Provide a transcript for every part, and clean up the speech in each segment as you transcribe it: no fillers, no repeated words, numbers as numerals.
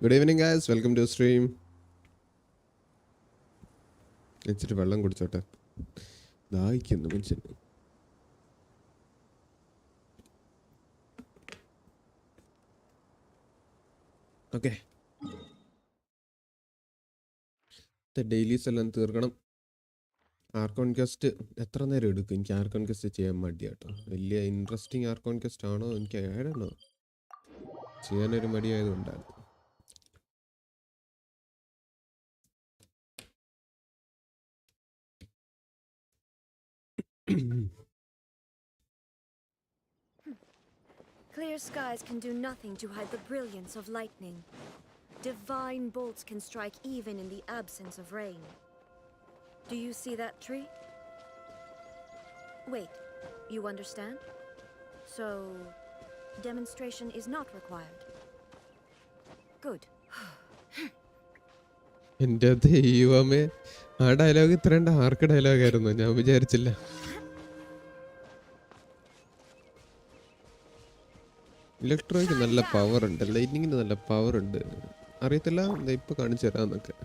Good evening, guys. Welcome to the stream. ഇച്ചിരി വെള്ളം കുടിച്ചോട്ടെ, ദാഹിക്കുന്നു മനുഷ്യൻ. ഓക്കെ, ഡെയിലീസ് എല്ലാം തീർക്കണം. ആർക്കോൺകസ്റ്റ് എത്ര നേരം എടുക്കും? എനിക്ക് ആർക്കോൺകസ്റ്റ് ചെയ്യാൻ മടിയാട്ടോ. വലിയ ഇൻട്രസ്റ്റിംഗ് ആർക്കോൺകസ്റ്റ് ആണോ എനിക്ക് ആണോ ചെയ്യാനൊരു മടിയായതുകൊണ്ടാണ്. Clear skies can do nothing to hide the brilliance of lightning. Divine bolts can strike even in the absence of rain. Do you see that tree? Wait, you understand? So, demonstration is not required. Good. എൻ്റെ ദൈവമേ, ആ dialogue ഇത്രേണ്ട ആർക്ക് ഡയലോഗായിരുന്നു, ഞാൻ വിചാരിച്ചില്ല. ഇലക്ട്രോയ്ക്ക് നല്ല power ഉണ്ട്, ലൈറ്റിങ്ങിന് നല്ല power ഉണ്ട്. അറിയത്തില്ല, ഇപ്പൊ കാണിച്ചു തരാന്നൊക്കെ.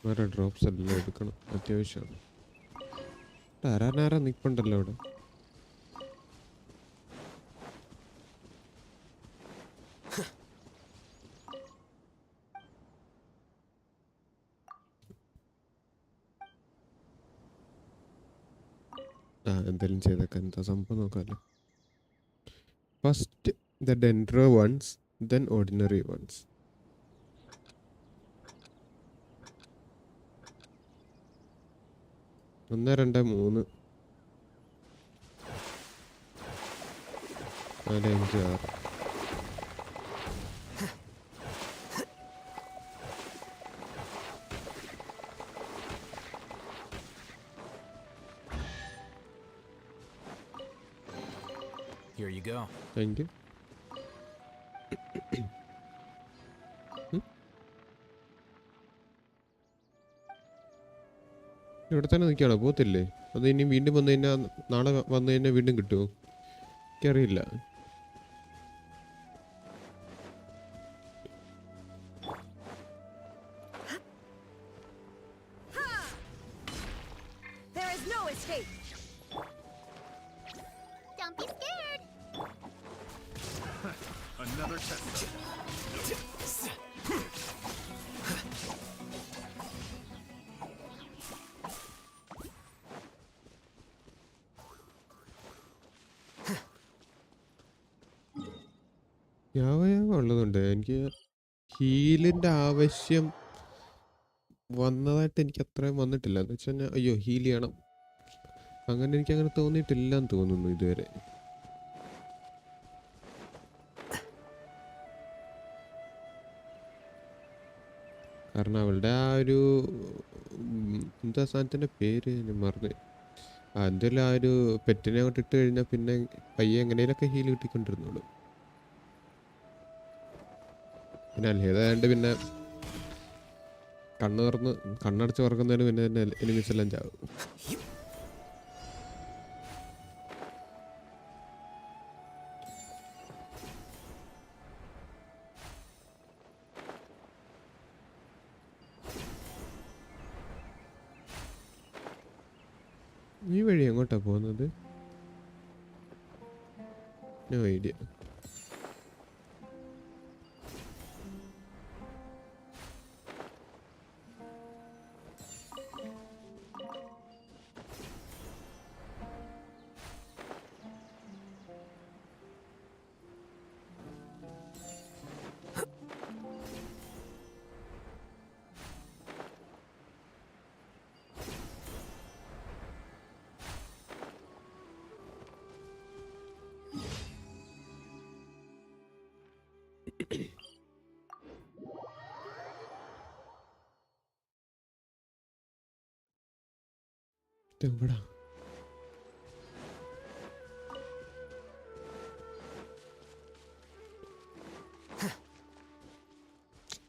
വേറെ ഡ്രോപ്സ് എല്ലാം എടുക്കണം, അത്യാവശ്യമാണ്. ആരാനാരാ നിൽപ്പുണ്ടല്ലോ അവിടെ. എന്തെങ്കിലും ചെയ്തേക്കാം, എന്താ സംഭവം നോക്കാമല്ലോ. First the dendro ones, then ordinary ones. ഒന്ന്, രണ്ട്, മൂന്ന്, നാല്, അഞ്ച്, ആറ്. Here you go. Thank you. ഇവിടെ തന്നെ നിൽക്കുകയാണോ? പോത്തില്ലേ? അത് ഇനി വീണ്ടും വന്നു കഴിഞ്ഞാൽ, നാളെ വന്നു കഴിഞ്ഞാൽ വീണ്ടും കിട്ടുമോ? എനിക്കറിയില്ല. There is no escape. Don't be scared. Another test. യാവയാവ ഉള്ളതുണ്ട്. എനിക്ക് ഹീലിൻ്റെ ആവശ്യം വന്നതായിട്ട് എനിക്ക് അത്രയും വന്നിട്ടില്ല. എന്ന് വെച്ച് കഴിഞ്ഞാൽ അയ്യോ ഹീൽ ചെയ്യണം അങ്ങനെ എനിക്കങ്ങനെ തോന്നിയിട്ടില്ലെന്ന് തോന്നുന്നു ഇതുവരെ. കാരണം അവളുടെ ആ ഒരു എന്താ സാധനത്തിൻ്റെ പേര് ഞാൻ മറന്നു. എന്തെങ്കിലും ആ ഒരു പെറ്റിനെ അങ്ങോട്ട് ഇട്ട് കഴിഞ്ഞാൽ പിന്നെ പയ്യെ എങ്ങനെയൊക്കെ ഹീൽ കിട്ടിക്കൊണ്ടിരുന്നുള്ളൂ. പിന്നെ അൽഹേദായതുകൊണ്ട് പിന്നെ കണ്ണടച്ച് തുറക്കുന്നതിന് പിന്നെ തന്നെ എനിമീസ് എല്ലാം ചാവും. ഈ വഴി എങ്ങോട്ടാ പോകുന്നത്? No idea. എവിടാ?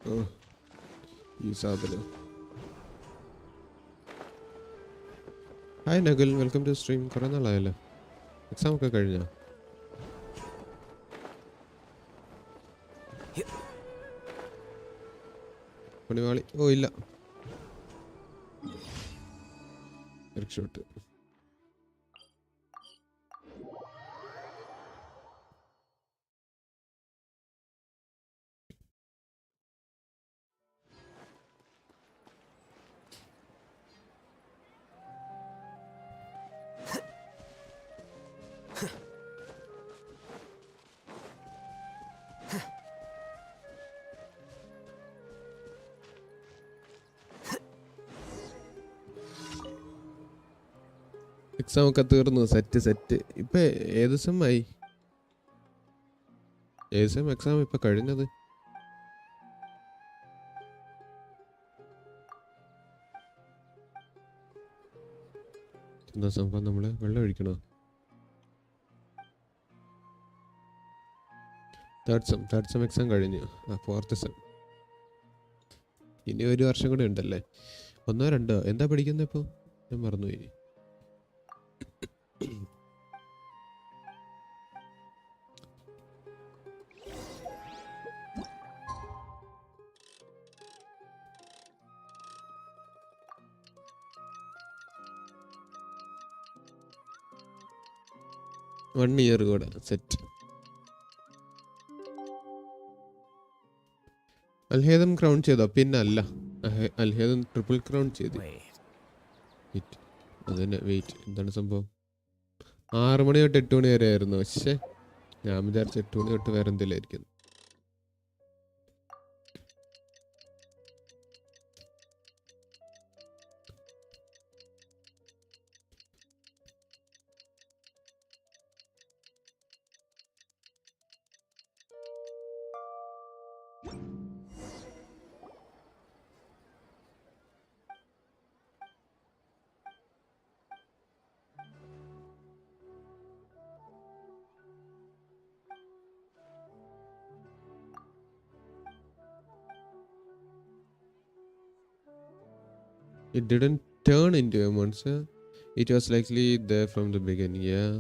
ഓ, ഈ സാധനം. Hi Nakul, welcome to stream. കുറേ നാളായല്ലോ. എക്സാം ഒക്കെ കഴിഞ്ഞോ? പണിവാളി. ഓ ഇല്ല, രക്ഷപ്പെട്ട്. എക്സാം ഒക്കെ തീർന്നു. സെറ്റ്. ഇപ്പൊ ഏത് സെം ആയി? ഏത് സെം എക്സാം ഇപ്പൊ കഴിഞ്ഞത്? എന്താ സംഭവം? നമ്മള് വെള്ളം ഒഴിക്കണോ? തേർഡ് സെം എക്സാം കഴിഞ്ഞു. Fourth sem. ഇനി ഒരു വർഷം കൂടെ ഉണ്ടല്ലേ? 1 2 എന്താ പഠിക്കുന്നത് ഇപ്പോൾ? ഞാൻ മറന്നുപോയി. വൺ ഇയർ കൂടെ. സെറ്റ്. അൽഹേദം ക്രൗൺ ചെയ്തോ? പിന്നെ അല്ല, അൽഹേദം ട്രിപ്പിൾ ക്രൗൺ ചെയ്തു. വെയിറ്റ്, അതന്നെ. വെയിറ്റ്, എന്താണ് സംഭവം? 6 മണി തൊട്ട് 8 മണി വരെ ആയിരുന്നു. പക്ഷേ ഞാൻ വിചാരിച്ച 8 മണി തൊട്ട് വേറെ എന്തെങ്കിലുമായിരിക്കും. It didn't turn into a monster. It was likely there from the beginning. Yeah.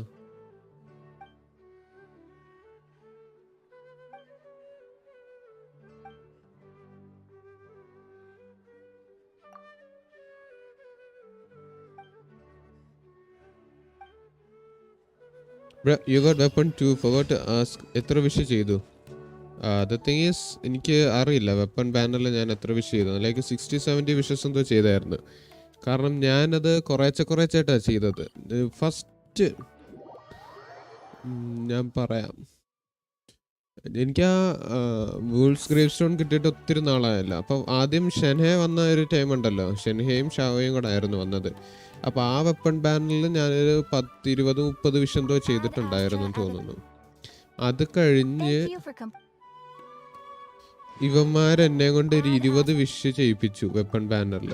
Bruh, you got weapon 2. Forgot to ask. എത്ര വിഷ് ചെയ്തു? The thing is, എനിക്ക് അറിയില്ല വെപ്പൺ ബാനറിൽ ഞാൻ എത്ര വിഷ് ചെയ്തു. ലൈക്ക് 60-70 വിഷസ് എന്തോ ചെയ്തായിരുന്നു. കാരണം ഞാനത് കുറേച്ചായിട്ടാണ് ചെയ്തത്. ഫസ്റ്റ് ഞാൻ പറയാം, എനിക്ക് ആ വൂൾസ് ഗ്രേവ് സ്റ്റോൺ കിട്ടിയിട്ട് ഒത്തിരി നാളായല്ല. അപ്പം ആദ്യം ഷെൻഹെ വന്ന ഒരു ടൈം ഉണ്ടല്ലോ, ഷെൻഹയും ഷാവയും കൂടെ ആയിരുന്നു വന്നത്. അപ്പോൾ ആ വെപ്പൺ ബാനറിൽ ഞാനൊരു 10, 20, 30 വിഷ് എന്തോ ചെയ്തിട്ടുണ്ടായിരുന്നു തോന്നുന്നു. അത് കഴിഞ്ഞ് ഇവന്മാരെന്നെ കൊണ്ട് ഒരു 20 വിഷ് ചെയ്യിപ്പിച്ചു വെപ്പൺ ബാനറിൽ.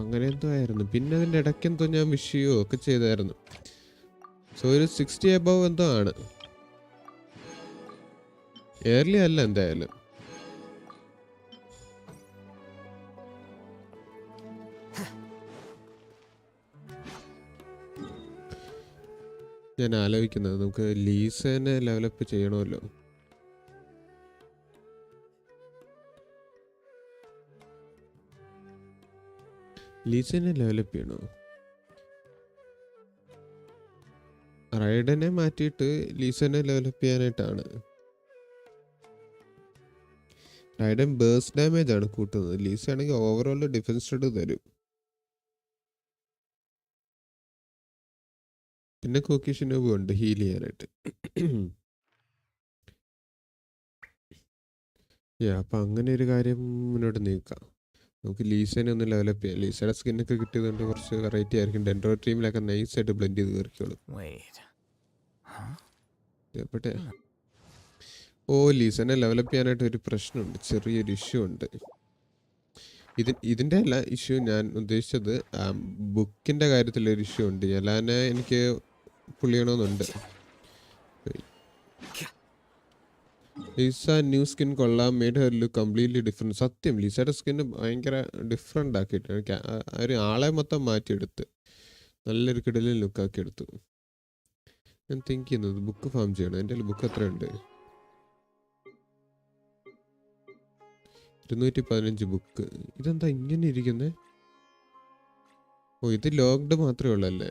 അങ്ങനെ എന്തോ ആയിരുന്നു. പിന്നെ അതിൻ്റെ ഇടയ്ക്ക് എന്തോ ഞാൻ വിഷ് ചെയ്യുകയോ ഒക്കെ ചെയ്തായിരുന്നു. സോ ഒരു 60 above എന്തോ ആണ്. എയർലി അല്ല എന്തായാലും. ഞാൻ ആലോചിക്കുന്നത് നമുക്ക് ലീസനെ ഡെവലപ്പ് ചെയ്യണമല്ലോ. ലീസനെ ഡെവലപ്പ് ചെയ്യണോ? റൈഡനെ മാറ്റിയിട്ട് ലീസനെ ഡെവലപ്പ് ചെയ്യാനായിട്ടാണ്. റൈഡൻ ബേഴ്സ് ഡാമേജ് ആണ് കൂട്ടുന്നത്. ലീസ ആണെങ്കിൽ ഓവറോൾ ഡിഫൻസ് സ്റ്റഡ് തരും. പിന്നെ കോക്കിഷിനോബും ഉണ്ട് ഹീൽ ചെയ്യാനായിട്ട്. അപ്പം അങ്ങനെ ഒരു കാര്യം മുന്നോട്ട് നീക്കാം. നമുക്ക് ലീസനെ ഒന്ന് ഡെവലപ്പ് ചെയ്യാം. ലീസയുടെ സ്കിന്നൊക്കെ കിട്ടിയതുകൊണ്ട് കുറച്ച് വെറൈറ്റി ആയിരിക്കും. ഡെൻഡ്രോ ടീമിലൊക്കെ നൈസായിട്ട് ബ്ലെൻഡ് ചെയ്ത് കയറിക്കോളും. എവിടെ? ഓ, ലീസനെ ഡെവലപ്പ് ചെയ്യാനായിട്ട് ഒരു പ്രശ്നമുണ്ട്, ചെറിയൊരു ഇഷ്യൂ ഉണ്ട്. ഇതിൻ്റെ അല്ല ഇഷ്യൂ, ഞാൻ ഉദ്ദേശിച്ചത് ബുക്കിൻ്റെ കാര്യത്തിലൊരു ഇഷ്യൂ ഉണ്ട്. ജലാനെ എനിക്ക് പുള്ളിയണമെന്നുണ്ട്. ലിസ ന്യൂ സ്കിൻ കൊള്ളാം, made her look completely different. സത്യം ലിസയുടെ സ്കിന്ന് ഭയങ്കര ഡിഫറെൻ്റ് ആക്കിയിട്ട് എനിക്ക് ഒരു ആളെ മൊത്തം മാറ്റിയെടുത്ത് നല്ലൊരു കിടലിൽ ലുക്കാക്കി എടുത്തു. ഞാൻ തിങ്ക് ചെയ്യുന്നത് ബുക്ക് ഫാം ചെയ്യണം. എൻ്റെ കയ്യിൽ ബുക്ക് എത്രയുണ്ട്? 215 ബുക്ക്. ഇതെന്താ ഇങ്ങനെ ഇരിക്കുന്നത്? ഓ, ഇത് ലോക്ക്ഡ് മാത്രമേ ഉള്ളല്ലേ?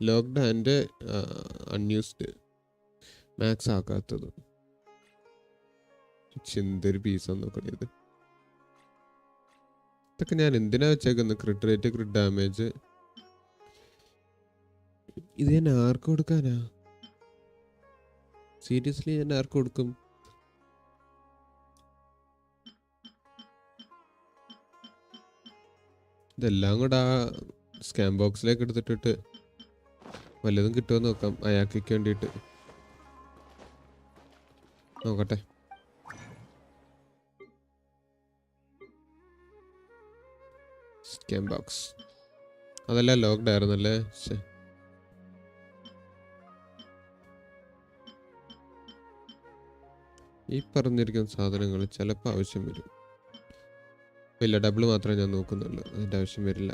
ലോക്ക്ഡ് ആൻഡ് അൺയൂസ്ഡ്, മാക്സ് ആക്കാത്തത്. എന്തൊരു പീസാന്ന് നോക്കണേ ഇത്. ഇതൊക്കെ ഞാൻ എന്തിനാ വെച്ചേക്കുന്നത്? Crit rate, crit damage. ഇത് ഞാൻ ആർക്ക് കൊടുക്കാനാ? സീരിയസ്ലി ഞാൻ ആർക്ക് കൊടുക്കും? ഇതെല്ലാം കൂടെ ആ സ്കാം ബോക്സിലേക്ക് എടുത്തിട്ടിട്ട് വല്ലതും കിട്ടുമോ നോക്കാം, അയാൾക്ക് വേണ്ടിയിട്ട്. നോക്കട്ടെ. സ്കാം ബോക്സ് അതല്ല, ലോക്ക്ഡ് ആയിരുന്നല്ലേ? ഈ പറഞ്ഞിരിക്കുന്ന സാധനങ്ങൾ ചിലപ്പോൾ ആവശ്യം വരും. ഇല്ല, ഡബിൾ മാത്രമേ ഞാൻ നോക്കുന്നുള്ളൂ, അതിൻ്റെ ആവശ്യം വരില്ല.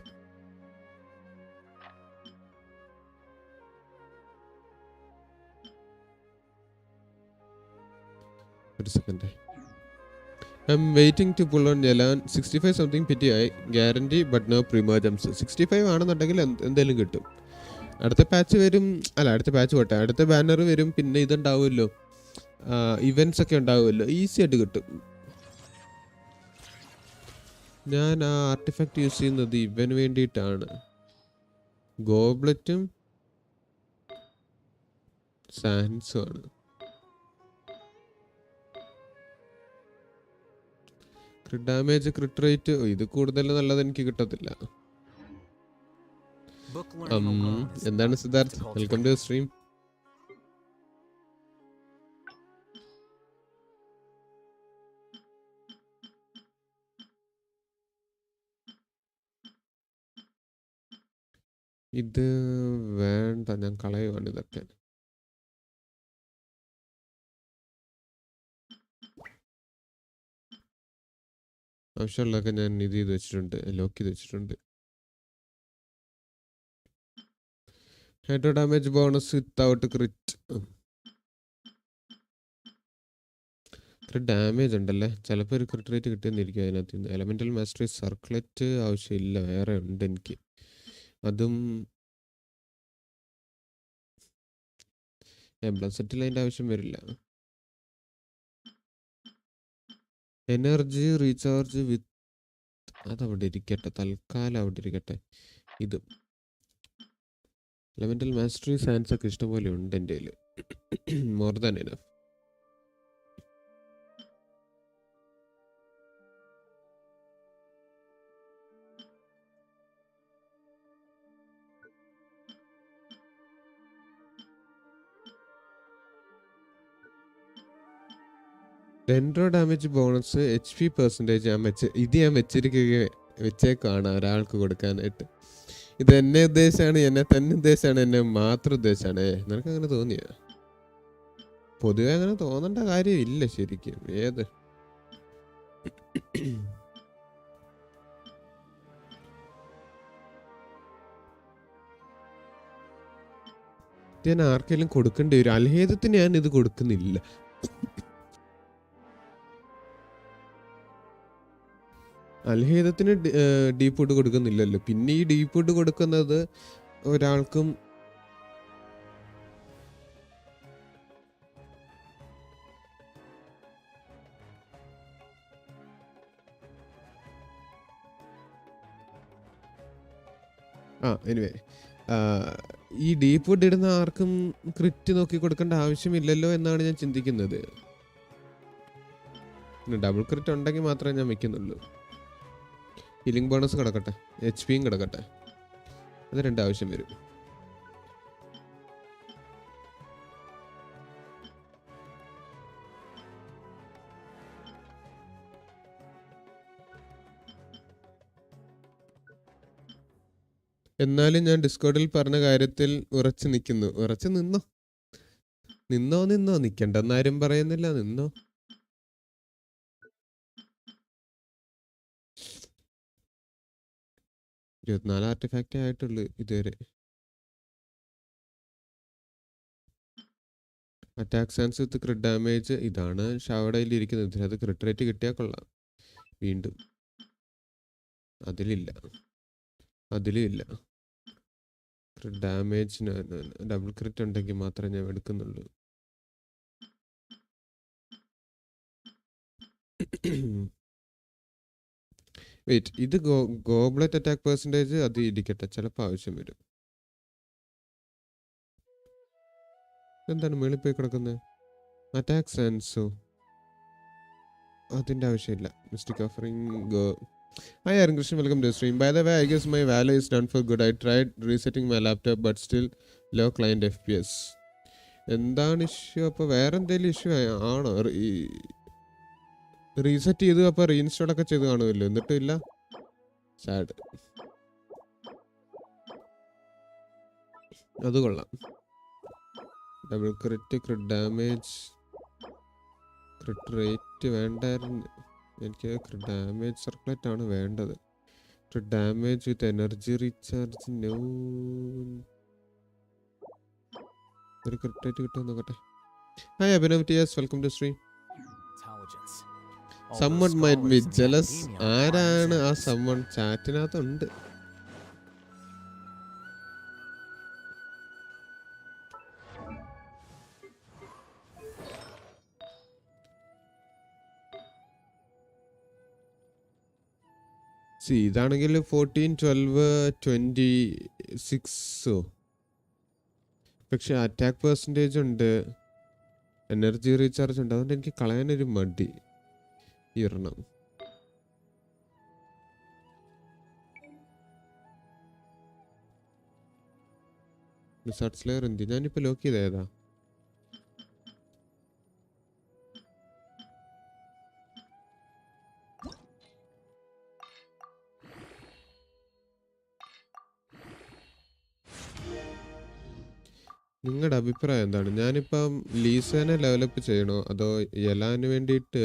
ഒരു second. I'm waiting to pull on ജലാൻ. 65 സംതിങ് പിറ്റിയായി. Guarantee but no premium gems. 65 ആണെന്നുണ്ടെങ്കിൽ എന്തെങ്കിലും കിട്ടും. അടുത്ത പാച്ച് വരും. അല്ല, അടുത്ത പാച്ച് പോട്ടെ, അടുത്ത ബാനർ വരും. പിന്നെ ഇതുണ്ടാവുമല്ലോ, ഇവൻറ്റ്സ് ഒക്കെ ഉണ്ടാവുമല്ലോ, ഈസി ആയിട്ട് കിട്ടും. ഞാൻ ആ ആർട്ടിഫാക്റ്റ് യൂസ് ചെയ്യുന്നത് ഇവന് വേണ്ടിയിട്ടാണ്. ഗോബ്ലറ്റും സാൻസും ആണ്. ക്രിട്ട് ഡാമേജ്, ക്രിട്ട് റേറ്റ്, ഇത് കൂടുതൽ നല്ലത് എനിക്ക് കിട്ടത്തില്ല. എന്താണ് സിദ്ധാർത്ഥ്? Welcome to stream. ഇത് വേണ്ട, ഞാൻ കളയുവാണ് ഇതൊക്കെ. ആവശ്യമുള്ളതൊക്കെ ഞാൻ ഇത് ചെയ്ത് വെച്ചിട്ടുണ്ട്, ലോക്ക് ചെയ്ത് വെച്ചിട്ടുണ്ട്. Head damage bonus without crit. Crit damage ഉണ്ടല്ലേ, ചിലപ്പോൾ ഒരു ക്രിറ്റ് റേറ്റ് കിട്ടിയെന്നിരിക്കും അതിനകത്ത് നിന്ന്. എലമെന്റൽ മാസ്റ്ററി സർക്ലറ്റ് ആവശ്യമില്ല, വേറെ ഉണ്ട് എനിക്ക്. അതും ബ്ലസറ്റിൽ അതിൻ്റെ ആവശ്യം വരില്ല. എനർജി റീചാർജ് വിത്ത്, അതവിടെ ഇരിക്കട്ടെ, തൽക്കാലം അവിടെ ഇരിക്കട്ടെ. ഇത് എലമെന്റൽ മാസ്റ്ററി സയൻസ് ഒക്കെ ഇഷ്ടംപോലെ ഉണ്ട് എൻ്റെ കയ്യിൽ, more than enough. Dendro damage bonus, HP percentage ഞാൻ വെച്ചേക്കാണ് ഒരാൾക്ക് കൊടുക്കാനായിട്ട്. ഇത് എന്നെ ഉദ്ദേശമാണ്, എന്നെ തന്നെ ഉദ്ദേശമാണ്, എന്നെ മാത്രം ഉദ്ദേശമാണ്. നിനക്ക് അങ്ങനെ തോന്നിയ? പൊതുവെ അങ്ങനെ തോന്നേണ്ട കാര്യമില്ല ശരിക്കും. ഏത് ഞാൻ ആർക്കെങ്കിലും കൊടുക്കേണ്ടി വരും. അൽഹേദത്തിന് ഞാൻ ഇത് കൊടുക്കുന്നില്ല. അൽഹേദത്തിന് ഡീപ്പ് ഫുഡ് കൊടുക്കുന്നില്ലല്ലോ. പിന്നെ ഈ ഡീപ്പ് ഫുഡ് കൊടുക്കുന്നത് ഒരാൾക്കും എനിവേ, ഈ ഡീപ്പ് ഫുഡ് ഇടുന്ന ആർക്കും ക്രിറ്റ് നോക്കി കൊടുക്കേണ്ട ആവശ്യമില്ലല്ലോ എന്നാണ് ഞാൻ ചിന്തിക്കുന്നത്. ഡബിൾ ക്രിറ്റ് ഉണ്ടെങ്കിൽ മാത്രമേ ഞാൻ വെക്കുന്നുള്ളൂ. ഹീലിംഗ് ബോണസ് കിടക്കട്ടെ, HP കിടക്കട്ടെ, അത് രണ്ട് ആവശ്യം വരും. എന്നാലും ഞാൻ ഡിസ്കോഡിൽ പറഞ്ഞ കാര്യത്തിൽ ഉറച്ചു നിൽക്കുന്നു. ഉറച്ചു നിന്നോ നിൽക്കണ്ടെന്നാരും പറയുന്നില്ല. നിന്നോ. 24 ആർട്ടിഫാക്റ്റേ ആയിട്ടുള്ളൂ ഇതുവരെ. അറ്റാക്ക് സാൻസ് വിത്ത് ക്രിട്ട് ഡാമേജ് ഇതാണ് ഷവടയിൽ ഇരിക്കുന്നത്. ഇതിനകത്ത് ക്രിട്ട് റേറ്റ് കിട്ടിയാൽ കൊള്ളാം. വീണ്ടും അതിലും ഇല്ല. ക്രിട്ട് ഡാമേജിന് ഡബിൾ ക്രിറ്റ് ഉണ്ടെങ്കിൽ മാത്രമേ ഞാൻ എടുക്കുന്നുള്ളൂ. വെയിറ്റ്, ഇത് ഗോബ്ലറ്റ് അറ്റാക്ക് പെർസെൻറ്റേജ് അത് ഇരിക്കട്ടെ, ചിലപ്പോൾ ആവശ്യം വരും. എന്താണ് മേളിൽ പോയി കിടക്കുന്നത്? അറ്റാക്ക് സാൻസോ? അതിൻ്റെ ആവശ്യമില്ല. Mistake offering go. Hi Aaron Krishnan, welcome to the stream. By the way, I guess my value is done for good. I tried resetting my laptop but still low client FPS. എന്താണ് issue? അപ്പോൾ വേറെ എന്തെങ്കിലും issue ആണോ? Reset ചെയ്തു അപ്പോൾ reinstall ഒക്കെ ചെയ്ത് കാണുമല്ലോ, എന്നിട്ടും ഇല്ല. സാഡ്. അത് കൊള്ളാം. Double crit damage, crit rate വേണ്ടായിരുന്നു. എനിക്ക് ക്രിട്ട് ഡാമേജ് സർക്കുലേറ്റ് ആണ് വേണ്ടത്. Crit damage with energy recharge. No, ഒരു ക്രിട്ട് റേറ്റ് കിട്ടുമെന്ന് നോക്കട്ടെ. Hi Abhinav T S, welcome to stream. Summon might be jealous. ആരാണ് ആ സമ്മൺ? ചാറ്റിനകത്തുണ്ട്. ഇതാണെങ്കിൽ 14, 12, 26. പക്ഷെ അറ്റാക്ക് പെർസെൻറ്റേജ് ഉണ്ട്, എനർജി റീചാർജ് ഉണ്ട്. അതുകൊണ്ട് എനിക്ക് കളയാനൊരു മടി. ഇറണം. സ്ലെയർ എന്ത്? ഞാനിപ്പോൾ ലോക്ക് ചെയ്ത ഏതാ? നിങ്ങളുടെ അഭിപ്രായം എന്താണ്? ഞാനിപ്പം ലീസേനെ ഡെവലപ്പ് ചെയ്യണോ അതോ യെലാന് വേണ്ടിയിട്ട്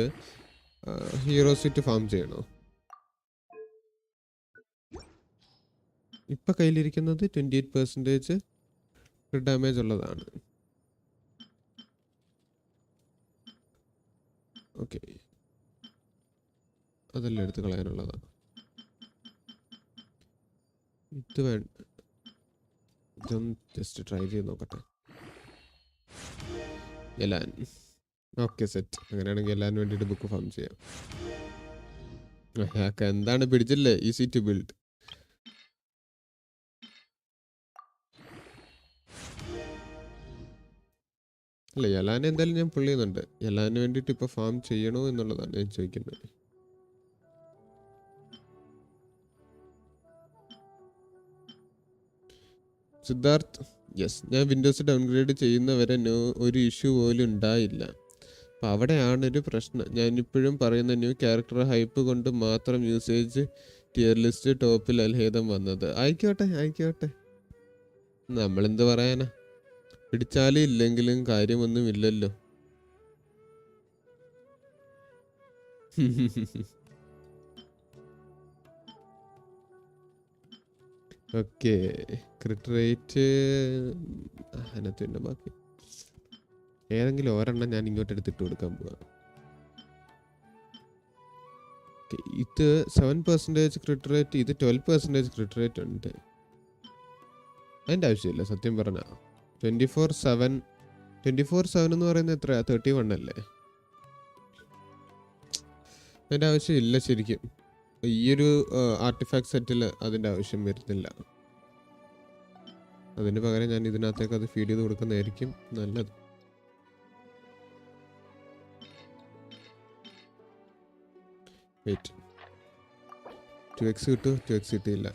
ഹീറോസിറ്റ് ഫാം ചെയ്യണോ? ഇപ്പം കയ്യിലിരിക്കുന്നത് 28% ഡാമേജ് ഉള്ളതാണ്. ഓക്കെ, അതെല്ലാം എടുത്ത് കളയാനുള്ളതാണ്. ഇത് വേണ്ട, ഇതൊന്ന് ജസ്റ്റ് ട്രൈ ചെയ്ത് നോക്കട്ടെ. എലാൻ. Okay, set. അങ്ങനെയാണെങ്കിൽ എല്ലാൻ വേണ്ടിയിട്ട് ബുക്ക് ഫാം ചെയ്യാം. എന്താണ് പിടിച്ചില്ലേ? Easy to build. അല്ല, എലാൻ എന്തായാലും ഞാൻ പുള്ളി ചെയ്യുന്നുണ്ട്. എലാന് വേണ്ടിയിട്ട് ഇപ്പോൾ ഫാം ചെയ്യണോ എന്നുള്ളതാണ് ഞാൻ ചോദിക്കുന്നത്. സിദ്ധാർത്ഥ്, യെസ്, ഞാൻ വിൻഡോസ് ഡൗൺഗ്രേഡ് ചെയ്യുന്നവരെ ഒരു ഇഷ്യൂ പോലും ഉണ്ടായില്ല. അപ്പം അവിടെയാണ് ഒരു പ്രശ്നം. ഞാനിപ്പോഴും പറയുന്ന ന്യൂ ക്യാരക്ടർ ഹൈപ്പ് കൊണ്ട് മാത്രം യൂസേജ് ടിയർ ലിസ്റ്റ് ടോപ്പിൽ അൽഹേദം വന്നത്. ആയിക്കോട്ടെ, നമ്മളെന്ത് പറയാനാ? പിടിച്ചാലും ഇല്ലെങ്കിലും കാര്യമൊന്നും ഇല്ലല്ലോ. ഓക്കെ, ക്രിട്ട് റേറ്റ് അതിനകത്ത് തന്നെ ബാക്കി ഏതെങ്കിലും ഒരെണ്ണം ഞാൻ ഇങ്ങോട്ട് എടുത്തിട്ട് കൊടുക്കാൻ പോവാ. ഇത് 7% ക്രിട്ട് റേറ്റ്, ഇത് 12% ക്രിട്ട് റേറ്റ് ഉണ്ട്. അതിൻ്റെ ആവശ്യമില്ല സത്യം പറഞ്ഞ. 24/7 എന്ന് പറയുന്നത് എത്രയാ? 31 അല്ലേ? അതിൻ്റെ ആവശ്യമില്ല ശരിക്കും. ഈയൊരു ആർട്ടിഫാക്ട് സെറ്റിൽ അതിൻ്റെ ആവശ്യം വരുന്നില്ല. അതിന് പകരം ഞാൻ ഇതിനകത്തേക്ക് അത് ഫീഡ് ചെയ്ത് കൊടുക്കുന്നതായിരിക്കും നല്ലത്. വെയിറ്റ്, 2x കിട്ടും, 2x കിട്ടിയില്ല.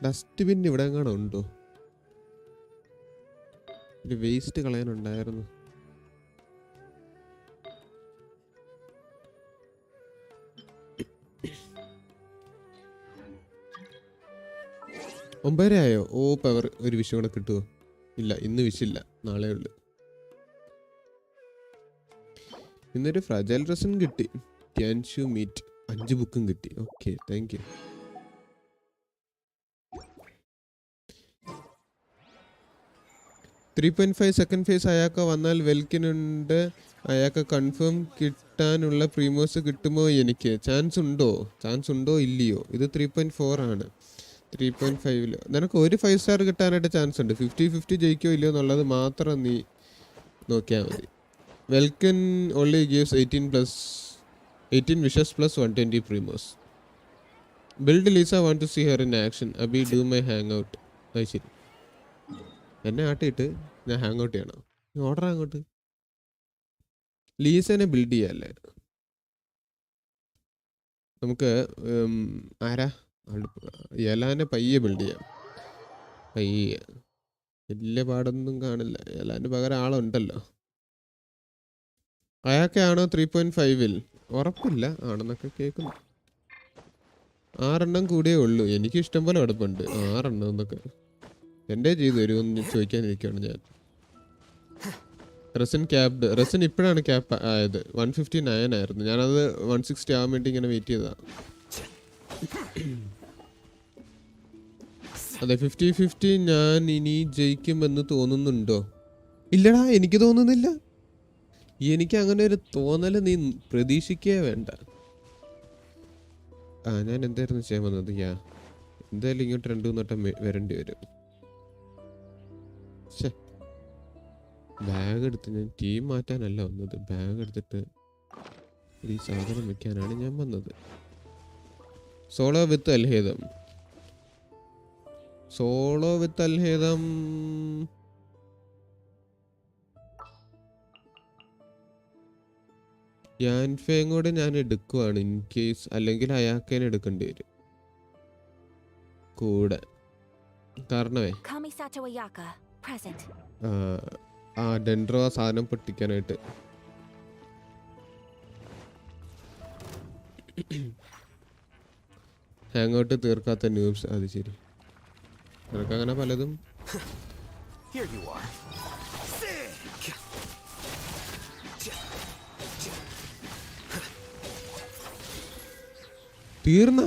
ഡസ്റ്റ്ബിൻ ഇവിടെ എങ്ങാണോ ഉണ്ടോ? ഒരു വേസ്റ്റ് കളയാനുണ്ടായിരുന്നു. 9:30 ആയോ? ഓ പവർ ഒരു വിഷയം കൂടെ കിട്ടുമോ? ഇല്ല, ഇന്ന് വിഷില്ല, നാളെ ഉള്ളു. ഇന്നൊരു ഫ്രജൈൽ റെസിൻ കിട്ടി. ക്യാൻഷു മീറ്റ് 5 ബുക്കും കിട്ടി. Okay, thank U. Second phase അയാൾക്ക് വന്നാൽ വെൽക്കിനുണ്ട്. അയാൾക്ക് കൺഫേം കിട്ടാനുള്ള പ്രീമോസ് കിട്ടുമോ? എനിക്ക് ചാൻസ് ഉണ്ടോ ഇല്ലയോ? ഇത് 3.4 ആണ്. 3.5 നിനക്ക് ഒരു 5 സ്റ്റാർ കിട്ടാനായിട്ട് ചാൻസ് ഉണ്ട്. 50-50 ജയിക്കോ ഇല്ലയോ എന്നുള്ളത് മാത്രം നീ നോക്കിയാൽ മതി. Welkin only gives 18 wishes plus 120 primos. Build Lisa want to see her in action. Abhi do my hang out. അത് ശരി, എന്നെ ആട്ടിയിട്ട് ഞാൻ ഹാങ് ഔട്ട് ചെയ്യണോ? ഓർഡർ അങ്ങോട്ട്. ലീസനെ ബിൽഡ് ചെയ്യാല്ലേ നമുക്ക്. ആരാ? യലാനെ പയ്യെ ബിൽഡ് ചെയ്യാം. പയ്യെ, വലിയ പാടൊന്നും കാണില്ല. യലാൻ്റെ പകരം ആളുണ്ടല്ലോ. അയാൾക്കാണോ 3.5-ൽ? ഉറപ്പില്ല, ആണെന്നൊക്കെ കേൾക്കുന്നു. 6 എണ്ണം കൂടിയേ ഉള്ളൂ. എനിക്ക് ഇഷ്ടം പോലെ കിടപ്പുണ്ട് 6 എണ്ണം എന്നൊക്കെ. എൻ്റെ ചെയ്തു തരുമെന്ന് ചോദിക്കാനിരിക്കുകയാണ് ഞാൻ. Resin capped. റെസിൻ ഇപ്പോഴാണ് ക്യാപ്പ് ആയത്. 159 ആയിരുന്നു. ഞാനത് 160 ആവാൻ വേണ്ടി ഇങ്ങനെ വെയിറ്റ് ചെയ്തതാണ്. അതെ, 50-50 ഞാൻ ഇനി ജയിക്കുമെന്ന് തോന്നുന്നുണ്ടോ? ഇല്ലടാ, എനിക്ക് തോന്നുന്നില്ല. എനിക്ക് അങ്ങനെ ഒരു തോന്നൽ നീ പ്രതീക്ഷിക്കേ വേണ്ട. ഞാൻ എന്തായിരുന്നു ചെയ്യാൻ വന്നത്? എന്തായാലും ഇങ്ങോട്ട് 2-3 വട്ടം വരേണ്ടി വരും. ബാഗ് എടുത്ത് ഞാൻ ടീം മാറ്റാനല്ല വന്നത്. ബാഗ് എടുത്തിട്ട് ഈ സാധനം വെക്കാനാണ് ഞാൻ വന്നത്. സോളോ വിത്ത് അൽഹൈതം. യാൻഫേയും കൂടെ ഞാൻ എടുക്കുവാണ് ഇൻ കേസ്. അല്ലെങ്കിൽ അയാൾക്കേനെ എടുക്കേണ്ടി വരും കൂടെ. കാരണമേ ഡെൻഡ്രോ സാധനം പൊട്ടിക്കാനായിട്ട്. ഹാങ് ഔട്ട് തീർക്കാത്ത ന്യൂസ്. അത് ശരി, നിനക്കങ്ങനെ പലതും. തീർന്ന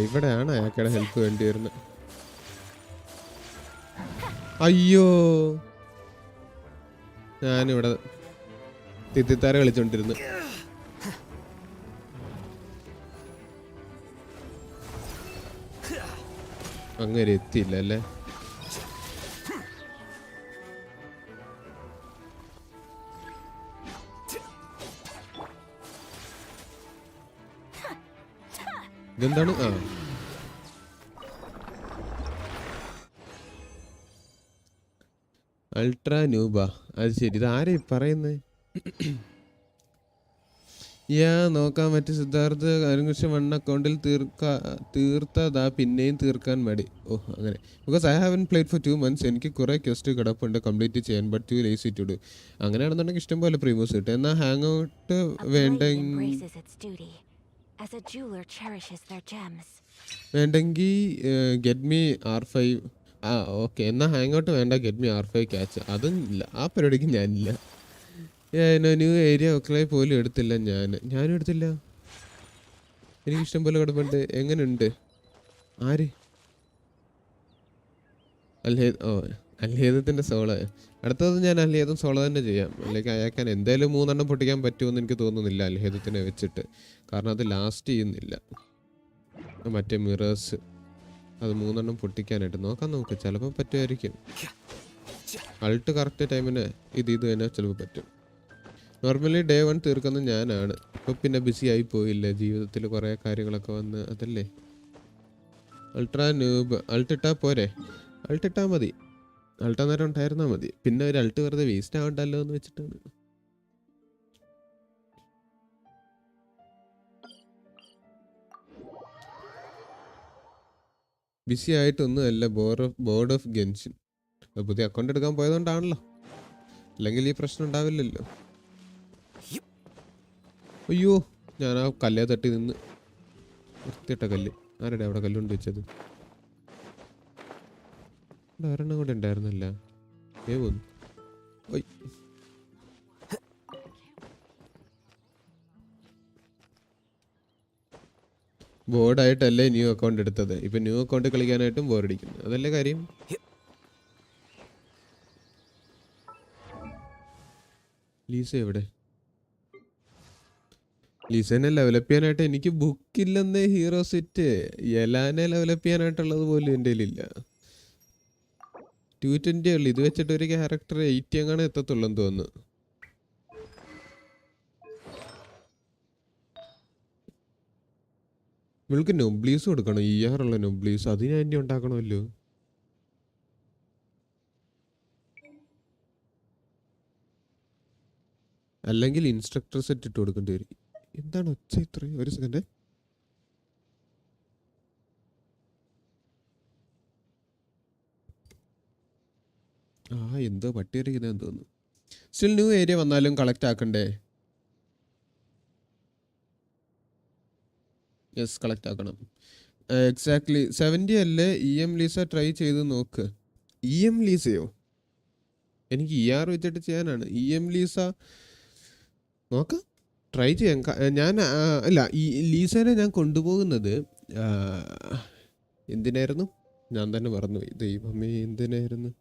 ഇവിടെയാണ് അയാൾക്കടെ ഹെൽപ്പ് വേണ്ടി വരുന്നത്. അയ്യോ, ഞാനിവിടെ തിത്തിത്താര കളിച്ചോണ്ടിരുന്നു. അങ്ങനെ എത്തിയില്ല അല്ലേ? ഇതെന്താണ്? അൾട്രാ ന്യൂബ. അത് ശരി, ഇത് ആരെയും പറയുന്നത്? നോക്കാൻ പറ്റി. സിദ്ധാർത്ഥ് അനുകൃഷ്ണ 1 അക്കൗണ്ടിൽ തീർത്തതാ, പിന്നെയും തീർക്കാൻ മടി. അങ്ങനെ. Because I haven't played for 2 months. എനിക്ക് കുറെ ക്വസ്റ്റ് കിടപ്പുണ്ട് കംപ്ലീറ്റ് ചെയ്യാൻ. But too lazy to do. അങ്ങനെയാണെന്നുണ്ടെങ്കിൽ ഇഷ്ടം പോലെ പ്രീമിയസ് കിട്ടും. എന്നാൽ ഹാങ് ഔട്ട് വേണ്ടെങ്കിൽ ഗെറ്റ് മീ R5. ഓക്കെ, എന്നാൽ ഹാങ് ഔട്ട് വേണ്ട, ഗെറ്റ് മീ R5 ക്യാച്ച്. അതും ഇല്ല, ആ പരിപാടിക്ക് ഞാനില്ല. ന്യൂ ഏരിയ ഒക്കെ പോലും എടുത്തില്ല. ഞാനും എടുത്തില്ല. എനിക്കിഷ്ടം പോലെ കിടപ്പുണ്ട്. എങ്ങനെയുണ്ട്? ആര്? അൽഹൈദത്തിൻ്റെ സോളോ. അടുത്തത് ഞാൻ അൽഹൈദം സോളോ തന്നെ ചെയ്യാം. അല്ലെങ്കിൽ അയാൾക്കാൻ എന്തായാലും 3 എണ്ണം പൊട്ടിക്കാൻ പറ്റുമെന്ന് എനിക്ക് തോന്നുന്നില്ല അൽഹൈദത്തിനെ വെച്ചിട്ട്. കാരണം അത് ലാസ്റ്റ് ചെയ്യുന്നില്ല. മറ്റേ മിറേഴ്സ് അത് 3 എണ്ണം പൊട്ടിക്കാനായിട്ട് നോക്കാം. നമുക്ക് ചിലപ്പോൾ പറ്റുമായിരിക്കും. അൾട്ട് കറക്റ്റ് ടൈമിന് ഇത് തന്നെ ചിലപ്പോൾ പറ്റും. നോർമലി ഡേ 1 തീർക്കുന്നത് ഞാനാണ്. ഇപ്പോൾ പിന്നെ ബിസി ആയി പോയില്ലേ, ജീവിതത്തിൽ കുറേ കാര്യങ്ങളൊക്കെ വന്ന്, അതല്ലേ. Ultra noob. അൾട്ടിട്ടാ പോരെ? അൾട്ടിട്ടാ മതി. അൾട്ടാ നേരം ഉണ്ടായിരുന്നാൽ മതി. പിന്നെ ഒരു അൾട്ട് വെറുതെ വേസ്റ്റ് ആവണ്ടല്ലോ എന്ന് വെച്ചിട്ടാണ്. ബിസി ആയിട്ടൊന്നും അല്ല, ബോർഡ് ഓഫ് ഗെൻഷിൻ. പുതിയ അക്കൗണ്ട് എടുക്കാൻ പോയതുകൊണ്ടാണല്ലോ, അല്ലെങ്കിൽ ഈ പ്രശ്നം ഉണ്ടാവില്ലല്ലോ. അയ്യോ, ഞാൻ ആ കല്ലേ തട്ടി നിന്ന് വൃത്തിയിട്ട കല്ല്. ആരുടെ അവിടെ കല്ലുകൊണ്ട് വെച്ചത്? ഇവിടെ ഒരെണ്ണം കൂടെ ഉണ്ടായിരുന്നല്ല. പോന്നു. ബോർഡായിട്ടല്ലേ ന്യൂ അക്കൗണ്ട് എടുത്തത്. ഇപ്പം ന്യൂ അക്കൗണ്ട് കളിക്കാനായിട്ടും ബോറടിക്കുന്നു. അതല്ലേ കാര്യം. ലീസ എവിടെ? ലീസനെ ലെവലപ്പ് ചെയ്യാനായിട്ട് എനിക്ക് ബുക്കില്ലെന്നേ. ഹീറോ സെറ്റ് യലാനെ ലെവലപ്പ് ചെയ്യാനായിട്ടുള്ളത് പോലും എൻ്റെ കയ്യിലില്ല. 220 ഉള്ളു. ഇത് വെച്ചിട്ട് ഒരു ക്യാരക്ടർ 80 അങ്ങനെ എത്തത്തുള്ളൂ എന്ന് തോന്നുന്നു. ഇവൾക്ക് നൊബ്ലീസ് കൊടുക്കണം. ഉള്ള നൊബ്ലീസ് അത് ഞാൻ ഇനി ഉണ്ടാക്കണമല്ലോ. അല്ലെങ്കിൽ ഇൻസ്ട്രക്ടർ സെറ്റ് ഇട്ട് കൊടുക്കേണ്ടി വരും. എന്താണ് ഒച്ച ഇത്രയും? ഒരു സെക്കൻഡ്. എന്തോ പട്ടിയറിക്കുന്നതെന്ന് തോന്നുന്നു. സ്റ്റിൽ ന്യൂ ഏരിയ വന്നാലും കളക്ട് ആക്കണ്ടേ? യെസ്, കളക്ട് ആക്കണം. എക്സാക്ട്ലി 70 അല്ലേ? ലീസ ട്രൈ ചെയ്ത് നോക്ക്. ലീസയോ? എനിക്ക് വെച്ചിട്ട് ചെയ്യാനാണ്. ലീസ നോക്കാം, ട്രൈ ചെയ്യാം. ഞാൻ അല്ല, ഈ ലീസേനെ ഞാൻ കൊണ്ടുപോകുന്നത് എന്തിനായിരുന്നു? ഞാൻ തന്നെ മറന്നുപോയി. ദൈവമേ, എന്തിനായിരുന്നു?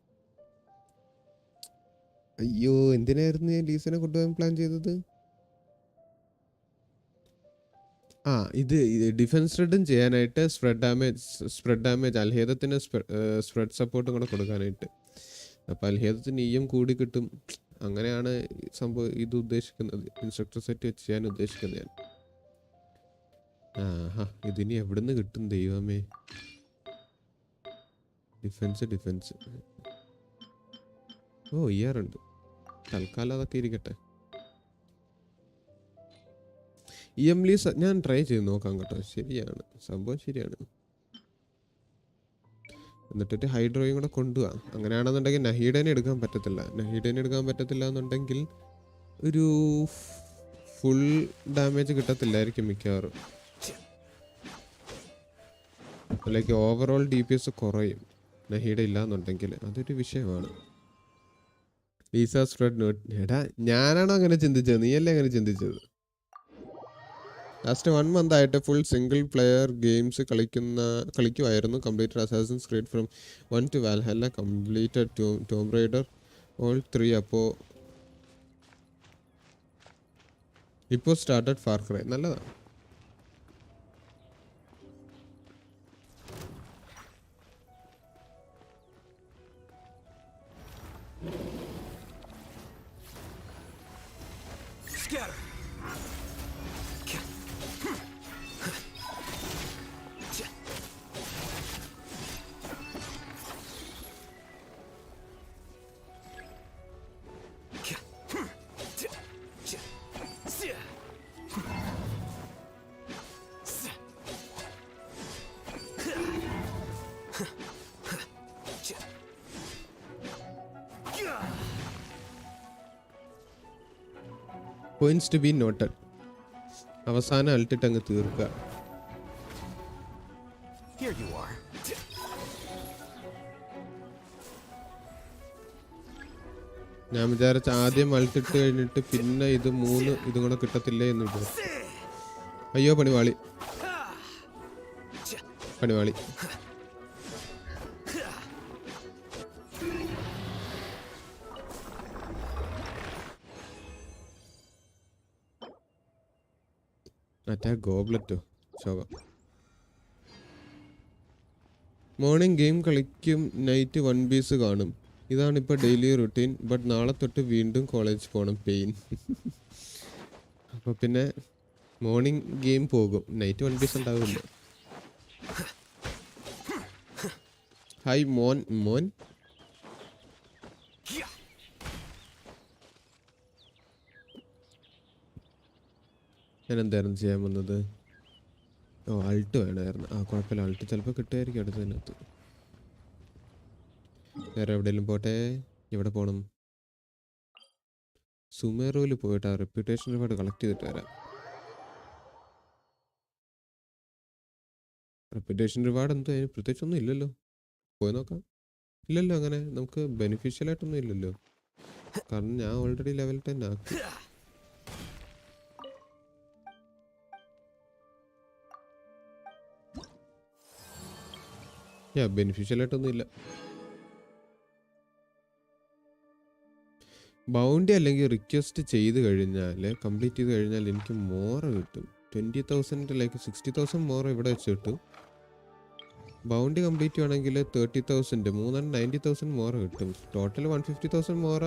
അയ്യോ, എന്തിനായിരുന്നു ഞാൻ ലീസനെ കൊണ്ടുപോകാൻ പ്ലാൻ ചെയ്തത്? ഇത് ഡിഫൻസ് റെഡും ചെയ്യാനായിട്ട്, സ്പ്രെഡ് ഡാമേജ് അൽഹേദത്തിന് സ്പ്രെഡ് സപ്പോർട്ടും കൂടെ കൊടുക്കാനായിട്ട്. അപ്പോൾ അൽഹേദത്തിന് കൂടി കിട്ടും. അങ്ങനെയാണ് സംഭവം ഇത് ഉദ്ദേശിക്കുന്നത്. ഇൻസ്ട്രക്ടർ സെറ്റ് വെച്ച് ചെയ്യാൻ ഉദ്ദേശിക്കുന്നത് ഞാൻ. ഇതിനി എവിടുന്ന് കിട്ടും ദൈവമേ? ഡിഫൻസ് ഉണ്ട്. തൽക്കാലം അതൊക്കെ ഇരിക്കട്ടെ. ലീസ് ഞാൻ ട്രൈ ചെയ്ത് നോക്കാം കേട്ടോ. ശരിയാണ്, സംഭവം ശരിയാണ്. എന്നിട്ട് ഹൈഡ്രോയും കൂടെ കൊണ്ടുപോവാം. അങ്ങനെയാണെന്നുണ്ടെങ്കിൽ നഹീഡേനെ എടുക്കാൻ പറ്റത്തില്ല എന്നുണ്ടെങ്കിൽ ഒരു ഫുൾ ഡാമേജ് കിട്ടത്തില്ലായിരിക്കും മിക്കവാറും. അല്ലെങ്കിൽ ഓവറോൾ DPS കുറയും നഹീഡ ഇല്ല എന്നുണ്ടെങ്കിൽ. അതൊരു വിഷയമാണ്. Lisa spread not. എടാ, ഞാനാണോ അങ്ങനെ ചിന്തിച്ചത്? നീയല്ലേ അങ്ങനെ ചിന്തിച്ചത്? ലാസ്റ്റ് 1 month ആയിട്ട് ഫുൾ സിംഗിൾ പ്ലെയർ ഗെയിംസ് കളിക്കുമായിരുന്നു. Completed Assassin's Creed from 1 to Valhalla, completed Tomb Raider all 3. ഇപ്പോൾ സ്റ്റാർട്ടഡ് ഫാർ ക്രൈ. നല്ലതാണ്. Points to be noted. അവസാനം അൾട്ടിട്ട് അങ്ങ് തീർക്കുക. ഞാൻ വിചാരിച്ച ആദ്യം അൾട്ടിട്ട് കഴിഞ്ഞിട്ട് പിന്നെ ഇത് 3 ഇതും കൂടെ കിട്ടത്തില്ലേ എന്ന് വിചാരിച്ചു. അയ്യോ, പണിവാളി. മറ്റേ ഗോബ്ലറ്റോ ശോകം. മോർണിംഗ് ഗെയിം കളിക്കും, നൈറ്റ് 1 piece കാണും. ഇതാണിപ്പോൾ ഡെയിലി റുട്ടീൻ. ബട്ട് നാളെ തൊട്ട് വീണ്ടും കോളേജ് പോകണം. പെയിൻ. അപ്പോൾ പിന്നെ മോർണിംഗ് ഗെയിം പോകും, നൈറ്റ് 1 piece ഉണ്ടാവില്ല. ഹായ് മോൻ. ഞാൻ എന്തായിരുന്നു ചെയ്യാൻ വന്നത്? ഓ അൾട്ട് വേണമായിരുന്നു. ആ കുഴപ്പമില്ല, അൾട്ട് ചിലപ്പോൾ കിട്ടുമായിരിക്കും അടുത്തതിനകത്ത്. വേറെ എവിടെയെങ്കിലും പോട്ടെ. എവിടെ പോകണം? സുമേറുവിൽ പോയിട്ട് ആ റെപ്യൂട്ടേഷൻ റിവാർഡ് കളക്ട് ചെയ്തിട്ട് വരാം. റെപ്യൂട്ടേഷൻ റിവാർഡ് എന്തോ അതിന് പ്രത്യേകിച്ചൊന്നും ഇല്ലല്ലോ. പോയി നോക്കാം. ഇല്ലല്ലോ, അങ്ങനെ നമുക്ക് ബെനിഫിഷ്യൽ ആയിട്ടൊന്നും ഇല്ലല്ലോ. കാരണം ഞാൻ ഓൾറെഡി ലെവൽ 10 ആക്കി. ബെനിഫിഷ്യൽ ആയിട്ടൊന്നും ഇല്ല. ബൗണ്ടി അല്ലെങ്കിൽ റിക്വസ്റ്റ് ചെയ്ത് കഴിഞ്ഞാൽ, കംപ്ലീറ്റ് ചെയ്ത് കഴിഞ്ഞാൽ എനിക്ക് മോറ കിട്ടും. 20,000 ലൈക്ക് 60,000 മോറ ഇവിടെ വെച്ച് കിട്ടും. ബൗണ്ടി കംപ്ലീറ്റ് ചെയ്യുകയാണെങ്കിൽ 30,000, 90,000 മോറ കിട്ടും. ടോട്ടൽ 150,000 മോറ.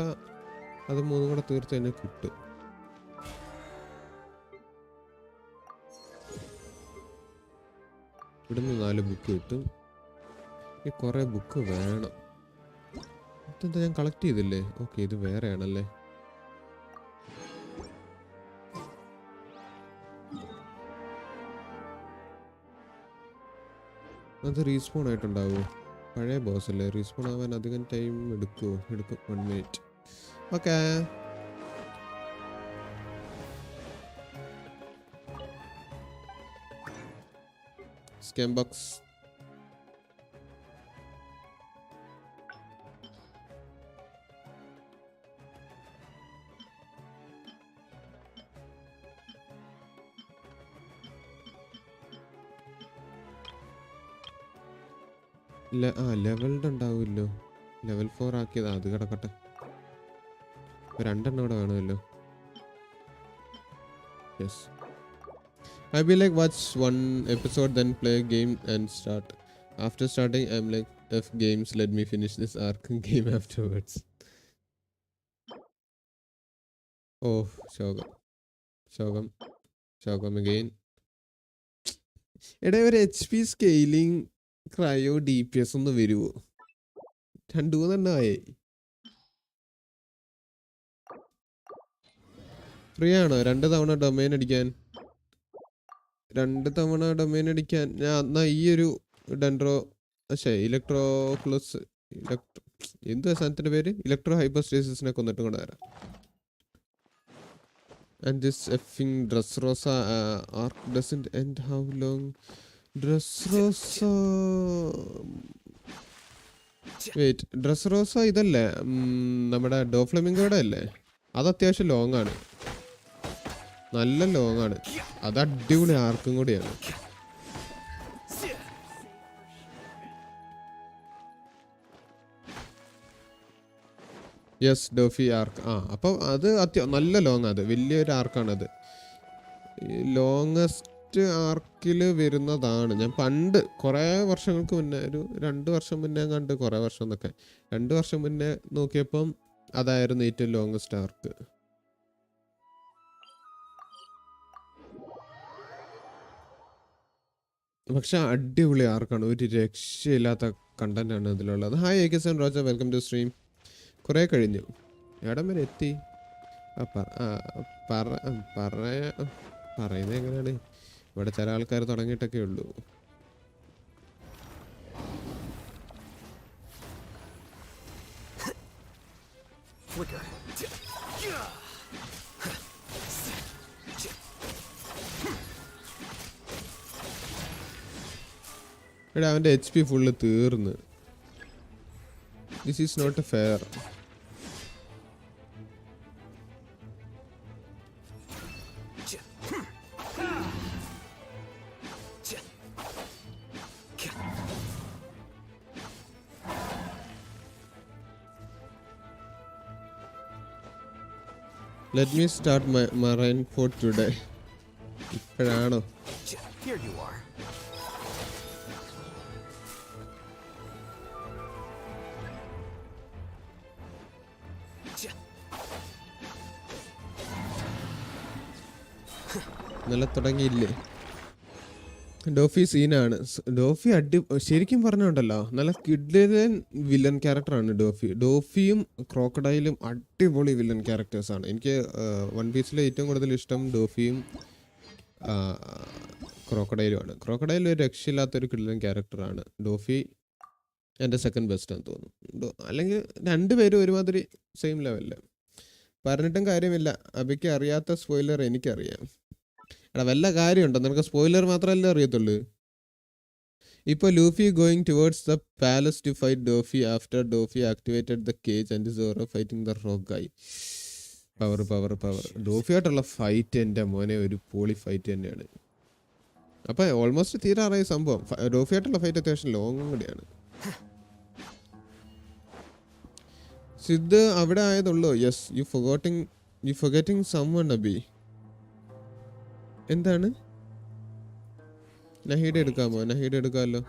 അത് മൂന്നും കൂടെ തീർത്ത് തന്നെ കിട്ടും. ഇവിടുന്ന് 4 ബുക്ക് കിട്ടും. ഈ കുറേ ബുക്ക് വേണം. ഇതെന്താ ഞാൻ കളക്ട് ചെയ്തില്ലേ? ഓക്കെ, ഇത് വേറെയാണല്ലേ. അത് റീസ്പോൺ ആയിട്ടുണ്ടാവുമോ? പഴയ ബോസ് അല്ലേ, റീസ്പോൺ ആവാൻ അധികം ടൈം എടുക്കുമോ? എടുക്കും, 1 minute. Okay. Scam box. Levelled ഉണ്ടാവുമല്ലോ. ലെവൽ 4 ആക്കിയതാ, അത് കിടക്കട്ടെ. 2 ഇവിടെ വേണമല്ലോ. Yes. I be like watch one episode then play a game and start. After starting I'm like F games, let me finish this arc game afterwards. Oh, Shogam again. എടാ ഒരു HP scaling cryo DPS ഒന്ന് വരുമോ? 2-3 ആയി. Free ആണോ 2 തവണ domain അടിക്കാൻ? 2 തവണ domain അടിക്കാൻ ഞാൻ എന്നാ ഈ ഒരു ഡെൻഡ്രോ ഇലക്ട്രോ പ്ലസ് എന്തുവാ സാധനത്തിൻ്റെ പേര്? ഇലക്ട്രോ ഹൈപ്പർസ്റ്റേസിനെ കൊന്നിട്ട് കൊണ്ട് വരാം. And this effing Dressrosa arc doesn't end. How long? Dressrosa. Wait, Dressrosa ഇതല്ലേ നമ്മുടെ ഡോഫ്ലമിംഗോയുടെ അല്ലേ? അത് അത്യാവശ്യം ലോങ് ആണ്, നല്ല ലോങ് ആണ്. അത് അടിപൊളി ആർക്കും കൂടിയാണ്. യെസ്, ഡോഫി ആർക്ക്. അപ്പം അത് നല്ല ലോങ്, അത് വലിയൊരു ആർക്കാണത്. ലോങ്ങസ്റ്റ് ആർക്കിൽ വരുന്നതാണ്. ഞാൻ പണ്ട് കുറേ വർഷങ്ങൾക്ക് മുന്നേ, ഒരു 2 വർഷം മുന്നേ കണ്ട്, കുറേ വർഷം എന്നൊക്കെ 2 വർഷം മുന്നേ നോക്കിയപ്പം അതായിരുന്നു ഏറ്റവും ലോങ്ങസ്റ്റ് ആർക്ക്. പക്ഷെ അടിപൊളി ആർക്കാണ്, ഒരു രക്ഷയില്ലാത്ത കണ്ടന്റ് ആണ് ഇതിലുള്ളത്. Hi exquisite Roja, welcome to stream. കുറേ കഴിഞ്ഞു, എവിടം വരെ എത്തി? പറയുന്നത് എങ്ങനെയാണ്? ഇവിടെ ചില ആൾക്കാർ തുടങ്ങിയിട്ടൊക്കെ ഉള്ളൂ. എടാ അവൻ്റെ HP ഫുള്ള് തീർന്ന്. This is not fair. Let me start my marine for today. ഇപ്പോഴാണോ? Here you are. ഇന്നലെ തുടങ്ങിയില്ലേ? ഡോഫി സീനാണ്. ഡോഫി ശരിക്കും പറഞ്ഞുണ്ടല്ലോ, നല്ല കിഡ്ലൻ വില്ലൻ ക്യാരക്ടറാണ് ഡോഫി. ഡോഫിയും ക്രോക്കഡൈലും അടിപൊളി വില്ലൻ ക്യാരക്ടേഴ്സാണ്. എനിക്ക് വൺ പീസിലെ ഏറ്റവും കൂടുതൽ ഇഷ്ടം ഡോഫിയും ക്രോക്കഡൈലുമാണ്. ക്രോക്കഡൈൽ ഒരു രക്ഷയില്ലാത്തൊരു കിടിലൻ ക്യാരക്ടറാണ്. ഡോഫി എൻ്റെ സെക്കൻഡ് ബെസ്റ്റ് ആണെന്ന് തോന്നുന്നു. അല്ലെങ്കിൽ രണ്ടുപേരും ഒരുമാതിരി സെയിം ലെവലിൽ. പറഞ്ഞിട്ടും കാര്യമില്ല, അബിക്ക് അറിയാത്ത സ്പോയിലർ എനിക്കറിയാം. എടാ വല്ല കാര്യമുണ്ടോ? നിനക്ക് സ്പോയിലർ മാത്രമല്ലേ അറിയത്തുള്ളൂ. ഇപ്പോൾ Luffy going towards the palace to fight Doffy after Doffy activated the cage and Zoro fighting the rock ആയി. Power power power. ഡോഫിയായിട്ടുള്ള ഫൈറ്റ് എൻ്റെ മോനെ ഒരു പോളി ഫൈറ്റ് തന്നെയാണ്. അപ്പം ഓൾമോസ്റ്റ് തീരാറായ സംഭവം. ഡോഫിയായിട്ടുള്ള ഫൈറ്റ് അത്യാവശ്യം ലോങ് കൂടിയാണ്. സിദ്ധ് അവിടെ ആയതുള്ളൂ. Yes, you forgetting someone Abhi. എന്താണ്? നഹീഡ് എടുക്കാമോ? നഹീഡ് എടുക്കാമല്ലോ.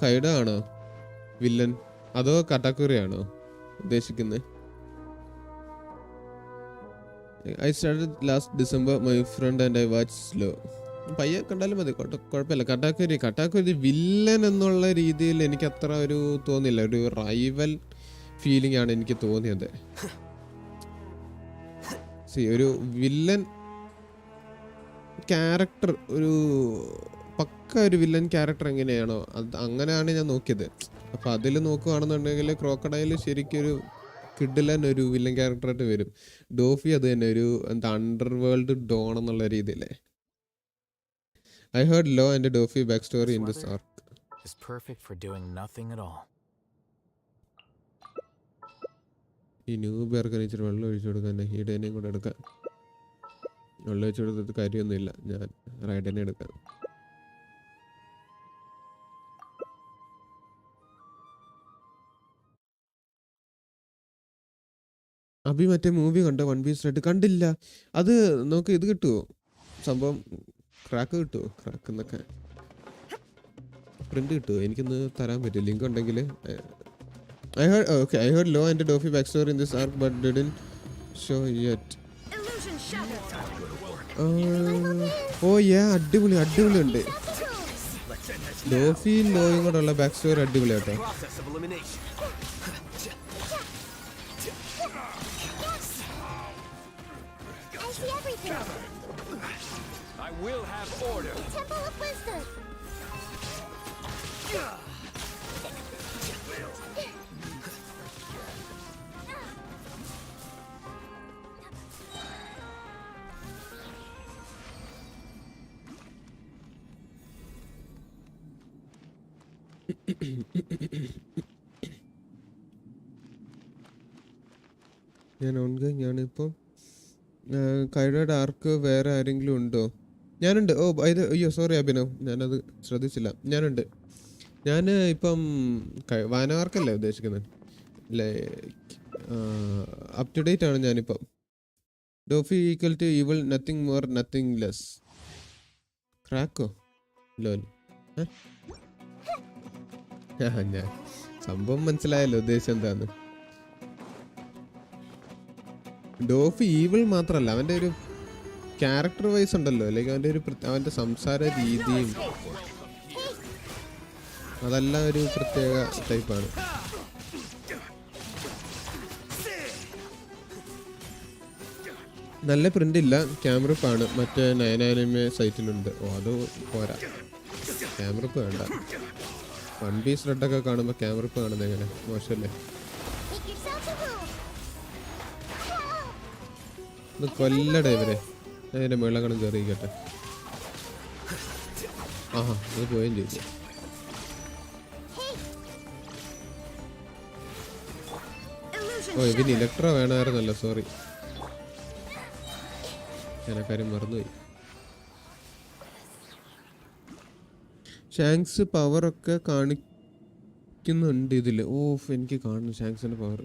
കൈഡോ ആണോ വില്ലൻ, അതോ കട്ടാക്കുറിയാണോ ഉദ്ദേശിക്കുന്നത്? I started last December my friend and I watch slow. പയ്യെ കണ്ടാലും മതി, കുഴപ്പമില്ല. കട്ടാക്കുരി വില്ലൻ എന്നുള്ള രീതിയിൽ എനിക്ക് അത്ര ഒരു തോന്നില്ല. ഒരു റൈവൽ ഫീലിംഗ് ആണ് എനിക്ക് തോന്നിയത്. ഒരു വില്ലൻ ക്യാരക്ടർ, ഒരു പക്ക ഒരു വില്ലൻ ക്യാരക്ടർ എങ്ങനെയാണോ അത് അങ്ങനെയാണ് ഞാൻ നോക്കിയത്. അപ്പം അതിൽ നോക്കുകയാണെന്നുണ്ടെങ്കിൽ ക്രോക്കഡൈൽ ശരിക്കും ഒരു കിഡിലൻ ഒരു വില്ലൻ ക്യാരക്ടറായിട്ട് വരും. ഡോഫി അത് തന്നെ ഒരു എന്താ അണ്ടർവേൾഡ് ഡോൺ എന്നുള്ള രീതിയിലേ. I heard Lo and Dofi backstory in this arc. Is perfect for doing nothing at all. ഈ ന്യൂ പേർക്ക് ഇച്ചിരി വെള്ളം ഒഴിച്ചു കൊടുക്കാൻ, ഹീഡേനെയും കൂടെ എടുക്കാം. വെള്ളം ഒഴിച്ചു കൊടുത്തത് കാര്യമൊന്നുമില്ല, ഞാൻ റൈഡനെ എടുക്കാം. അഭി മറ്റേ മൂവി കണ്ടോ? വൺ പീസ് റെഡ് കണ്ടില്ല. അത് നമുക്ക് ഇത് കിട്ടുമോ സംഭവം? ക്രാക്ക് കിട്ടുമോ? ക്രാക്ക് എന്നൊക്കെ പ്രിന്റ് കിട്ടുമോ? എനിക്കൊന്ന് തരാൻ പറ്റും ലിങ്ക് ഉണ്ടെങ്കിൽ. I heard Lo and Dofi backstory in this arc but didn't show yet. Oh yeah, അടിപൊളിയുണ്ട്. ഡോഫി ലോയും കൂടെ ഉള്ള ബാക്ക് സ്റ്റോറി അടിപൊളിയാട്ടോ. I will have order. Temple of Wisdom. ഞാൻ ഓൺഗോയിങ് ആണ് ഇപ്പം. കൈഡയുടെ ആർക്ക് വേറെ ആരെങ്കിലും ഉണ്ടോ? ഞാനുണ്ട്. അയ്യോ സോറി അഭിനവ്, ഞാനത് ശ്രദ്ധിച്ചില്ല. ഞാനുണ്ട്. ഞാൻ ഇപ്പം വായനമാർക്കല്ലേ ഉദ്ദേശിക്കുന്നത്? അപ് ടു ഡേറ്റ് ആണ് ഞാനിപ്പം. Doffy equal to evil, nothing more nothing less. ക്രാക്കോ ലോൽ. ഞാൻ സംഭവം മനസ്സിലായല്ലോ ഉദ്ദേശം എന്താന്ന്. ഡോഫി ഈവിൾ മാത്രമല്ല, അവൻ്റെ ഒരു ക്യാരക്ടർ വൈസ് ഉണ്ടല്ലോ, അല്ലെങ്കിൽ അവൻ്റെ സംസാര രീതിയും അതെല്ലാം ഒരു പ്രത്യേക ടൈപ്പാണ്. നല്ല പ്രിന്റ് ഇല്ല, ക്യാമറപ്പാണ്. മറ്റേ 9 സൈറ്റിലുണ്ട്. അത് പോരാ, ക്യാമറപ്പ് വേണ്ട. വൺ പീസ് റെഡൊക്കെ കാണുമ്പോൾ ക്യാമറപ്പ് കാണുന്നത് എങ്ങനെ മോശമല്ലേ? ഇത് കൊല്ലട ഇവരെ. അതിൻ്റെ വെള്ളങ്ങളും കയറിയിക്കട്ടെ. ആഹാ, ഇത് പോയും ചെയ്തു. ഓ ഇതിന് ഇലക്ട്രോ വേണമായിരുന്നല്ലോ, സോറി, ഞാൻ ആ കാര്യം മറന്നുപോയി. ഷാങ്ക്സ് പവറൊക്കെ കാണിക്കുന്നുണ്ട് ഇതിൽ. എനിക്ക് കാണുന്നു ഷാങ്ക്സിൻ്റെ പവർ.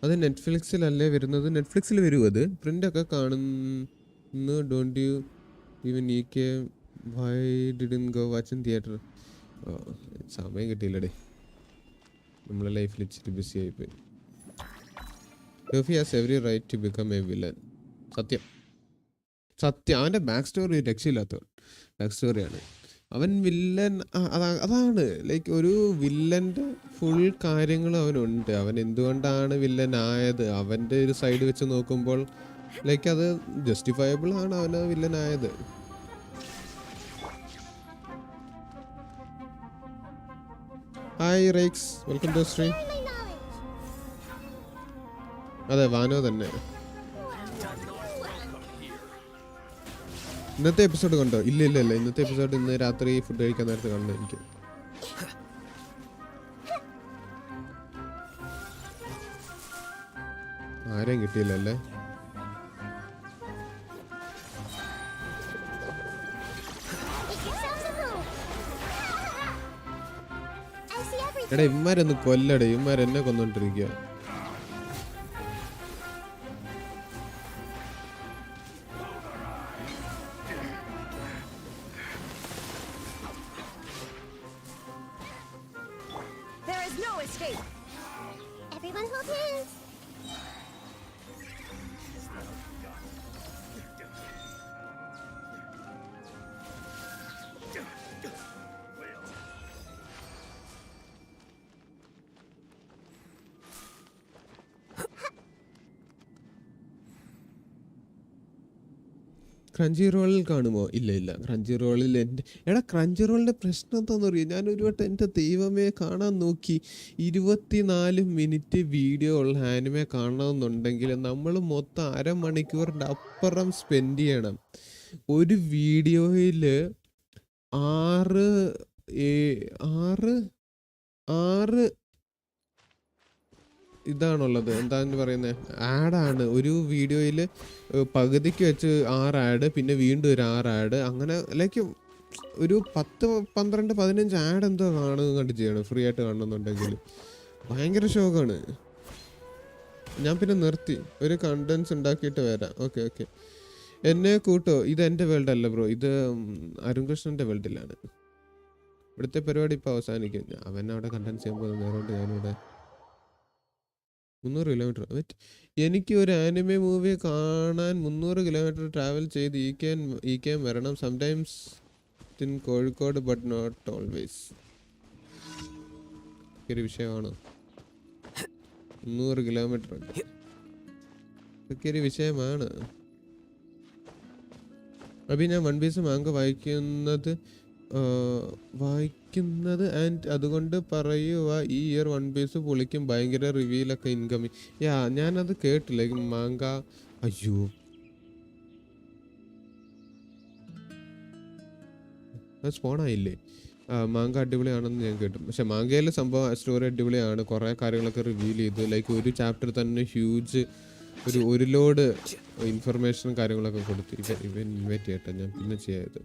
അത് നെറ്റ്ഫ്ലിക്സിലല്ലേ വരുന്നത്? നെറ്റ്ഫ്ലിക്സിൽ വരും അത്. പ്രിൻ്റൊക്കെ കാണുന്നു. Don't you even why didn't go watch in theatre? സമയം കിട്ടിയില്ലടേ, നമ്മളെ ലൈഫിൽ ഇച്ചിരി ബിസി ആയിപ്പോയി. Doffy has every right to become a villain. സത്യം. അവൻ്റെ ബാക്ക് സ്റ്റോറി രക്ഷയില്ലാത്ത ബാക്ക് സ്റ്റോറിയാണ്. അവൻ വില്ലൻ അതാണ് ലൈക്ക് ഒരു വില്ലൻ്റെ ഫുൾ കാര്യങ്ങൾ അവനുണ്ട്. അവൻ എന്തുകൊണ്ടാണ് വില്ലൻ ആയത് അവൻ്റെ ഒരു സൈഡ് വെച്ച് നോക്കുമ്പോൾ ലൈക്ക് അത് ജസ്റ്റിഫയബിൾ ആണ് അവന് വില്ലൻ ആയത്. Hi Rex, welcome to stream. അതെ വാനോ തന്നെ. ഇന്നത്തെ എപ്പിസോഡ് കണ്ടോ? ഇല്ല ഇന്നത്തെ എപ്പിസോഡ് ഇന്ന് രാത്രി ഫുഡ് കഴിക്കാൻ നേരത്ത് കാണണം എനിക്ക്. ആരെയും കിട്ടിയില്ലല്ലേ? എടാ ഇമ്മാരൊന്ന് കൊല്ലടേ, ഇമ്മാരെന്നെ കൊന്നോണ്ടിരിക്കുക. ക്രഞ്ചി റോളിൽ കാണുമോ? ഇല്ല ക്രഞ്ചി റോളിൽ ക്രഞ്ചി റോളിൻ്റെ പ്രശ്നം എന്താണെന്ന് അറിയാം. ഞാനൊരു വട്ടം എൻ്റെ ദൈവമേ കാണാൻ നോക്കി. 24 മിനിറ്റ് വീഡിയോ ഉള്ള ആനിമെ കാണണമെന്നുണ്ടെങ്കിൽ നമ്മൾ മൊത്തം അരമണിക്കൂറിൻ്റെ അപ്പുറം സ്പെൻഡ് ചെയ്യണം. ഒരു വീഡിയോയിൽ 6 ഇതാണുള്ളത്, എന്താന്ന് പറയുന്നത്, ആഡാണ്. ഒരു വീഡിയോയിൽ പകുതിക്ക് വെച്ച് 6 ആഡ്, പിന്നെ വീണ്ടും ഒരു 6 ആഡ്, അങ്ങനെ ലൈക്ക് ഒരു 10, 12, 15 ആഡ് എന്തോ കണ്ട് ചെയ്യണം ഫ്രീ ആയിട്ട് കാണണമെന്നുണ്ടെങ്കിൽ. ഭയങ്കര ഷോക്കാണ്. ഞാൻ പിന്നെ നിർത്തി, ഒരു കണ്ടൻസ് ഉണ്ടാക്കിയിട്ട് വരാം. ഓക്കെ എന്നെ കൂട്ടോ. ഇത് എൻ്റെ വേൾഡ് അല്ല ബ്രോ, ഇത് അരുൺകൃഷ്ണൻ്റെ വേൾഡിലാണ്. ഇവിടുത്തെ പരിപാടി ഇപ്പോൾ അവസാനിക്കും. അവൻ അവിടെ കണ്ടൻസ് ചെയ്യുമ്പോൾ നേരോണ്ട് ഞാനിവിടെ 300 കിലോമീറ്റർ. എനിക്ക് ഒരു ആനിമെ മൂവി കാണാൻ 300 കിലോമീറ്റർ ട്രാവൽ ചെയ്ത് ഈ ക്യാൻ വരണം. Sometimes in Kozhikode but not always. ഒരു വിഷയമാണ് 300 കിലോമീറ്റർ. ഇതൊക്കെ ഒരു വിഷയമാണ്. അഭി ഞാൻ വൺ പീസ് മാങ്ക വായിക്കുന്നത് ആൻഡ് അതുകൊണ്ട് പറയുക ഈ ഇയർ വൺ പീസ് പൊളിക്കും, ഭയങ്കര റിവ്യൂലൊക്കെ ഇൻകമിങ്. ഞാനത് കേട്ടില്ല മാങ്ക. അയ്യോ അത് സ്പോണായില്ലേ? മാങ്ക അടിപൊളിയാണെന്ന് ഞാൻ കേട്ടു. പക്ഷെ മാങ്കയിൽ സംഭവം സ്റ്റോറി അടിപൊളിയാണ്. കുറേ കാര്യങ്ങളൊക്കെ റിവീൽ ചെയ്തു. ലൈക്ക് ഒരു ചാപ്റ്റർ തന്നെ ഹ്യൂജ് ഒരു ലോഡ് ഇൻഫർമേഷനും കാര്യങ്ങളൊക്കെ കൊടുത്തു. ഇവൻ ഇൻവൈറ്റ് ചെയ്യട്ടെ, ഞാൻ പിന്നെ ചെയ്യാത്.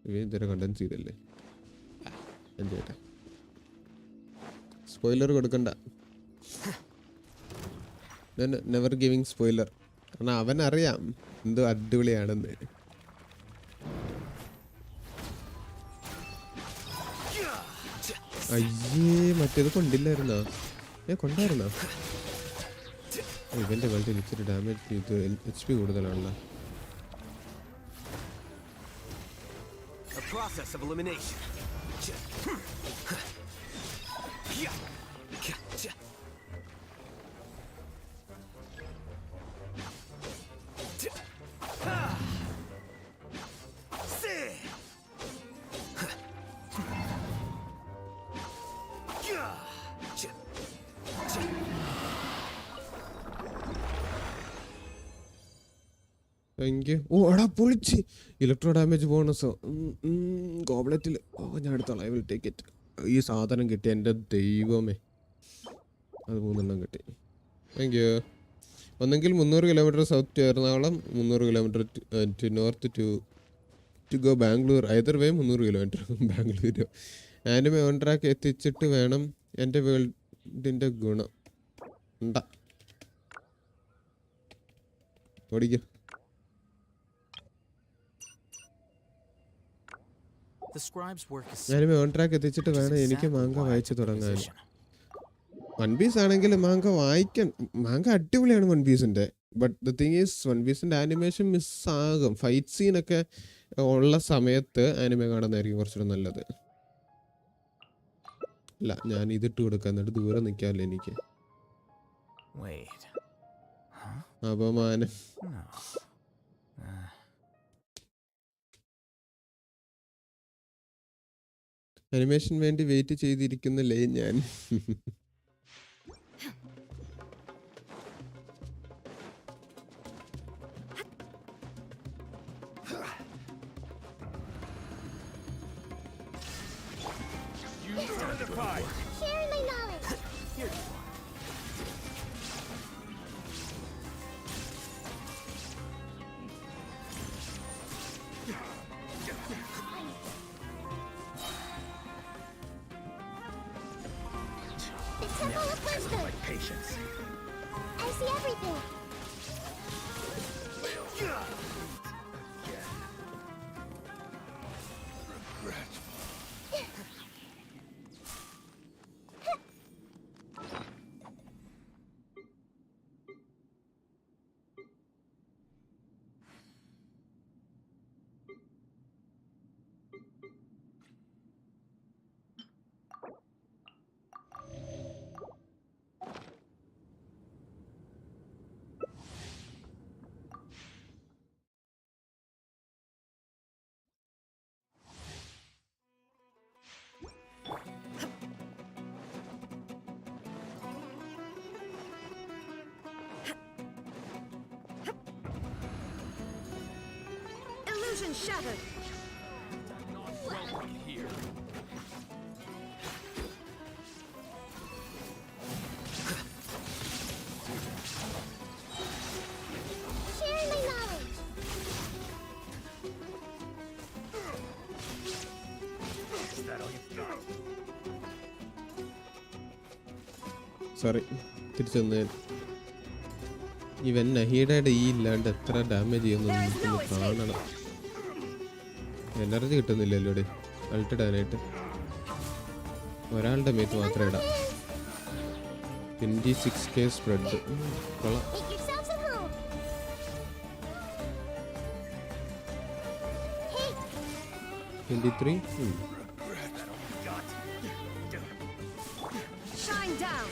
ഇവൻ ഇതുവരെ കണ്ടൻസ് ചെയ്തല്ലേ, ഞാൻ ചെയ്യട്ടെ. സ്പോയിലർ കൊടുക്കണ്ട, ഞാൻ നെവർ ഗിവിങ് സ്പോയിലർ. കാരണം അവനറിയാം എന്തോ അടിപൊളിയാണെന്ന്. അയ്യേ മറ്റേത് കൊണ്ടില്ലായിരുന്നോ? കൊണ്ടായിരുന്നോ? ഇവൻ്റെ വേൾഡിൽ ഇച്ചിരി ഡാമേജ് ചെയ്ത് HP കൂടുതലാണല്ലോ. Process of elimination. Thank you. എടാ പൊളിച്ച് ഇലക്ട്രോ ഡാമേജ് ബോണസോ ഗോബ്ലറ്റിൽ. ഞാൻ എടുത്തോളാം, ഐ വിൽ ടേക്ക് ഇറ്റ്. ഈ സാധനം കിട്ടി എൻ്റെ ദൈവമേ. അത് 3 എണ്ണം കിട്ടി. Thank you. ഒന്നെങ്കിൽ 300 kilometre south to Ernakulam, 300 kilometre to north to go Bangalore. Either way 300 kilometre ബാംഗ്ലൂരോ. ആനിമെ ഓൺ ട്രാക്ക് എത്തിച്ചിട്ട് വേണം എൻ്റെ വേൾഡിൻ്റെ ഗുണം ഉണ്ടാ ഓടിക്കും. ഞാനിപ്പോൾ ഓൺ ട്രാക്ക് എത്തിച്ചിട്ട് വേണം എനിക്ക് മാങ്ക വായിച്ചു തുടങ്ങാൻ. വൺ പീസ് ആണെങ്കിൽ മാങ്ക വായിക്കാൻ, മാങ്ക അടിപൊളിയാണ് വൺ പീസിൻ്റെ. But the thing is one പീസിൻ്റെ ആനിമേഷൻ മിസ്സാകും. ഫൈറ്റ് സീനൊക്കെ ഉള്ള സമയത്ത് ആനിമെ കാണുന്നതായിരിക്കും കുറച്ചുകൂടെ നല്ലത്. അല്ല, ഞാൻ ഇതിട്ട് കൊടുക്കാം, എന്നിട്ട് ദൂരെ നിൽക്കാമല്ലോ എനിക്ക്. Wait. Huh? അപമാനം. No. അനിമേഷൻ വേണ്ടി വെയിറ്റ് ചെയ്തിരിക്കുന്നില്ലേ ഞാൻ. You certified. Sharing my knowledge. Here you are. The Temple of Wisdom. Like patience. I see everything. Illusion shattered. Welcome here. Sharing my knowledge. Is that all you've got? Sorry, തിരിച്ചു വന്നു ഞാൻ. ഇവൻ നഹീഡയുടെ ഈ ഇല്ലാണ്ട് എത്ര damage ചെയ്യുന്നു നമുക്കൊന്ന് കാണണം. എനർജി കിട്ടുന്നില്ലല്ലോ ഇവിടെ അൾട്ട് ഇടാനായിട്ട്. ഒരാളുടെ മേത്ത് മാത്രമേ ഇടാം. 26K സ്പ്രെഡ് കൊള്ളാം. Make yourselves at home. Hey, 23. Shine down.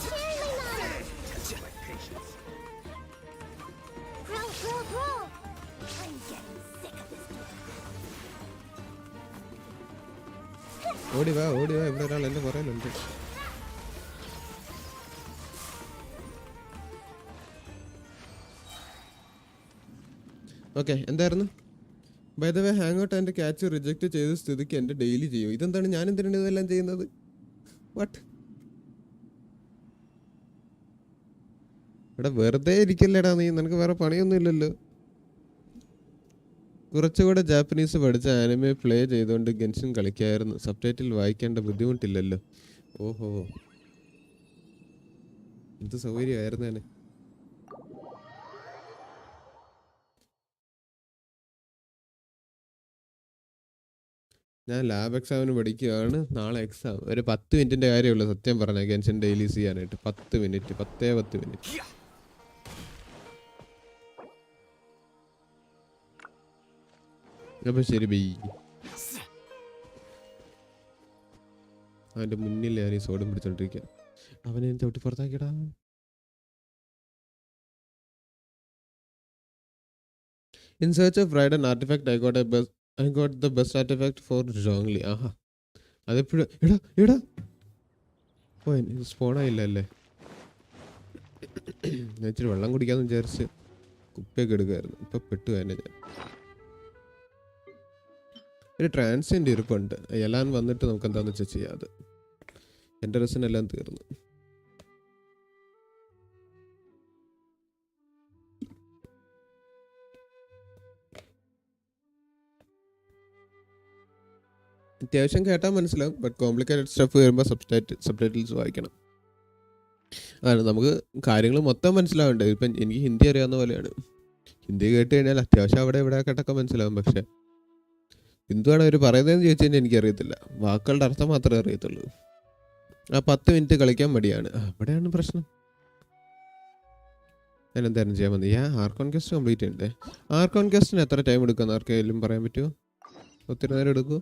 sharing my knowledge. Like patience. Grow, grow, grow. I'm getting sick of this. ഓടി വാ, ഇവിടെ ഒരാൾ എൻ്റെ പുറകിലുണ്ട്. ഓക്കെ, എന്തായിരുന്നു? By the way, hang out and catch reject ചെയ്ത സ്ഥിതിക്ക് എൻ്റെ ഡെയിലി ചെയ്യും. ഇതെന്താണ് ഞാൻ എന്തിനാണ് ഇതെല്ലാം ചെയ്യുന്നത്? വാട്ട്? ഇവിടെ വെറുതെ ഇരിക്കല്ലേടാ നീ, നിനക്ക് വേറെ പണിയൊന്നും ഇല്ലല്ലോ. കുറച്ചുകൂടെ ജാപ്പനീസ് പഠിച്ച ആനിമെ പ്ലേ ചെയ്തുകൊണ്ട് ഗെൻഷിൻ കളിക്കായിരുന്നു. സബ്ടൈറ്റിൽ വായിക്കേണ്ട ബുദ്ധിമുട്ടില്ലല്ലോ. ഓഹോ, എന്ത് സൗകര്യമായിരുന്നു തന്നെ. ഞാൻ ലാബ് എക്സാമിന് പഠിക്കുകയാണ്. നാളെ എക്സാം. ഒരു 10 മിനിറ്റിൻ്റെ കാര്യമുള്ളൂ സത്യം പറഞ്ഞാൽ ഗെൻഷിൻ ഡെയിലി ചെയ്യാനായിട്ട്. 10 മിനിറ്റ്, 10 മിനിറ്റ്. അപ്പം ശരി ബൈ. അവൻ്റെ മുന്നിൽ ഞാൻ ഈ സോഡും പിടിച്ചോണ്ടിരിക്കുക. അവനെ ചവിട്ടി പുറത്താക്കിടാ. In search of ride an artifact, I got the best artifact for Zhongli. ആഹാ, അതെപ്പോഴും എടാ ഓ, എനിക്ക് സ്പോണായില്ല അല്ലേ. ഞാൻ ഇച്ചിരി വെള്ളം കുടിക്കാമെന്ന് വിചാരിച്ച് കുപ്പിയൊക്കെ എടുക്കുമായിരുന്നു. ഇപ്പം പെട്ടു തന്നെ ഞാൻ. ഒരു ട്രാൻസിൻ്റെ ഇരിപ്പുണ്ട്. എലാൻ വന്നിട്ട് നമുക്ക് എന്താണെന്ന് വെച്ചാൽ ചെയ്യാം. അത് എൻ്റെ റെസിനെല്ലാം തീർന്നു. അത്യാവശ്യം കേട്ടാൽ മനസ്സിലാവും. ബട്ട് കോംപ്ലിക്കേറ്റഡ് സ്റ്റഫ് വരുമ്പോൾ സബ്ടൈറ്റിൽസ് വായിക്കണം. അതാണ് നമുക്ക് കാര്യങ്ങൾ മൊത്തം മനസ്സിലാവേണ്ടത്. ഇപ്പം എനിക്ക് ഹിന്ദി അറിയാവുന്ന പോലെയാണ്. ഹിന്ദി കേട്ട് കഴിഞ്ഞാൽ അത്യാവശ്യം അവിടെ ഇവിടെ കേട്ടൊക്കെ മനസ്സിലാവും. പക്ഷേ എന്തുവാണ് അവർ പറയുന്നതെന്ന് ചോദിച്ചു കഴിഞ്ഞാൽ എനിക്കറിയത്തില്ല. വാക്കുകളുടെ അർത്ഥം മാത്രമേ അറിയത്തുള്ളൂ. ആ 10 മിനിറ്റ് കളിക്കാൻ മടിയാണ്. അവിടെയാണ് പ്രശ്നം. അതിനെന്തായാലും ചെയ്യാൻ മതി. ആർക്കോൺകസ്റ്റ് കംപ്ലീറ്റ് ചെയ്യണ്ടേ? ആർക്കോൺകസ്റ്റിന് എത്ര ടൈം എടുക്കുമെന്ന് ആർക്കെങ്കിലും പറയാൻ പറ്റുമോ? ഒത്തിരി നേരം എടുക്കുമോ?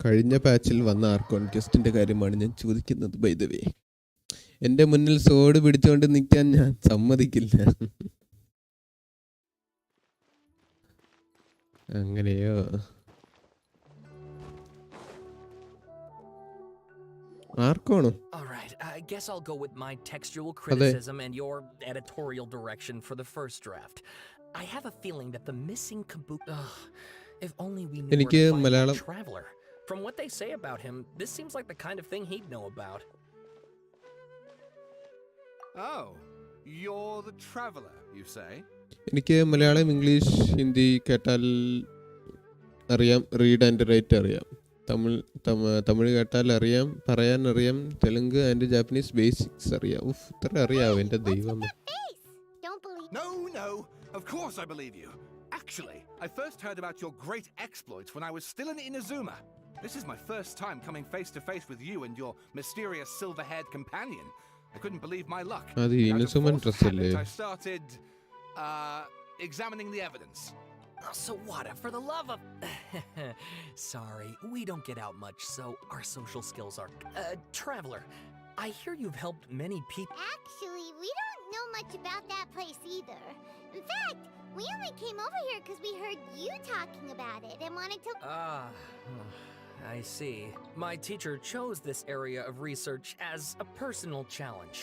കഴിഞ്ഞ പാച്ചിൽ വന്ന ആർക്കോൺകസ്റ്റിന്റെ കാര്യമാണ് ഞാൻ ചോദിക്കുന്നത്. ബൈ ദ വേ, എൻ്റെ മുന്നിൽ സോഡ് പിടിച്ചുകൊണ്ട് നിൽക്കാൻ ഞാൻ സമ്മതിക്കില്ല. അങ്ങനെയോ? ആർക്കാണോ? All right, I guess I'll go with my textual criticism and your editorial direction for the first draft. I have a feeling that the missing kabuki. If only we knew where എനിക്ക് to find that Malayalam traveler. From what they say about him, this seems like the kind of thing he'd know about. Oh, you're the traveler, you say? എനിക്ക് Malayalam, English, Hindi കേട്ടാൽ അറിയാം, read and right അറിയാം. തമിഴ് കേട്ടാൽ അറിയാം, പറയാൻ അറിയാം. Telugu and Japanese basics അറിയാം. ഇത്ര അറിയാവോ എൻ്റെ ദൈവമേ. Don't believe No, of course I believe you. Actually, I first heard about your great exploits when I was still in Inazuma. This is my first time coming face to face with you and your mysterious silver-haired companion. I couldn't believe my luck. അത് Out of ഇനസുമൻ force of dress അല്ലേ? habit, I started examining the evidence. So what? For the love of. Sorry, we don't get out much, so our social skills are. Traveler, I hear you've helped many people. Actually, we don't know much about that place either. In fact, we only came over here because we heard you talking about it and wanted to. I see. My teacher chose this area of research as a personal challenge.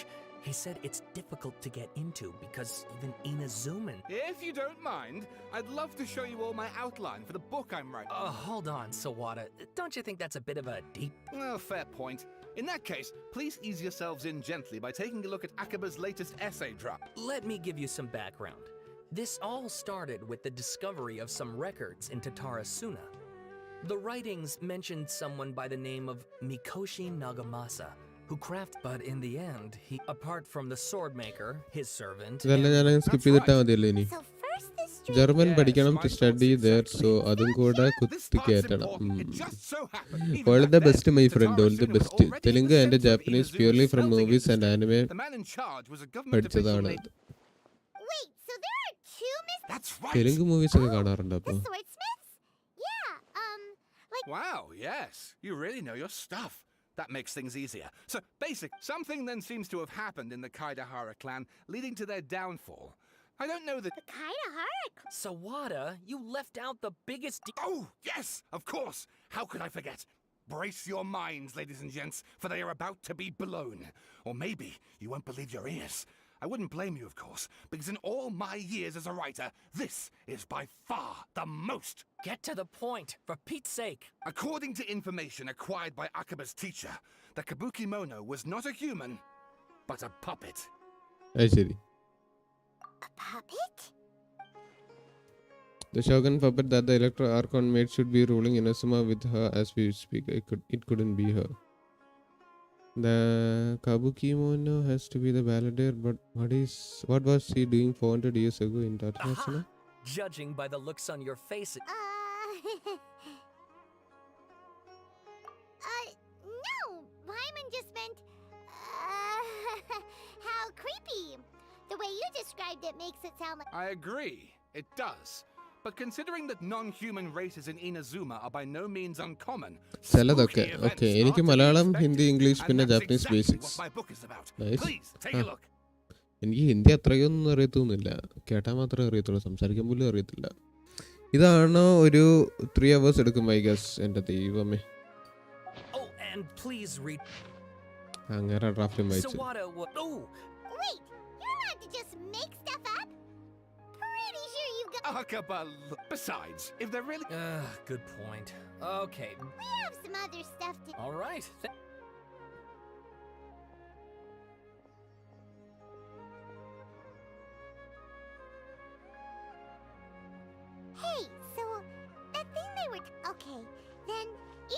He said it's difficult to get into because even Inazuman. If you don't mind, I'd love to show you all my outline for the book I'm writing. Hold on, Sawada. Don't you think that's a bit of a deep? Well, fair point. In that case, please ease yourselves in gently by taking a look at Akaba's latest essay draft. Let me give you some background. This all started with the discovery of some records in Tatarasuna. The writings mentioned someone by the name of Mikoshi Nagamasa, who but in the end, he, apart from the sword maker, his servant. ഇതെല്ലാം ഞാൻ skip ചെയ്തിട്ടാൽ മതിയല്ലോ ഇനി. So first this German പഠിക്കണം to study there, so അതും കൂടെ കുത്തി കയറ്റണം. All the best my friend, all the best. Telugu and Japanese purely from movies and anime The man in charge was a government പഠിച്ചതാണ്. official named. Wait, so there are two Miss That's right. Telugu movies ഒക്കെ കാണാറുണ്ട് the അപ്പോൾ. swordsmiths? Yeah, like Wow, yes. You really know your stuff. That makes things easier. So, something then seems to have happened in the Kaidahara clan, leading to their downfall. I don't know that. the Kaidahara. Sawada, you left out the biggest. Oh, yes, of course. How could I forget? Brace your minds, ladies and gents, for they are about to be blown. Or maybe you won't believe your ears. I wouldn't blame you, of course, because in all my years as a writer, this is by far the most. Get to the point, for Pete's sake. According to information acquired by Akaba's teacher, the Kabuki Mono was not a human, but a puppet. അത് ശരി. A puppet? The Shogun puppet that the Electro Archon made should be ruling Inazuma with her as we speak. It couldn't be her. The Kabuki Mono has to be the balladeer, but what was he doing 400 years ago in Tatarasuna? Judging by the looks on your face. No, Hyman just meant, how creepy. The way you described it makes it sound like. I agree, it does. But considering that non-human races in Inazuma are by no means uncommon, ചിലതൊക്കെ okay. എനിക്ക് Malayalam, Hindi, English, പിന്നെ Japanese basics. Nice. എനിക്ക് ഹിന്ദി അത്രയൊന്നും അറിയത്തൊന്നുമില്ല. കേട്ടാൽ മാത്രമേ അറിയത്തുള്ളൂ, സംസാരിക്കാൻ പോലും അറിയത്തില്ല. ഇതാണ് ഒരു 3 hours എടുക്കും ഐ ഗസ്. എൻ്റെ ദൈവമേ. Oh, and please read. അങ്ങനെ ഡ്രാഫ്റ്റും വായിച്ചു. Sawada, Wait, you're allowed to just make stuff up? Pretty sure you've got. Akaba. Besides, if they're really. Good point. Okay. We have some other stuff to. All right. Hey, so that thing they were. Okay, then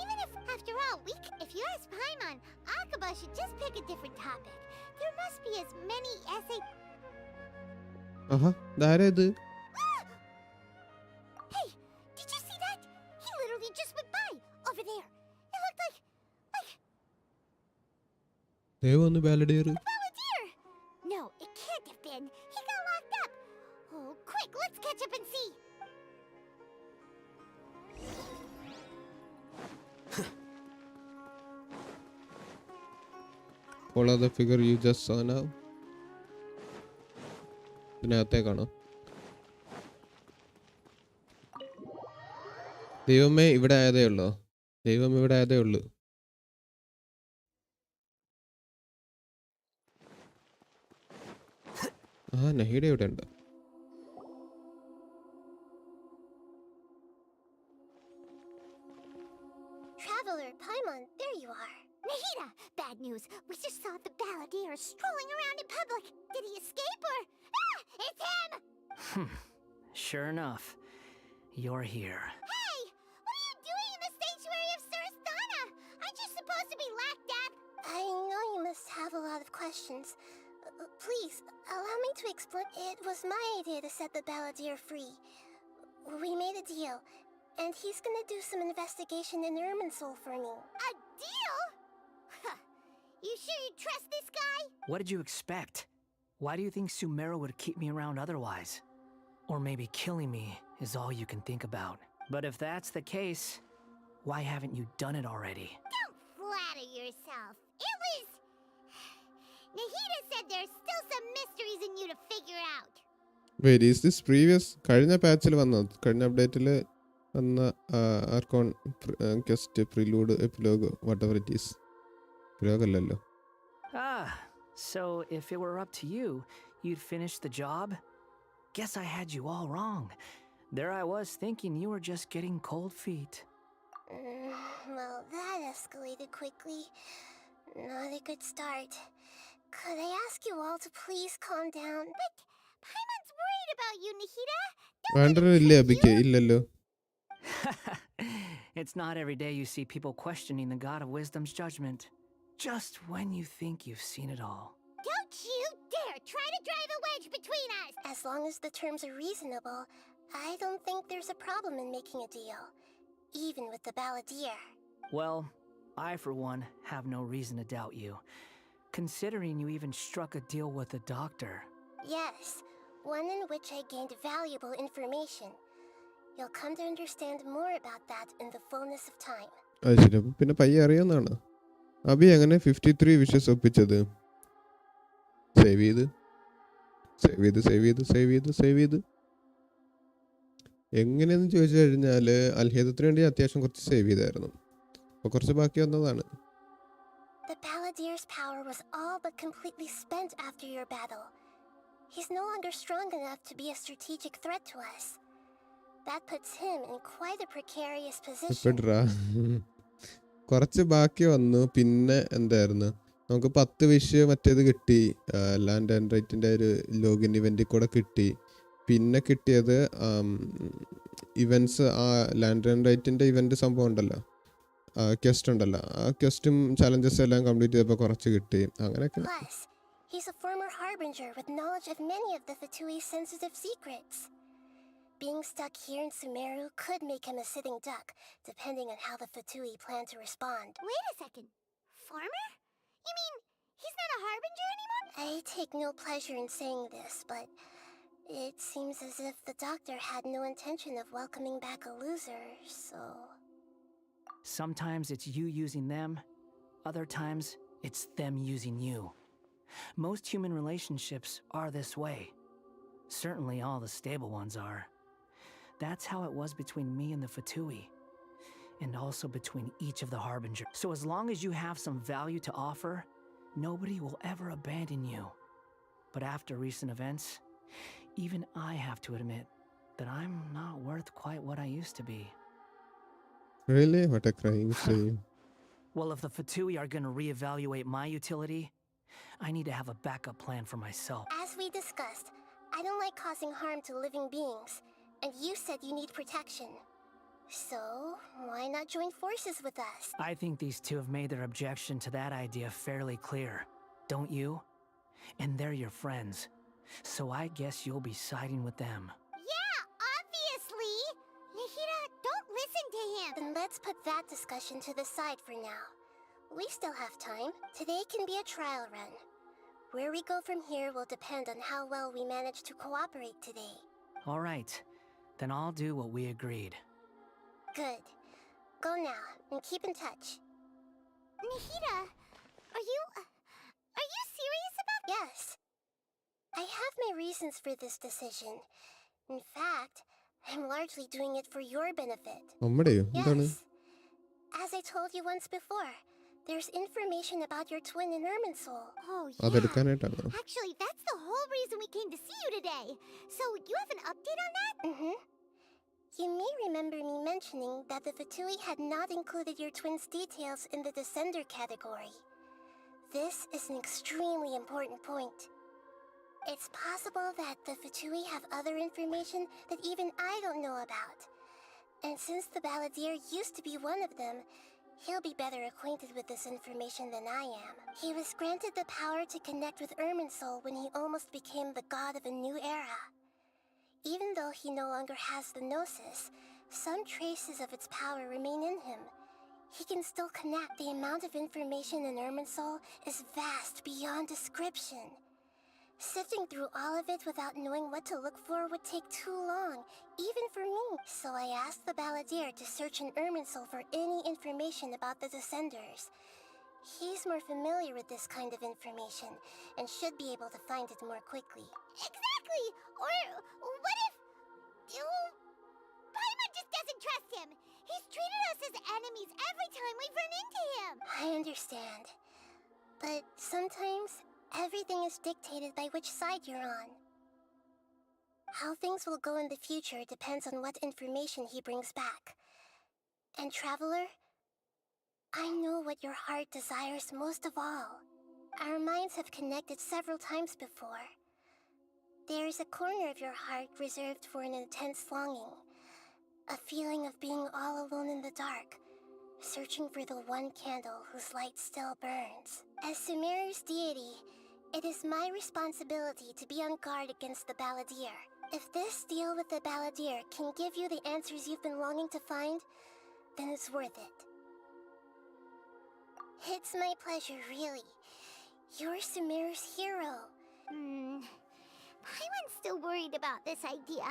even if after all if you ask Paimon, Akaba should just pick a different topic. There must be as many essay. ആഹാ, ധാരാ ഇത്? Hey, did you see that? ദൈവം ഒന്ന് ബാലഡിയർ. Balladeer! No, it can't have been. He got locked up. Oh, quick, let's catch up and see. Follow the figure you just saw now. ഇതിനകത്തേക്കാണോ? ദൈവമേ ഇവിടെ ആയതേ ഉള്ളോ? ദൈവം ഇവിടെ ആയതേ ഉള്ളൂ. നഹീഡ ഇവിടെ ഉണ്ട്. Traveler, Paimon, there you are. Nahida, bad news. We just saw the balladeer strolling around in public. Did he escape or... Ah! It's him! Sure enough, you're here. Hey! What are you doing in the sanctuary of Surasthana? Aren't you supposed to be locked up? I know you must have a lot of questions. Please, allow me to explain. It was my idea to set the balladeer free. We made a deal, and he's gonna do some investigation in Irminsul for me. A deal? Huh. You sure you trust this guy? What did you expect? Why do you think Sumeru would keep me around otherwise? Or maybe killing me is all you can think about. But if that's the case, why haven't you done it already? Don't flatter yourself. It was... Nahida said there's still some mysteries in you to figure out. Wait, is this previous? കഴിഞ്ഞ പാച്ചിൽ വന്നത്? കഴിഞ്ഞ അപ്ഡേറ്റിൽ വന്ന archon quest prelude epilogue whatever it is. Epilogue അല്ലല്ലോ. So if it were up to you, you'd finish the job? Guess I had you all wrong. There I was thinking you were just getting cold feet. Well, that escalated quickly. Not a good start. Could I ask you all to please calm down? But Paimon's worried about you, Nahida. വേണ്ടല്ലേ അബിക്ക്? ഇല്ലല്ലോ. It's not every day you see people questioning the God of Wisdom's judgment. Just when you think you've seen it all. Don't you dare try to drive a wedge between us! As long as the terms are reasonable, I don't think there's a problem in making a deal. Even with the balladeer. Well, I for one have no reason to doubt you, considering you even struck a deal with the doctor. Yes, one in which I gained valuable information. You'll come to understand more about that in the fullness of time. അത് ശരി. പിന്നെ പയ്യെ അറിയാവുന്നതാണ്. അബി എങ്ങനെ 53 wishes ഒപ്പിച്ചത്? Save ചെയ്ത് എങ്ങനെയെന്ന് ചോദിച്ചു കഴിഞ്ഞാൽ അൽഹേദത്തിന് വേണ്ടി അത്യാവശ്യം കുറച്ച് സേവ് ചെയ്തായിരുന്നു. അപ്പോൾ കുറച്ച് ബാക്കി വന്നതാണ്. The balladeer's power was all but completely spent after your battle. He's no longer strong enough to be a strategic threat to us. That puts him in quite a precarious position. കുറച്ച് ബാക്കി വന്നു. പിന്നെ എന്തായിരുന്നു, നമുക്ക് 10 wish മറ്റേത് കിട്ടി, land and റൈറ്റിൻ്റെ ഒരു login ഇവൻറ്റിൽ കൂടെ കിട്ടി. പിന്നെ കിട്ടിയത് ഇവൻറ്റ്സ്, ആ ലാൻഡ് ആൻഡ് റൈറ്റിൻ്റെ ഇവൻറ്റ് സംഭവം ഉണ്ടല്ലോ, ക്വസ്റ്റ് ഉണ്ടല്ലോ, ആ ക്വസ്റ്റും ചലഞ്ചസ് എല്ലാം കംപ്ലീറ്റ് ചെയ്തപ്പോൾ കുറച്ച് കിട്ടി. അങ്ങനെയൊക്കെ. Plus, he's a former harbinger with knowledge of many of the Fatui's sensitive secrets. Being stuck here in Sumeru could make him a sitting duck, depending on how the Fatui plan to respond. Wait a second. Farmer? You mean he's not a harbinger anymore? I take no pleasure in saying this, but it seems as if the doctor had no intention of welcoming back a loser, so... Sometimes it's you using them, other times it's them using you. Most human relationships are this way. Certainly all the stable ones are. That's how it was between me and the Fatui, and also between each of the Harbingers. So as long as you have some value to offer, nobody will ever abandon you. But after recent events, even I have to admit that I'm not worth quite what I used to be. Really? What a crying shame. Well, if the Fatui are going to reevaluate my utility, I need to have a backup plan for myself. As we discussed, I don't like causing harm to living beings, and you said you need protection. So, why not join forces with us? I think these two have made their objection to that idea fairly clear, don't you? And they're your friends, so I guess you'll be siding with them. Yeah, obviously! Nahida, don't listen to him! Then let's put that discussion to the side for now. We still have time. Today can be a trial run. Where we go from here will depend on how well we manage to cooperate today. All right. Then I'll do what we agreed. Good. Go now, and keep in touch. Nahida, are you serious about? Yes. I have my reasons for this decision. In fact, I'm largely doing it for your benefit. നമ്മുടെയോ എന്താണ്? Yes. As I told you once before, there's information about your twin in Irminsul. Oh, yeah. അതെടുക്കാനായിട്ടാണോ? Actually, that's the whole reason we came to see you today. So, you have an update on that? Mm-hmm. You may remember me mentioning that the Fatui had not included your twin's details in the Descender category. This is an extremely important point. It's possible that the Fatui have other information that even I don't know about. And since the Balladeer used to be one of them, he'll be better acquainted with this information than I am. He was granted the power to connect with Irminsul when he almost became the god of a new era. Even though he no longer has the Gnosis, some traces of its power remain in him. He can still connect. The amount of information in Irminsul is vast beyond description. Sifting through all of it without knowing what to look for would take too long, even for me. So I asked the Balladeer to search in Irminsul for any information about the Descenders. He's more familiar with this kind of information, and should be able to find it more quickly. Exactly! Or what if... Paimon just doesn't trust him! He's treated us as enemies every time we've run into him! I understand. But sometimes, everything is dictated by which side you're on. How things will go in the future depends on what information he brings back. And Traveler, I know what your heart desires most of all. Our minds have connected several times before. There is a corner of your heart reserved for an intense longing. A feeling of being all alone in the dark, searching for the one candle whose light still burns. As Sumeru's deity, it is my responsibility to be on guard against the Balladeer. If this deal with the Balladeer can give you the answers you've been longing to find, then it's worth it. It's my pleasure, really. You're Sumeru's hero. Paimon's still worried about this idea.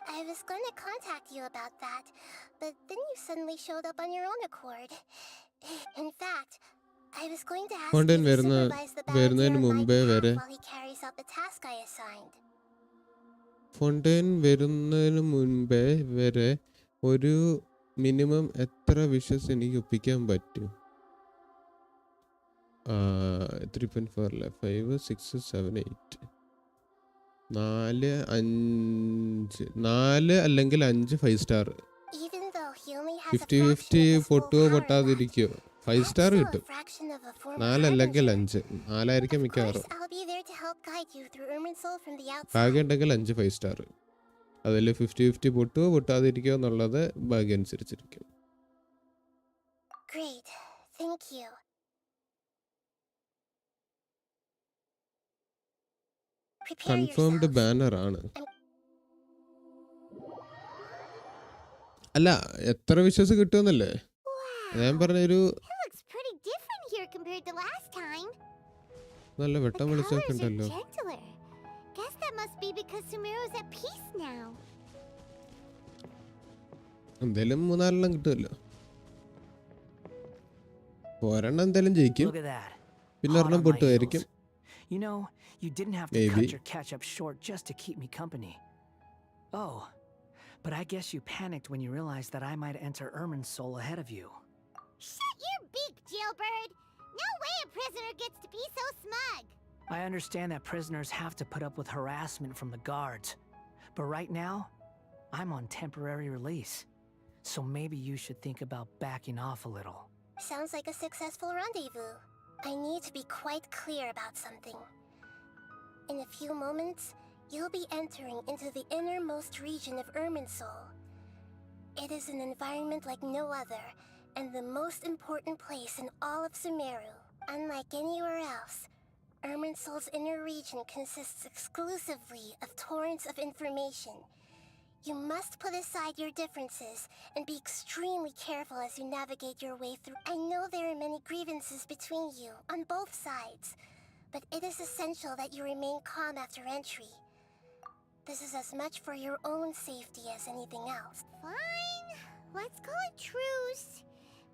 I was going to contact you about that, but then you suddenly showed up on your own accord. In fact, I was going to ask you Fountain to supervise the Balladeer വരുന്നതിന് on my മുമ്പേ behalf വരെ while he carries out the task I assigned. ഫോണ്ടൈൻ വരുന്നതിന് മുൻപേ വരെ ഒരു minimum എത്ര wishes എനിക്ക് ഒപ്പിക്കാൻ പറ്റും? 3.4 അല്ല, 5 6 7 8 4 അല്ലെങ്കിൽ 5 5 star. Even though he only has a 50-50 fraction of his full പൊട്ടുകയോ power പൊട്ടാതിരിക്കോ? 5 star That's still a കിട്ടും. fraction of a former 4 അല്ലെങ്കിൽ harbinger. 5. 4 ആയിരിക്കും Of മിക്കവാറും. course, I'll be there to help guide you through Irminsul from the outside. ഭാഗ്യം ഉണ്ടെങ്കിൽ 5 5 star. അതിൽ 50-50 പൊട്ടുകയോ പൊട്ടാതിരിക്കോ എന്നുള്ളത് ഭാഗ്യം അനുസരിച്ചിരിക്കും. Great. Thank you. Prepare confirmed yourselves. Banner ആണ്. അല്ല, എത്ര വിശ്വസ് കിട്ടുമെന്നല്ലേ ഞാൻ പറഞ്ഞൊരു It looks pretty different here compared to last time. നല്ല The വെട്ടം colors വെളിച്ചൊക്കെ are ഉണ്ടല്ലോ. gentler. Guess that must be because Sumeru's at peace now. എന്തേലും 3-4 കിട്ടുമല്ലോ. ഒരെണ്ണം എന്തായാലും ജയിക്കും, Look at that. പിന്നെ Hot ഒരെണ്ണം on my പൊട്ടുമായിരിക്കും. heels. You know, you didn't have to Maybe. cut your catch-up short just to keep me company. Oh, but I guess you panicked when you realized that I might enter Irminsul ahead of you. Shut your beak, jailbird! No way a prisoner gets to be so smug! I understand that prisoners have to put up with harassment from the guards, but right now, I'm on temporary release. So maybe you should think about backing off a little. Sounds like a successful rendezvous. I need to be quite clear about something. In a few moments, you'll be entering into the innermost region of Irminsul. It is an environment like no other, and the most important place in all of Sumeru. Unlike anywhere else, Irminsul's inner region consists exclusively of torrents of information. You must put aside your differences and be extremely careful as you navigate your way through. I know there are many grievances between you on both sides, but it is essential that you remain calm after entry. This is as much for your own safety as anything else. Fine. Let's call it truce.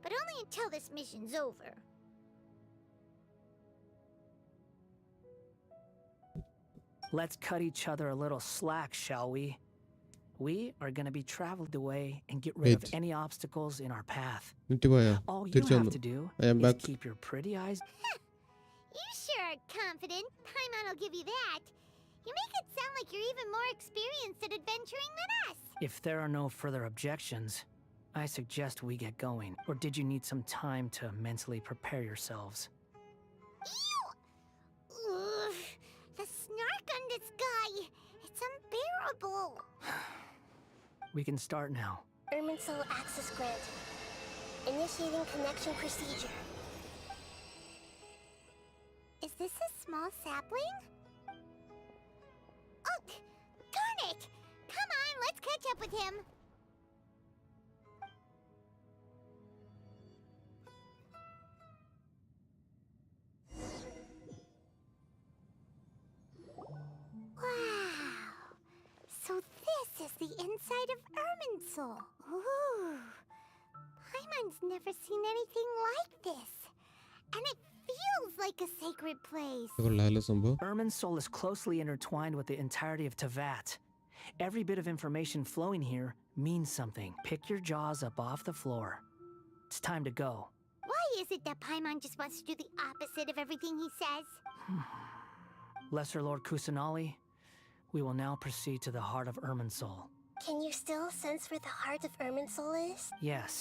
But only until this mission's over. Let's cut each other a little slack, shall we? We are gonna be traveled away and get rid of Wait. any obstacles in our path. എന്നിട്ട് പോയാ All you തിരിച്ചു have വന്നു. to do I am is back. keep your pretty eyes. You sure are confident. Paimon will give you that. You make it sound like you're even more experienced at adventuring than us. If there are no further objections, I suggest we get going. Or did you need some time to mentally prepare yourselves? Ew! Ugh, the snark on this guy. It's unbearable. We can start now. Irminsul access granted. Initiating connection procedure. Is this a small sapling? Oh, darn it! Come on, let's catch up with him. Wow. So this is the inside of Irminsul. Ooh. Paimon's never seen anything like this. And it feels like a sacred place. ഇത് കൊള്ളാലോ സംഭവം. Irminsul is closely intertwined with the entirety of Teyvat. Every bit of information flowing here means something. Pick your jaws up off the floor. It's time to go. Why is it that Paimon just wants to do the opposite of everything he says? Lesser Lord Kusanali, we will now proceed to the heart of Irminsul. Can you still sense where the heart of Irminsul is? Yes.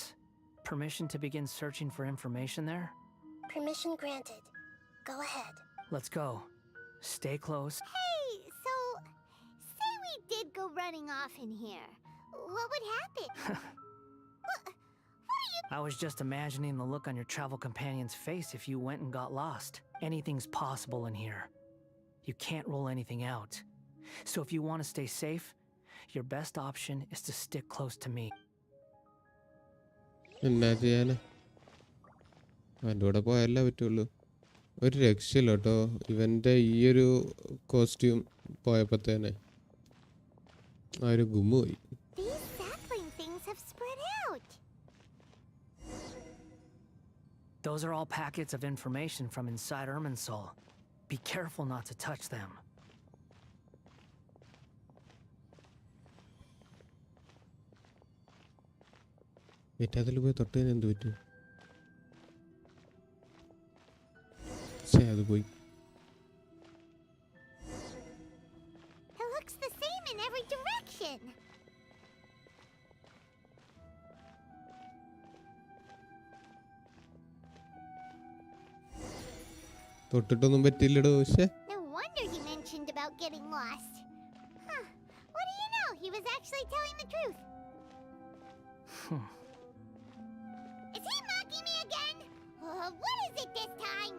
Permission to begin searching for information there? Permission granted. Go ahead. Let's go. Stay close. Hey, so say we did go running off in here. What would happen? I was just imagining the look on your travel companion's face if you went and got lost. Anything's possible in here. You can't rule anything out. So if you want to stay safe, your best option is to stick close to me. എന്നാ ചെയ്യാനാ, അവൻ്റെ കൂടെ പോയല്ലേ പറ്റുള്ളൂ. ഒരു രക്ഷയില്ല കേട്ടോ ഇവൻ്റെ ഈ ഒരു കോസ്റ്റ്യൂം പോയപ്പോൾ തന്നെ ആ ഒരു ഗുമ്മു പോയി. These sapling things have spread out. Those are all packets of information from inside Irminsul. Be careful not to touch them. അതിൽ പോയി തൊട്ടതിന് എന്ത് പറ്റും? ശേ അത് പോയി. It looks the same in every direction. തൊട്ടിട്ടൊന്നും പറ്റില്ലടോ. പക്ഷേ No wonder he mentioned about getting lost. Huh. What do you know? He was actually telling the truth. Is he mocking me again? What is it this time?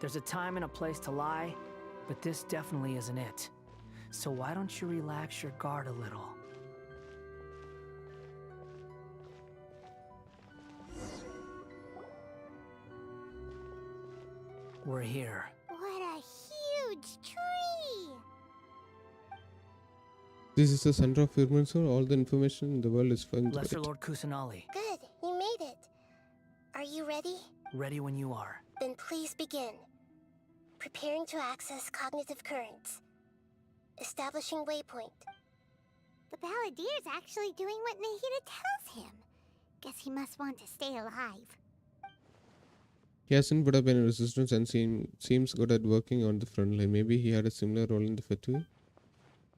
There's a time and a place to lie, but this definitely isn't it. So why don't you relax your guard a little? We're here. What a huge tree! this is the center of Irminsul. All the information in the world is found Lesser through it. Lord Kusanali, Good, you made it. Are you ready? ready when you are. Then please begin. Preparing to access cognitive currents. Establishing waypoint. The Balladier's actually doing what Nahida tells him. Guess he must want to stay alive. He hasn't put up any resistance and seems good at working on the front line. Maybe he had a similar role in the Fatui.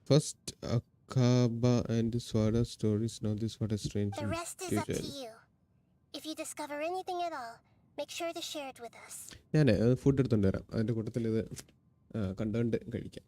First Akaba and Swada stories. Now this what a strange The rest is up to future. you. If you discover anything at all, make sure to share it with us. ഞാൻ food എടുത്തോണ്ട് വരാം. അതിൻ്റെ കൂട്ടത്തിൽ ഇത് കണ്ടുകൊണ്ട് കഴിക്കാം.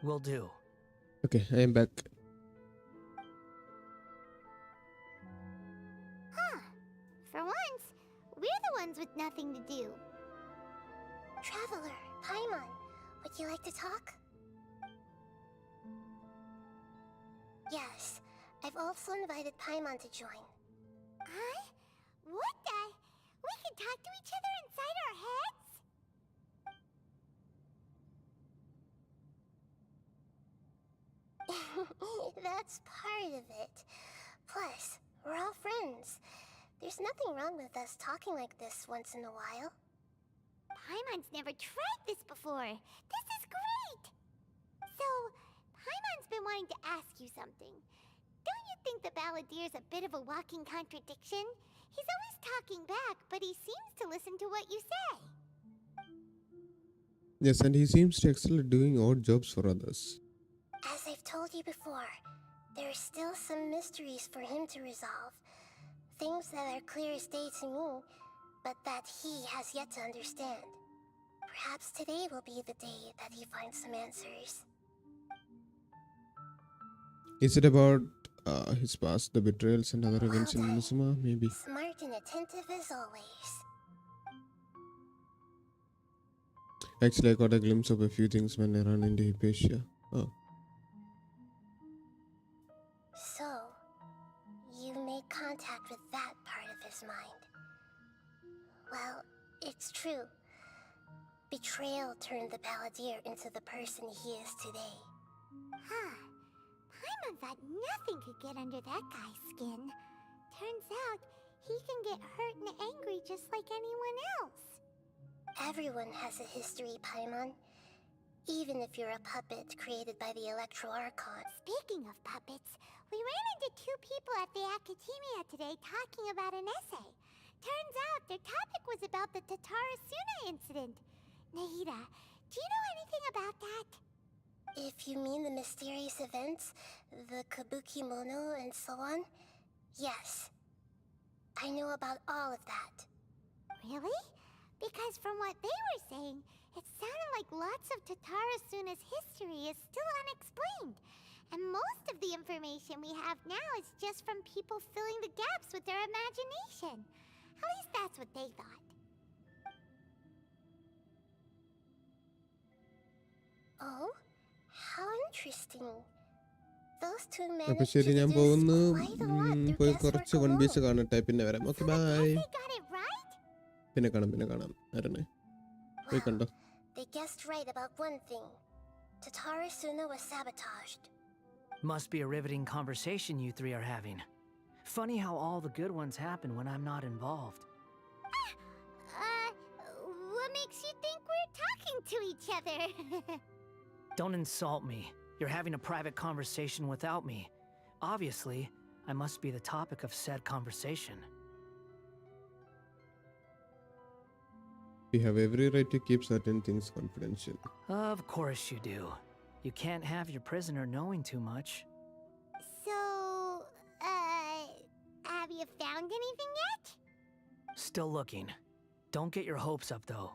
Will do. Okay, I am back. Huh. For once, we're the ones with nothing to do. Traveler, Paimon, would you like to talk? Yes, I've also invited Paimon to join. Huh? What the? We can talk to each other inside our heads? That's part of it. Plus, we're all friends. There's nothing wrong with us talking like this once in a while. Paimon's never tried this before. This is great! So, Paimon's been wanting to ask you something. Don't you think the Balladier's a bit of a walking contradiction? He's always talking back, but he seems to listen to what you say. Yes, and he seems to excel at doing odd jobs for others. As I've told you before, there are still some mysteries for him to resolve. Things that are clear as day to me, but that he has yet to understand. Perhaps today will be the day that he finds some answers. Is it about his past, the betrayals, and other events in Well done. Inazuma? Maybe. Smart and attentive as always. Actually, I got a glimpse of a few things when I ran into Hypatia. Oh, So, you made contact with that part of his mind. Well, it's true. Betrayal turned the Balladeer into the person he is today. Huh. Paimon thought nothing could get under that guy's skin. Turns out, he can get hurt and angry just like anyone else. Everyone has a history, Paimon. Even if you're a puppet created by the Electro Archon. Speaking of puppets, we ran into two people at the Academia today talking about an essay. Turns out their topic was about the Tatarasuna incident. Nahida, do you know anything about that? If you mean the mysterious events, the Kabuki Mono and so on, yes. I know about all of that. Really? Because from what they were saying, it sounded like lots of Tatarasuna's history is still unexplained. And most of the information we have now is just from people filling the gaps with their imagination. At least that's what they thought. Oh, how interesting. Those two അപ്പോൾ managed to ശരി, ഞാൻ deduce പോകുന്നു. quite a lot through പോയി guesswork കുറച്ച് one alone. Piece കാണട്ടെ, പിന്നെ വരാം. Okay, So the bye. essay got it right? പിന്നെ കാണാം. വരണേ. പോയി Well, കണ്ടോ. they guessed right about one thing. Tatarasuna was sabotaged. Must be a riveting conversation you three are having. Funny how all the good ones happen when I'm not involved. What makes you think we're talking to each other? Don't insult me. You're having a private conversation without me. Obviously, I must be the topic of said conversation. We have every right to keep certain things confidential. Of course you do. You can't have your prisoner knowing too much. So, have you found anything yet? Still looking. Don't get your hopes up, though.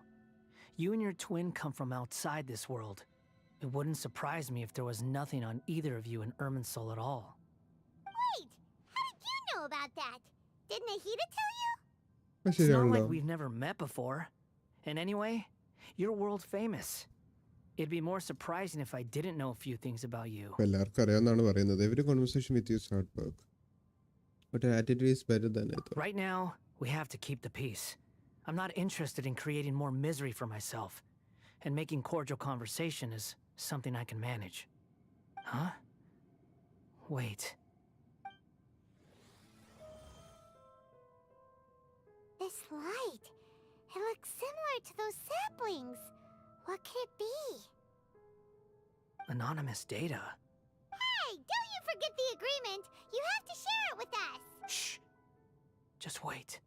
You and your twin come from outside this world. It wouldn't surprise me if there was nothing on either of you in Irminsul at all. Wait, how did you know about that? Did Nahida tell you? അത് It's not ശരിയാണല്ലോ. like we've never met before. And anyway, you're world famous. It'd be more surprising if I didn't know a few things about you. അപ്പോൾ എല്ലാവർക്കും അറിയാവുന്നതാണ് പറയുന്നത്. Every conversation with you is hard work. But your attitude is better than I thought. Right now, we have to keep the peace. I'm not interested in creating more misery for myself. And making cordial conversation is something I can manage. Huh? Wait. This light. It looks similar to those saplings. What could it be? Anonymous data. Hey, don't you forget the agreement. You have to share it with us. Shh. Just wait.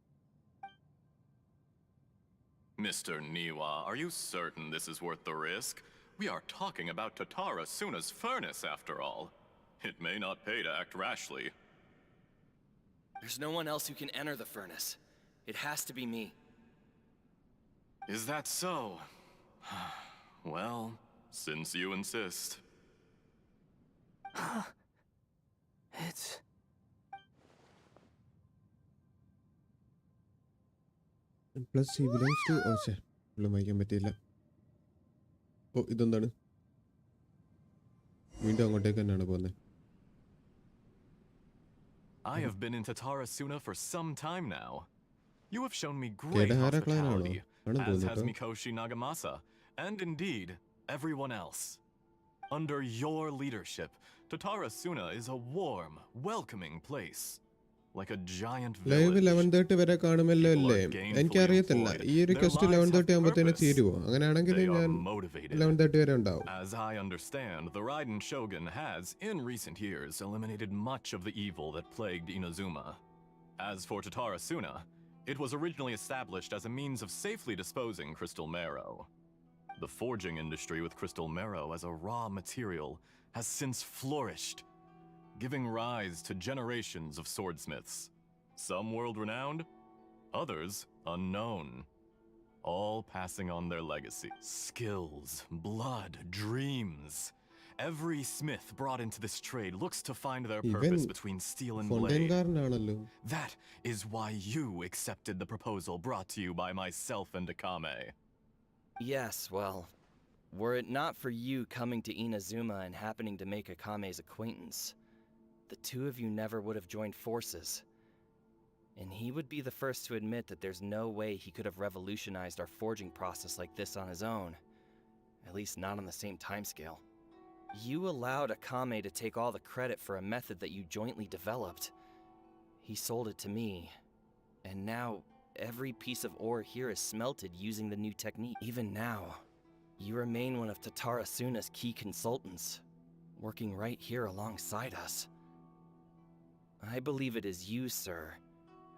Mr. Niwa, are you certain this is worth the risk? We are talking about Tatarasuna's furnace, after all. It may not pay to act rashly. There's no one else who can enter the furnace. It has to be me. Is that so? Well, since you insist. It's... Plus he belongs to... Oh, shit. വായിക്കാൻ പറ്റിയില്ല. ഓ ഇതെന്താണ്? വീണ്ടും അങ്ങോട്ടേക്ക് തന്നെയാണ് പോകുന്നത്. I have been in Tatarasuna for some time now. You have shown me great hospitality, as has Mikoshi Nagamasa, and indeed, everyone else. Under your leadership, Tatarasuna is a warm, welcoming place. Like a giant live village. 11:30 വരെ കാണുമല്ലോ അല്ലേ? എനിക്കറിയത്തില്ല. ഈ ഒരു question 11:30 ആകുമ്പോഴത്തേന് തീരുവോ? അങ്ങനെയാണെങ്കിൽ ഞാൻ 11:30 വരെ ഉണ്ടാവും. As I understand, the Raiden Shogun has, in recent years, eliminated much of the evil that plagued Inazuma. As for Tatarasuna, it was originally established as a means of safely disposing crystal marrow. The forging industry with crystal marrow as a raw material has since flourished, giving rise to generations of swordsmiths. Some world-renowned, others unknown. All passing on their legacy. Skills, blood, dreams. Every smith brought into this trade looks to find their purpose between steel and blade. That is why you accepted the proposal brought to you by myself and Akame. Yes, well, were it not for you coming to Inazuma and happening to make Akame's acquaintance, the two of you never would have joined forces. And he would be the first to admit that there's no way he could have revolutionized our forging process like this on his own. At least not on the same timescale. You allowed Akame to take all the credit for a method that you jointly developed. He sold it to me. And now, every piece of ore here is smelted using the new technique. Even now, you remain one of Tatarasuna's key consultants, working right here alongside us. I believe it is you, sir,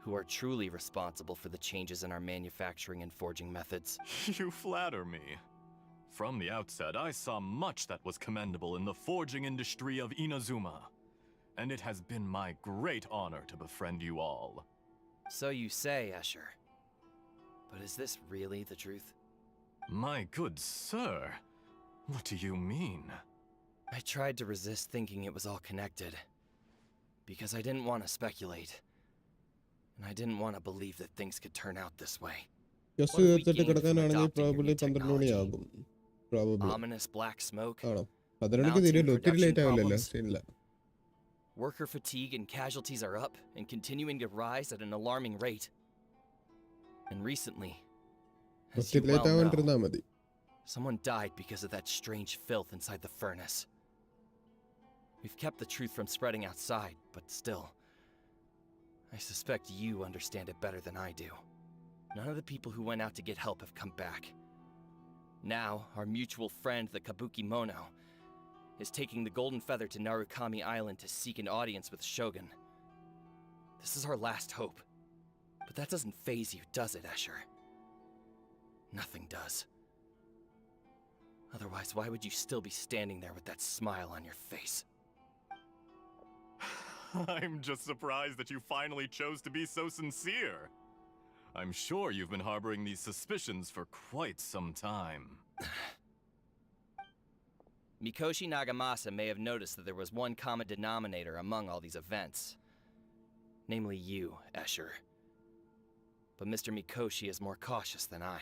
who are truly responsible for the changes in our manufacturing and forging methods. You flatter me. From the outset, I saw much that was commendable in the forging industry of Inazuma, and it has been my great honor to befriend you all. So you say, Escher. But is this really the truth? My good sir, what do you mean? I tried to resist thinking it was all connected. Because I didn't want to speculate. And I didn't want to believe that things could turn out this way. Just കിടക്കാനാണെങ്കിൽ probably 12 മണിയാകും. Probably. Ominous black smoke. ആണോ? 11 തീരുമല്ലോ. ഒത്തിരി late ആവില്ലല്ലോ. സീനില്ല. Worker fatigue and casualties are up and continuing to rise at an alarming rate. And recently, as you well know, someone died because of that strange filth inside the furnace. We've kept the truth from spreading outside, but still, I suspect you understand it better than I do. None of the people who went out to get help have come back. Now, our mutual friend, the Kabuki Mono, is taking the Golden Feather to Narukami Island to seek an audience with Shogun. This is our last hope. But that doesn't faze you, does it, Escher? Nothing does. Otherwise, why would you still be standing there with that smile on your face? I'm just surprised that you finally chose to be so sincere. I'm sure you've been harboring these suspicions for quite some time. Mikoshi Nagamasa may have noticed that there was one common denominator among all these events. Namely you, Escher. But Mr. Mikoshi is more cautious than I.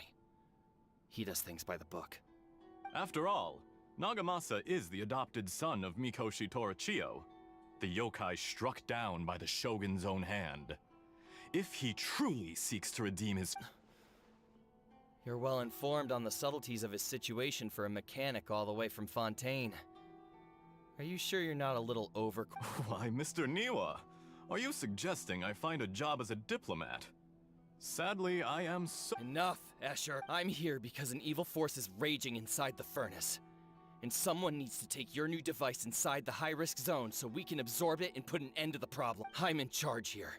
He does things by the book. After all, Nagamasa is the adopted son of Mikoshi Torichio, the yokai struck down by the Shogun's own hand. If he truly seeks to redeem his... You're well informed on the subtleties of his situation for a mechanic all the way from Fontaine. Are you sure you're not a little over... Why, Mr. Niwa, are you suggesting I find a job as a diplomat? Sadly, I am so... Enough, Escher. I'm here because an evil force is raging inside the furnace. And someone needs to take your new device inside the high-risk zone so we can absorb it and put an end to the problem. I'm in charge here.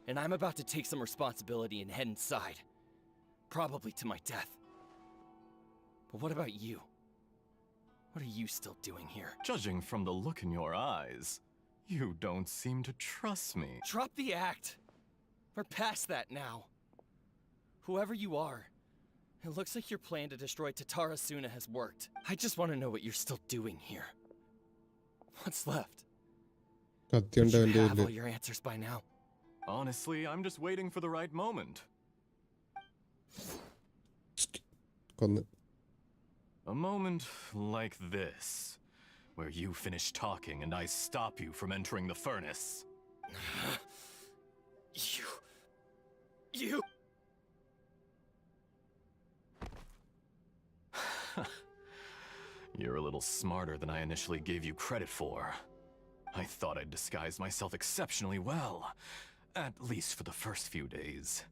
And I'm about to take some responsibility and head inside. Probably to my death. But what about you? What are you still doing here? Judging from the look in your eyes, you don't seem to trust me. Drop the act! We're past that now. Whoever you are, it looks like your plan to destroy Tatarasuna has worked. I just want to know what you're still doing here. What's left? കത്തി But ഉണ്ട് you എൻ്റെ have കയ്യില്. all your answers by now. Honestly, I'm just waiting for the right moment. കൊന്ന്. A moment like this, where you finish talking and I stop you from entering the furnace. You. You're a little smarter than I initially gave you credit for. I thought I'd disguised myself exceptionally well, at least for the first few days.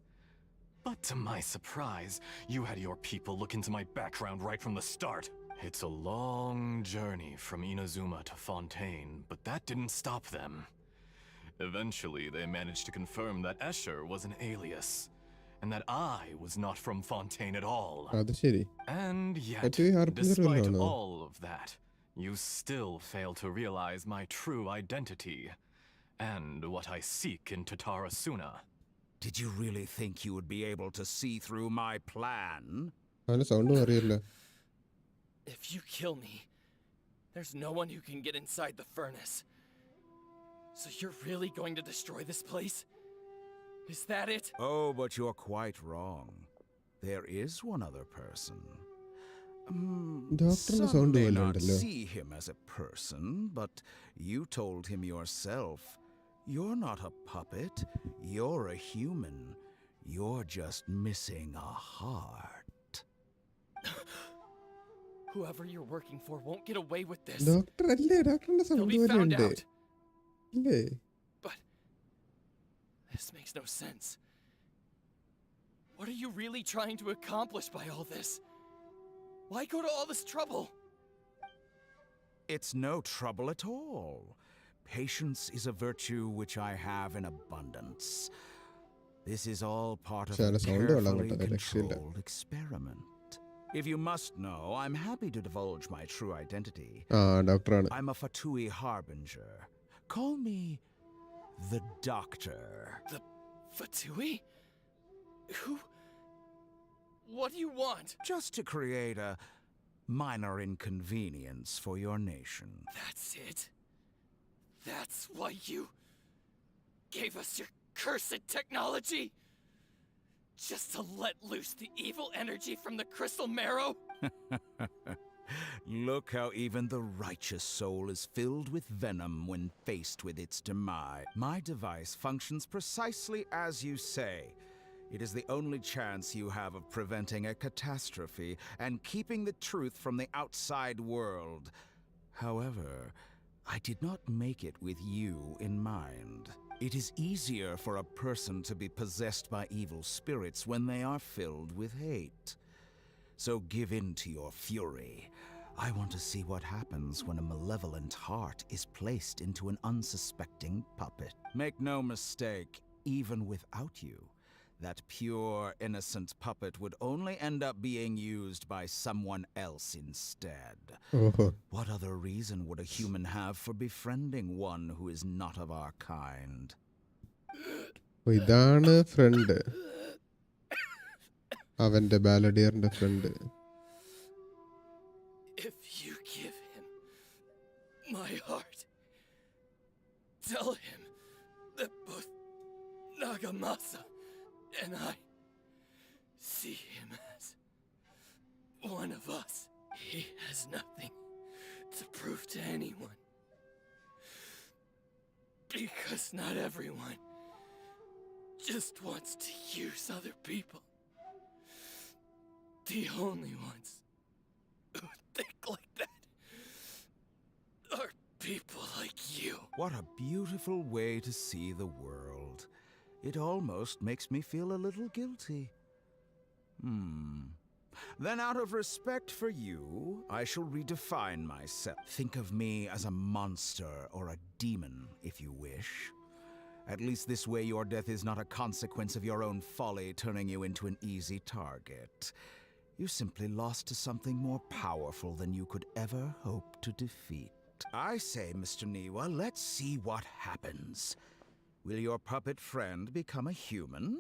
But to my surprise, you had your people look into my background right from the start. It's a long journey from Inazuma to Fontaine, but that didn't stop them. Eventually, they managed to confirm that Escher was an alias, and that I was not from Fontaine at all. അത് ശരി. And yet, But you are despite no. all of that, you still fail to realize my true identity and what I seek in Tatarasuna. Did you really think you would be able to see through my plan? അവന് sound അറിയില്ല. If you kill me, there's no one who can get inside the furnace. So you're really going to destroy this place? Is that it? Oh, but you're quite wrong. There is one other person. ഡോക്ടറിന്റെ Some sound may പോലെ not ഉണ്ടല്ലോ. see him as a person, but you told him yourself. You're not a puppet. You're a human. You're just missing a heart. Whoever you're working for won't get away with this. Doctor അല്ലേ? ഡോക്ടറിന്റെ They'll sound be പോലെ found ഉണ്ട്. out. ഇല്ലേ? But this makes no sense. What are you really trying to accomplish by all this? Why go to all this trouble? It's no trouble at all. Patience is a virtue which I have in abundance. This is all part of a ചില sound കൊള്ളാൻ carefully കേട്ടോ, രക്ഷയില്ല. controlled experiment. If you must know, I'm happy to divulge my true identity. ആ ഡോക്ടറാണ്. I'm a Fatui harbinger. Call me the Doctor. The Fatui? Who? What do you want? Just to create a minor inconvenience for your nation. That's it? That's why you gave us your cursed technology? Just to let loose the evil energy from the crystal marrow? Look how even the righteous soul is filled with venom when faced with its demise. My device functions precisely as you say. It is the only chance you have of preventing a catastrophe and keeping the truth from the outside world. However, I did not make it with you in mind. It is easier for a person to be possessed by evil spirits when they are filled with hate. So give in to your fury. I want to see what happens when a malevolent heart is placed into an unsuspecting puppet. Make no mistake, even without you, that pure, innocent puppet would only end up being used by someone else instead. ഓഹോ. What other reason would a human have for befriending one who is not of our kind? അപ്പൊ ഇതാണ് front. അവന്റെ ബാലഡിയറിന്റെ front. If you give him my heart, tell him that both Nagamasa and I see him as one of us. He has nothing to prove to anyone. Because not everyone just wants to use other people. The only ones who think like that are people like you. What a beautiful way to see the world. It almost makes me feel a little guilty. Then out of respect for you, I shall redefine myself. Think of me as a monster or a demon, if you wish. At least this way your death is not a consequence of your own folly turning you into an easy target. You simply lost to something more powerful than you could ever hope to defeat. I say, Mr. Niwa, let's see what happens. Will your puppet friend become a human?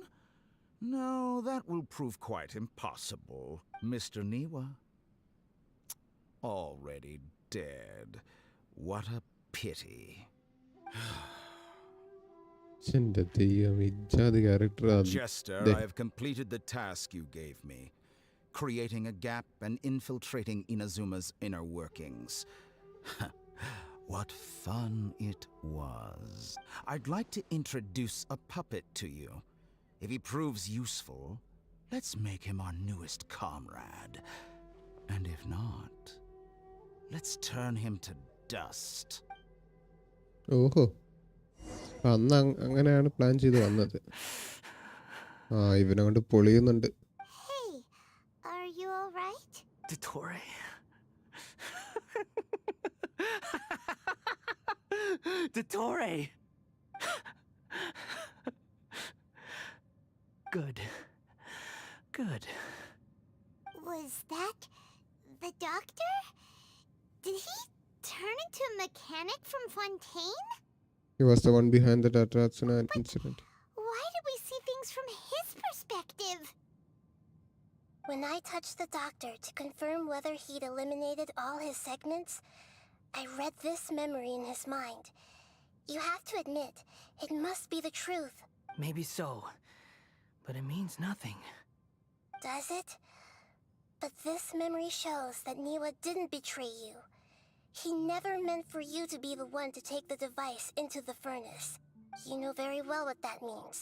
No, that will prove quite impossible. Mr. Niwa? Already dead. What a pity. എൻ്റെ ദൈവം ഇജാതി character Jester, I have completed the task you gave me, creating a gap and infiltrating Inazuma's inner workings. What fun it was. I'd like to introduce a puppet to you. If he proves useful, let's make him our newest comrade. And if not, let's turn him to dust. ഓഹോ അന്ന് അങ്ങനെയാണ് plan ചെയ്ത് വന്നത്. ഇവനെ കൊണ്ട് പൊളിയുന്നുണ്ട്. Hey, are you alright? Dottore. Dottore! Good. Good. Was that the doctor? Did he turn into a mechanic from Fontaine? He was the one behind the Tatsuna incident. Why did we see things from his perspective? When I touched the doctor to confirm whether he'd eliminated all his segments, I read this memory in his mind. You have to admit, it must be the truth. Maybe so, but it means nothing. Does it? But this memory shows that Niwa didn't betray you. He never meant for you to be the one to take the device into the furnace. You know very well what that means.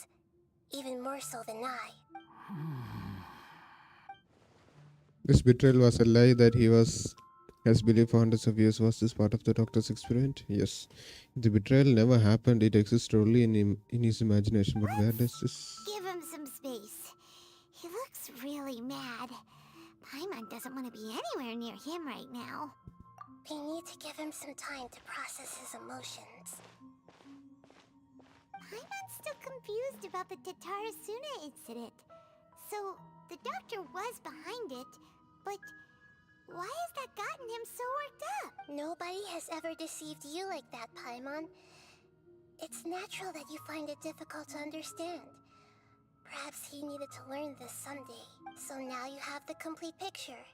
Even more so than I. This betrayal was a lie that he has believed for hundreds of years. Was this part of the doctor's experiment? Yes. The betrayal never happened. It exists only in his imagination. But where does this... Give him some space. He looks really mad. Paimon doesn't want to be anywhere near him right now. We need to give him some time to process his emotions. Paimon's still confused about the Tatarasuna incident. So, the doctor was behind it, but why has that gotten him so worked up? Nobody has ever deceived you like that, Paimon. It's natural that you find it difficult to understand. Perhaps he needed to learn this someday. So now you have the complete picture.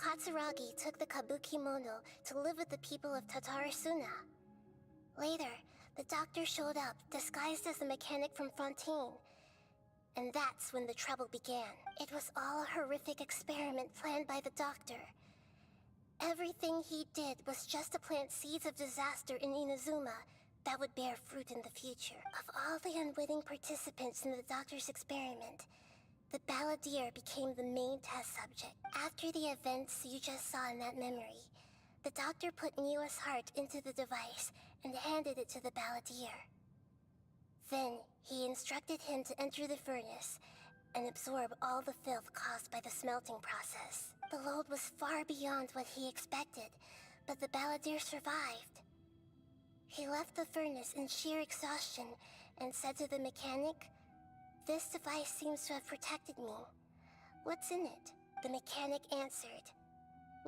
Katsuragi took the kabuki mono to live with the people of Tatarasuna. Later, the doctor showed up, disguised as the mechanic from Fontaine. And that's when the trouble began. It was all a horrific experiment planned by the doctor. Everything he did was just to plant seeds of disaster in Inazuma that would bear fruit in the future. Of all the unwitting participants in the doctor's experiment, the balladeer became the main test subject. After the events you just saw in that memory, the doctor put Niwa's heart into the device and handed it to the balladeer. Then, he instructed him to enter the furnace and absorb all the filth caused by the smelting process. The load was far beyond what he expected, but the balladeer survived. He left the furnace in sheer exhaustion and said to the mechanic, "This device seems to have protected me. What's in it?" The mechanic answered,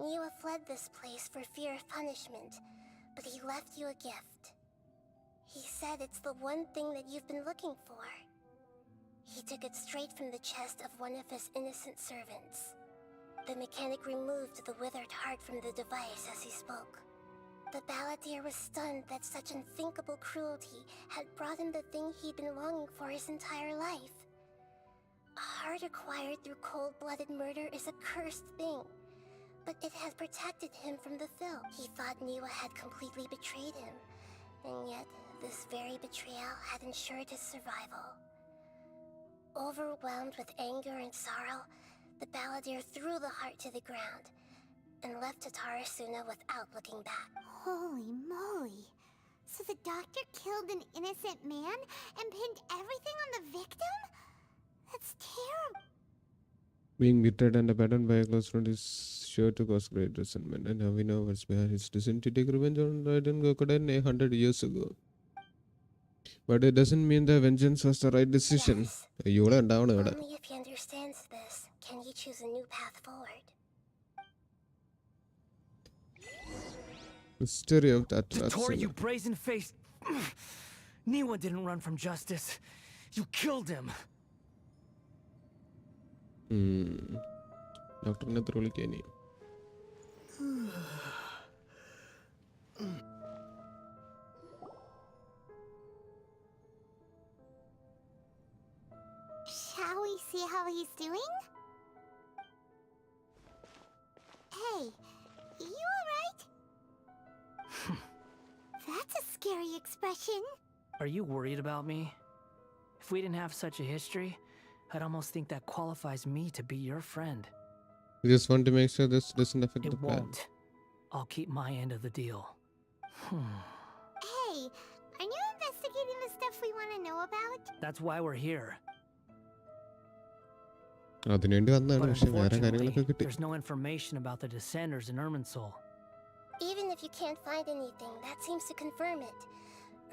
"Niwa fled this place for fear of punishment, but he left you a gift. He said it's the one thing that you've been looking for." He took it straight from the chest of one of his innocent servants. The mechanic removed the withered heart from the device as he spoke. The balladeer was stunned that such unthinkable cruelty had brought him the thing he'd been longing for his entire life. A heart acquired through cold-blooded murder is a cursed thing, but it had protected him from the filth. He thought Niwa had completely betrayed him, and yet this very betrayal had ensured his survival. Overwhelmed with anger and sorrow, the balladeer threw the heart to the ground and left Tatarasuna without looking back. Holy moly. So the doctor killed an innocent man and pinned everything on the victim? That's terrible. Being betrayed and abandoned by a close friend is sure to cause great resentment, and now we know what's behind his decision to take revenge on Raiden Gokuden 100 years ago. But it doesn't mean the vengeance was the right decision. Yes. You're down ഇവിടെ. Only if he understands this can he choose a new path forward. Mystery of that Dottore, you brazen-faced... Niwa didn't run from justice. You killed him. ഡോക്ടറിനെ എത്ര വിളിക്കാനി see how he's doing? Hey, you alright? That's a scary expression. Are you worried about me? If we didn't have such a history, I'd almost think that qualifies me to be your friend. We just want to make sure this doesn't affect the It plan. won't. I'll keep my end of the deal. Hey, are you investigating the stuff we want to know about? That's why we're here. അതിനുവേണ്ടി വന്നതാണ്, But പക്ഷെ വേറെ unfortunately, കാര്യങ്ങളൊക്കെ കിട്ടി. there's no information about the descenders in Irminsul. Even if you can't find anything, that seems to confirm it.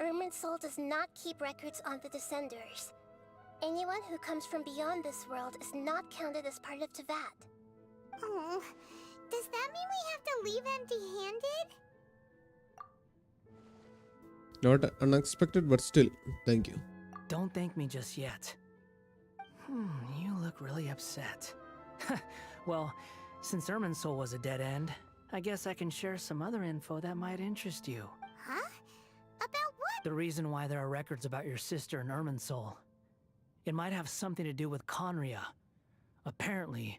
Irminsul does not keep records on the Descenders. Anyone who comes from beyond this world is not counted as part of Teyvat. Oh, does that mean we have to leave empty-handed? Not unexpected, but still, thank you. Don't thank me just yet. You look really upset. Well, since Irminsul was a dead end, I guess I can share some other info that might interest you. Huh? About what? The reason why there are records about your sister in Irminsul. It might have something to do with Conria. Apparently,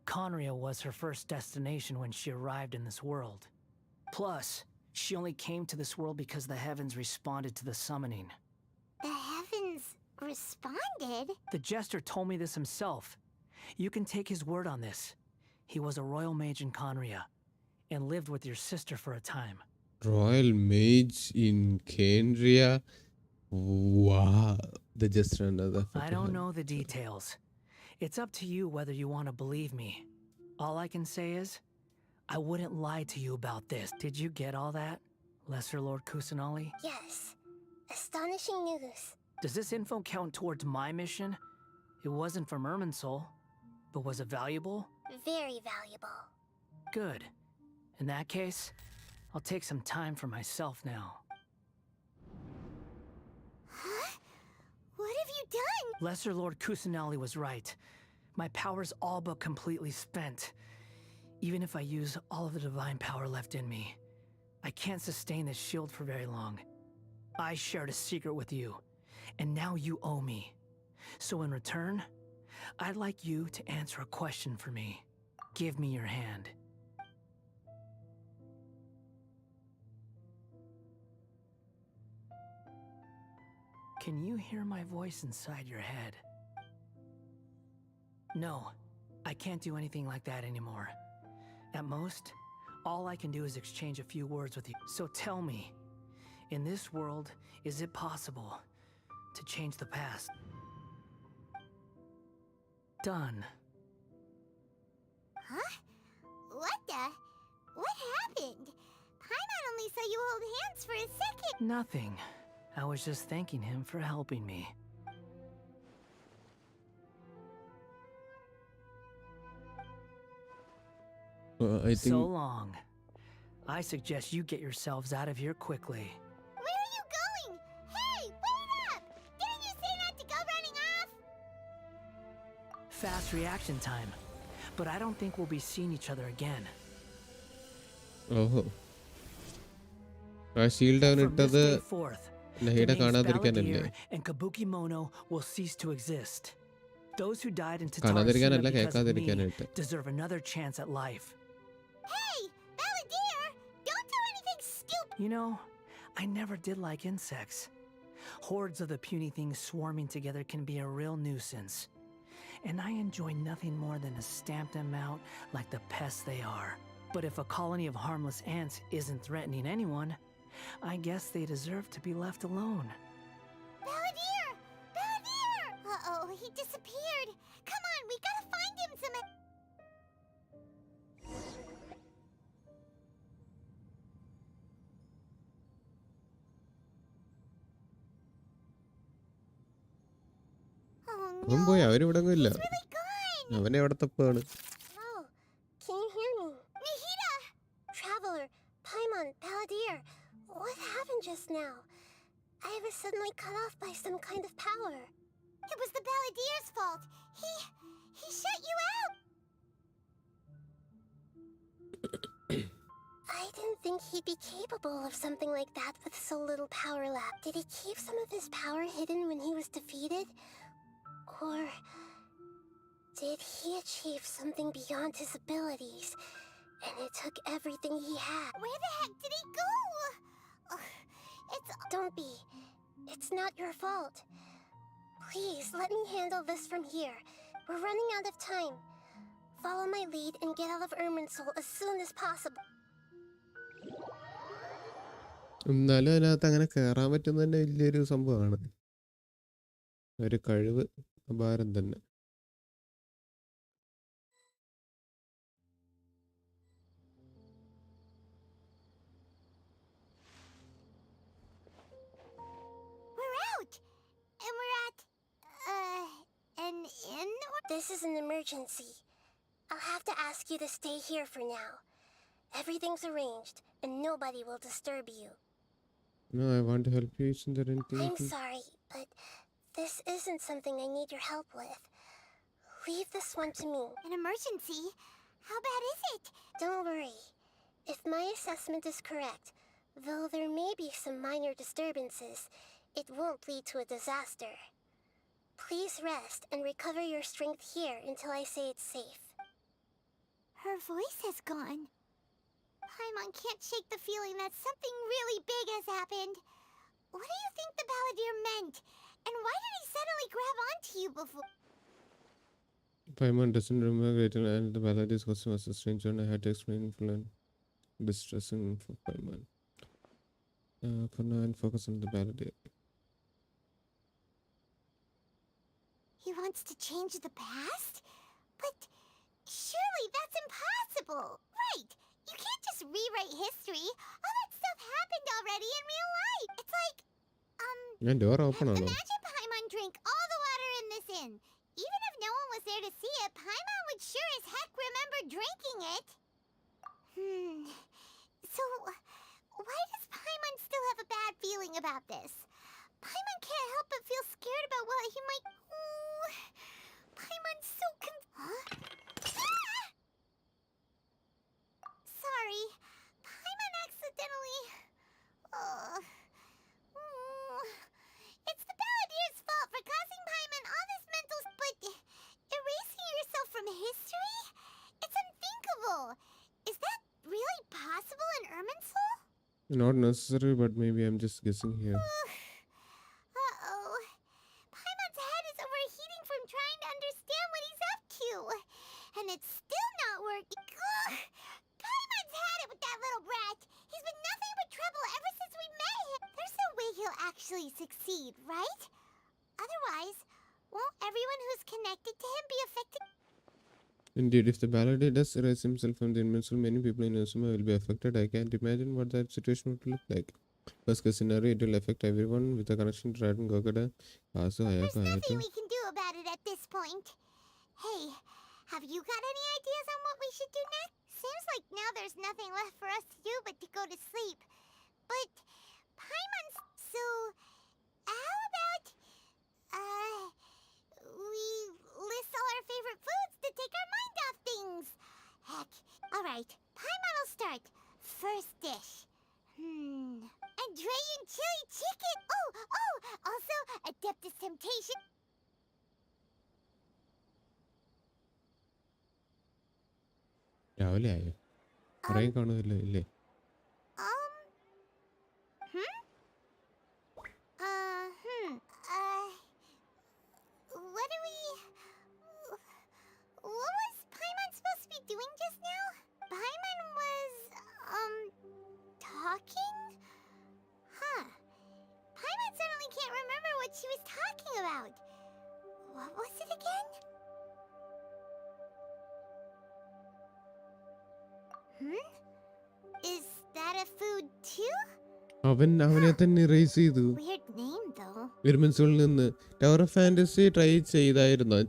Conria was her first destination when she arrived in this world. Plus, she only came to this world because the heavens responded to the summoning. The heavens responded? The jester told me this himself. You can take his word on this. He was a royal mage in Conria and lived with your sister for a time. Royal Mage in Kendria. Wow. The just another. I don't know the details. It's up to you whether you want to believe me. All I can say is, I wouldn't lie to you about this. Did you get all that, Lesser Lord Kusanali? Yes. Astonishing news. Does this info count towards my mission? It wasn't from Irminsul, but was it valuable? Very valuable. Good. In that case, I'll take some time for myself now. Huh? What have you done? Lesser Lord Kusanali was right. My power's all but completely spent. Even if I use all of the divine power left in me, I can't sustain this shield for very long. I shared a secret with you, and now you owe me. So in return, I'd like you to answer a question for me. Give me your hand. Can you hear my voice inside your head? No, I can't do anything like that anymore. At most, all I can do is exchange a few words with you. So tell me, in this world, is it possible to change the past? Done. Huh? What the? What happened? Paimon only saw you hold hands for a second. Nothing. I was just thanking him for helping me. I think So long. I suggest you get yourselves out of here quickly. Where are you going? Hey, wait up! Didn't you say not to go running off? Fast reaction time. But I don't think we'll be seeing each other again. ഓഹോ ആ shield അവൻ From this ഇട്ടത് day forth, the ലഹീടെ names കാണാതിരിക്കാനല്ലേ? Balladeer and Kabukimono will cease to exist. Those who died in കാണാതിരിക്കാനല്ല, Tatarasuna because of me കേൾക്കാതിരിക്കാനായിട്ട്. deserve another chance at life. Hey, Balladeer! Don't do anything stupid! You know, I never did like insects. Hordes of the puny things swarming together can be a real nuisance. And I enjoy nothing more than to stamp them out like the pests they are. But if a colony of harmless ants isn't threatening anyone, I guess they deserve to be left alone. Balladeer! Balladeer! Uh-oh, he disappeared. Come on, we gotta find him some... Oh അവൻ പോയി, no, അവനിവിടെ ഇല്ല. he's really gone! അവൻ എവിടെ തപ്പാണ്? Oh, can you hear me? Nahida! Traveler, Paimon, Balladeer, what happened just now? I was suddenly cut off by some kind of power. It was the Balladeer's fault. He shut you out. I didn't think he'd be capable of something like that with so little power left. Did he keep some of his power hidden when he was defeated? Or Did he achieve something beyond his abilities? And it took everything he had. Where the heck did he go? Ugh, Don't be. It's not your fault. Please, let me handle this from here. We're running out of time. Follow my lead and get out of Irminsul as soon as possible. എന്നാലും അതിനകത്ത് അങ്ങനെ കയറാൻ പറ്റുന്ന തന്നെ വലിയൊരു സംഭവമാണ്. ഒരു കഴിവ് അപാരം തന്നെ. We're out! And we're at, an inn? This is an emergency. I'll have to ask you to stay here for now. Everything's arranged, and nobody will disturb you. No, I want to help you. Isn't there anything? I'm sorry, but this isn't something I need your help with. Leave this one to me. An emergency? How bad is it? Don't worry. If my assessment is correct, though there may be some minor disturbances, it won't lead to a disaster. Please rest and recover your strength here until I say it's safe. Her voice has gone. Paimon can't shake the feeling that something really big has happened. What do you think the balladeer meant? And why did he suddenly grab onto you before? Paimon doesn't remember it, and the Balladeer's costume was a strange one. I had to explain full and distressing for Paimon. For now, and focus on the Balladeer. He wants to change the past? But surely that's impossible! Right! You can't just rewrite history. All that stuff happened already in real life. It's like, And door open or no? imagine Paimon drank all the water in this inn. Even if no one was there to see it, Paimon would sure as heck remember drinking it. So, why does Paimon still have a bad feeling about this? Paimon can't help but feel scared about what he might... Paimon's so Huh? Sorry. Paimon accidentally... It's the Balladeer's fault for causing Paimon all this mental... But erasing yourself from history? It's unthinkable. Is that really possible in Irminsul? Not necessary, but maybe I'm just guessing here. Uh-oh. Paimon's head is overheating from trying to understand what he's up to. And it's still not working. Ugh. Paimon's had it with that little brat. He's been nothing but trouble ever since we met him. There's no way he'll actually succeed, right? Otherwise, won't everyone who's connected to him be affected? Indeed, if the Balladeer does erase himself from the Invincible, many people in Inazuma will be affected. I can't imagine what that situation would look like. Worst case scenario, it will affect everyone with a connection to Dragon, Gokada, Asu, There's Ayako, nothing Haitham. we can do about it at this point. Hey, have you got any ideas on what we should do next? Seems like now there's nothing left for us to do but to go to sleep. But Paimon's... So, how about... we list all our favorite foods to take our mind off things. Heck, alright, Paimon will start. First dish. Andrean chili chicken! Oh! Also, Adeptus Temptation. രാവിലെ ആയോ പറയാൻ കാണുന്നില്ല ഇല്ലേ What do we... What was Paimon supposed to be doing just now? Paimon was, talking? Huh. Paimon suddenly can't remember what she was talking about. What was it again? Is that a food too? അവനെ തന്നെ erase ചെയ്തു. Weird name though. വിർമിൻസുകളിൽ നിന്ന് tower of fantasy try ചെയ്തായിരുന്നു.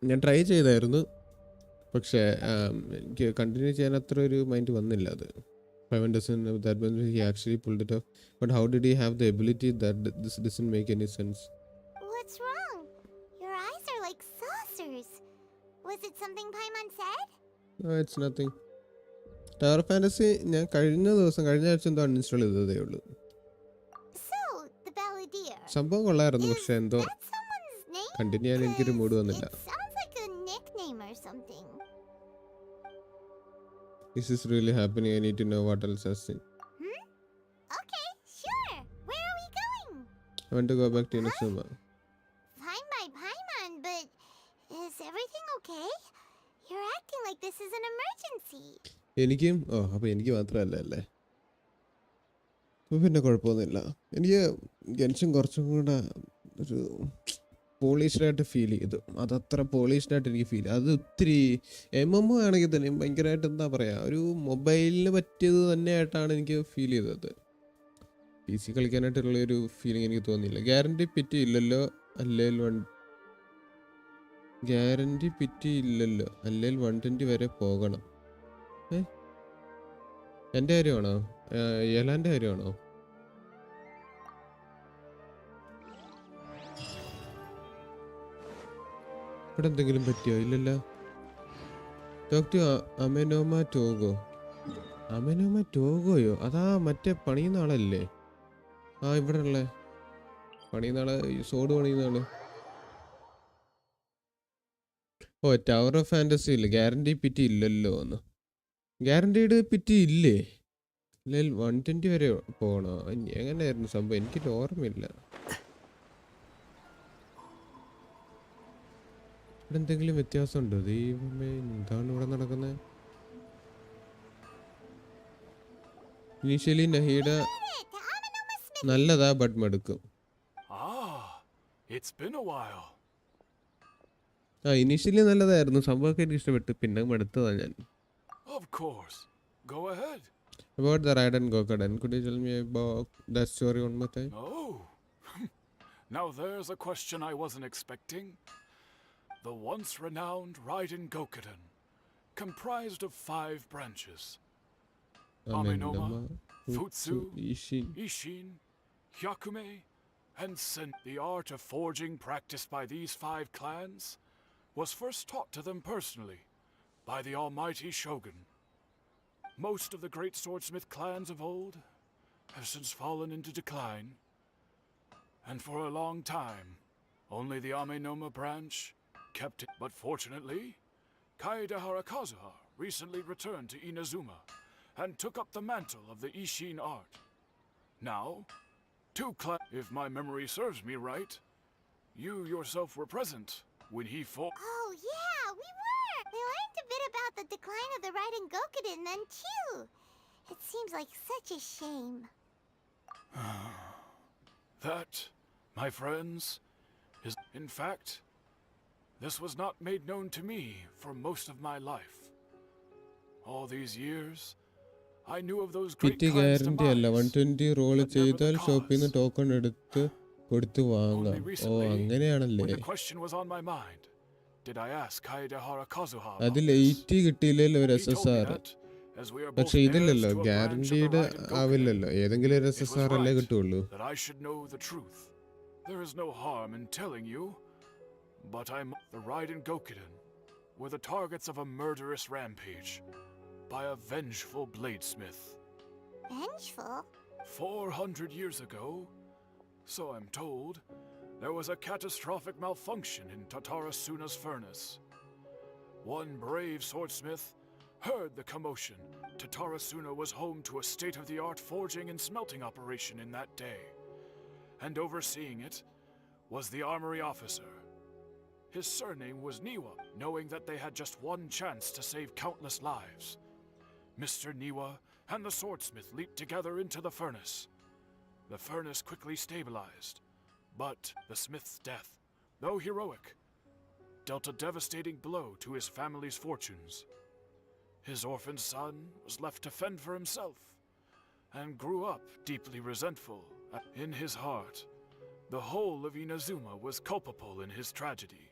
ഞാൻ try ചെയ്തായിരുന്നു, പക്ഷേ എനിക്ക് continue ചെയ്യാൻ അത്ര ഒരു മൈൻഡ് വന്നില്ല. അത് 5 doesn't that means he actually pulled it off, but how did he have the ability that this doesn't make any sense? What's wrong? Your eyes are like saucers. Was it something Paimon said? No, it's nothing. Tower of fantasy ഞാൻ കഴിഞ്ഞ ആഴ്ച എന്തോ uninstall ചെയ്തതേ ഉള്ളൂ. So, the Balladeer. സംഭവം കൊള്ളായിരുന്നു, പക്ഷെ എന്തോ That someone's name? Continue ചെയ്യാൻ എനിക്കൊരു മൂഡ് വന്നില്ല. It sounds like a nickname. Is this really happening? I need to know what else has it. Okay, sure. Where are we going? I want to go back to Inazuma. Fine by Paimon, but is everything okay? You're acting like this is an emergency. എനിക്കും അപ്പോൾ എനിക്ക് മാത്രമല്ല അല്ലേ. അപ്പോൾ പിന്നെ കുഴപ്പമൊന്നുമില്ല. എനിക്ക് ഗെൻഷിൻ കുറച്ചും കൂടെ ഒരു പോളിഷ്ഡായിട്ട് ഫീൽ ചെയ്തു. അതത്ര പോളിഷ്ഡായിട്ട് എനിക്ക് ഫീൽ ചെയ്തു. അത് ഒത്തിരി MMO ആണെങ്കിൽ തന്നെ ഭയങ്കരമായിട്ട് എന്താ പറയുക, ഒരു മൊബൈലിന് പറ്റിയത് തന്നെയായിട്ടാണ് എനിക്ക് ഫീൽ ചെയ്തത്. PC കളിക്കാനായിട്ടുള്ളൊരു ഫീലിംഗ് എനിക്ക് തോന്നിയില്ല. ഗ്യാരണ്ടി പിറ്റി ഇല്ലല്ലോ, അല്ലെങ്കിൽ ഗ്യാരണ്ടി പിറ്റി ഇല്ലല്ലോ, അല്ലെങ്കിൽ 120 വരെ പോകണം. എൻ്റെ കാര്യമാണോ? ഏലാൻ്റെ കാര്യമാണോ? ഇവിടെ എന്തെങ്കിലും പറ്റിയോ? ഇല്ലല്ലോ. Doctor Amenoma Togo. അമെനോമ ടോഗോയോ? അതാ മറ്റേ പണിയുന്ന ആളല്ലേ? ഇവിടെ ഉള്ള പണിയുന്ന ആള്, സോഡ് പണിയുന്ന ആള്. ടവർ ഓഫ് ഫാൻറ്റസി ഇല്ല, ഗ്യാരണ്ടി പിറ്റി ഇല്ലല്ലോ എന്ന്. ഗ്യാരണ്ടീഡ് പിറ്റി ഇല്ലേ? അല്ലെങ്കിൽ 120 വരെ പോകണോ? എങ്ങനെയായിരുന്നു സംഭവം? എനിക്കൊരു ഓർമ്മയില്ല. ഇവിടെ എന്തെങ്കിലും വ്യത്യാസമുണ്ടോ? ദൈവമേ, എന്താണ് ഇവിടെ നടക്കുന്നത്? ഇനീഷ്യലി നഹീഡ നല്ലതാ, ബട്ട് മടുക്കും. ഇനീഷ്യലി നല്ലതായിരുന്നു, സംഭവമൊക്കെ എനിക്ക് ഇഷ്ടപ്പെട്ടു, പിന്നെ മടുത്തതാ ഞാൻ. Of course. Go ahead. About the Raiden Gokaden, could you tell me about that story one more time? Oh. Now there's a question I wasn't expecting. The once renowned Raiden Gokaden, comprised of 5 branches. Amenoma, Futsu, Ishin, Hyakume, and Sen. The art of forging practiced by these 5 clans was first taught to them personally by the almighty Shogun. Most of the great swordsmith clans of old have since fallen into decline, and for a long time, only the Amenoma branch kept it. But fortunately, Kaede Harakazuha recently returned to Inazuma and took up the mantle of the Ishin art. Now, 2 clans, if my memory serves me right, you yourself were present when he fought. Oh yeah, we were! We learned a bit about the decline of the Raiden Gokaden then too. It seems like such a shame. That, my friends, is... In fact, this was not made known to me for most of my life. All these years, I knew of those great pity guarantee അല്ല, 120 role ചെയ്താൽ ഷോപ്പിൽ നിന്ന് token എടുത്ത് കൊടുത്ത് വാങ്ങാം. അങ്ങനെയാണല്ലേ? അതിൽ 80 കിട്ടിയില്ലല്ലോ ഒരു SSR. പക്ഷെ ഇതില്ലല്ലോ, ഗ്യാരണ്ടീഡ് ആവില്ലല്ലോ, ഏതെങ്കിലും ഒരു SSR അല്ലേ കിട്ടുള്ളൂ. There is no harm in telling you, but the Raiden Gokaden were the targets of a murderous rampage by a vengeful bladesmith. Vengeful? 400 years ago, so I'm told, there was a catastrophic malfunction in Tatarasuna's furnace. One brave swordsmith heard the commotion. Tatarasuna was home to a state-of-the-art forging and smelting operation in that day, and overseeing it was the armory officer. His surname was Niwa. Knowing that they had just one chance to save countless lives, Mr. Niwa and the swordsmith leaped together into the furnace. The furnace quickly stabilized, but the smith's death, though heroic, dealt a devastating blow to his family's fortunes. His orphaned son was left to fend for himself and grew up deeply resentful. In his heart, the whole of Inazuma was culpable in his tragedy.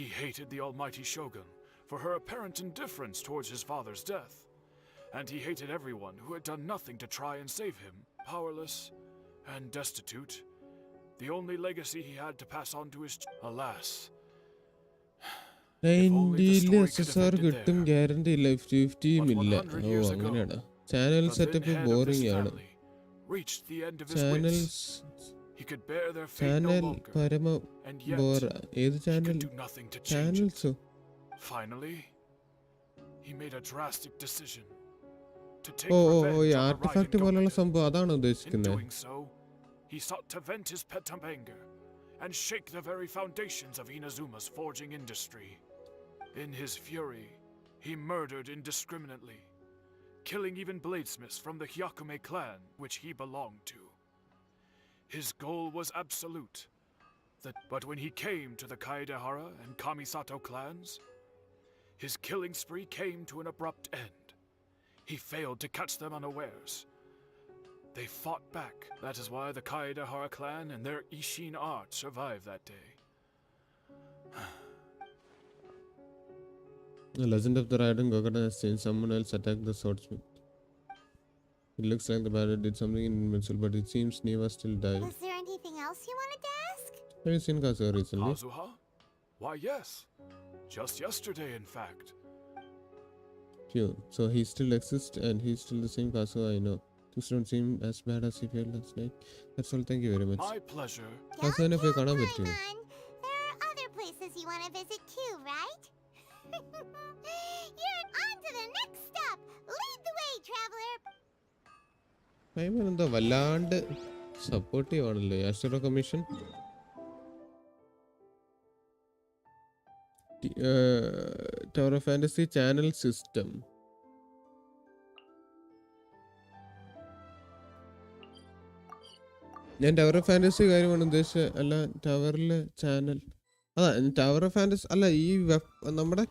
He hated the almighty Shogun for her apparent indifference towards his father's death, and he hated everyone who had done nothing to try and save him. Powerless and destitute, the only legacy he had to pass on to his alas. 90 SSR കിട്ടും, guarantee ഇല്ല, 50 ഇല്ല. അങ്ങനെയാണ്. Channel setup boring ആണ്. Channel പരമ ബോറ. ഏത് channel? ചാനൽസോ? Finally, he made a drastic decision to take ഈ revenge on the artefact Raiden പോലുള്ള doctor. സംഭവം അതാണ് In ഉദ്ദേശിക്കുന്നത്. doing so, he sought to vent his pent up anger and shake the very foundations of Inazuma's forging industry. In his fury, he murdered indiscriminately, killing even bladesmiths from the Hyakume clan which he belonged to. His goal was absolute. But when he came to the Kaedehara and Kamisato clans, his killing spree came to an abrupt end. He failed to catch them unawares. They fought back. That is why the Kaedehara clan and their Ishin art survived that day. The legend of the Raiden Gokuda has changed. Someone else attacked the swordsmith. It looks like the bandit did something invincible, but it seems Neva still died. Was there anything else you wanted to ask? Have you seen Kazuha recently? Kazuha? Why, yes. Just yesterday, in fact. Phew. So he still exists and he's still the same Kazuha I know. Things don't seem as bad as he felt last night. That's all. Thank you very much. My pleasure. Kazuha പോയി കാണാൻ Don't പറ്റുമോ? climb on. There are other places you want to visit too, right? You're on to the next stop. Lead the way, traveler. പൈമൻ എന്താ വല്ലാണ്ട് supportive ആണല്ലോ astro commission. Tower of fantasy channel system. ഞാൻ tower of fantasy കാര്യമാണ് ഉദ്ദേശിച്ചത്, അല്ല ടവറിലെ channel. അതാ tower of fantasy അല്ല, ഈ നമ്മുടെ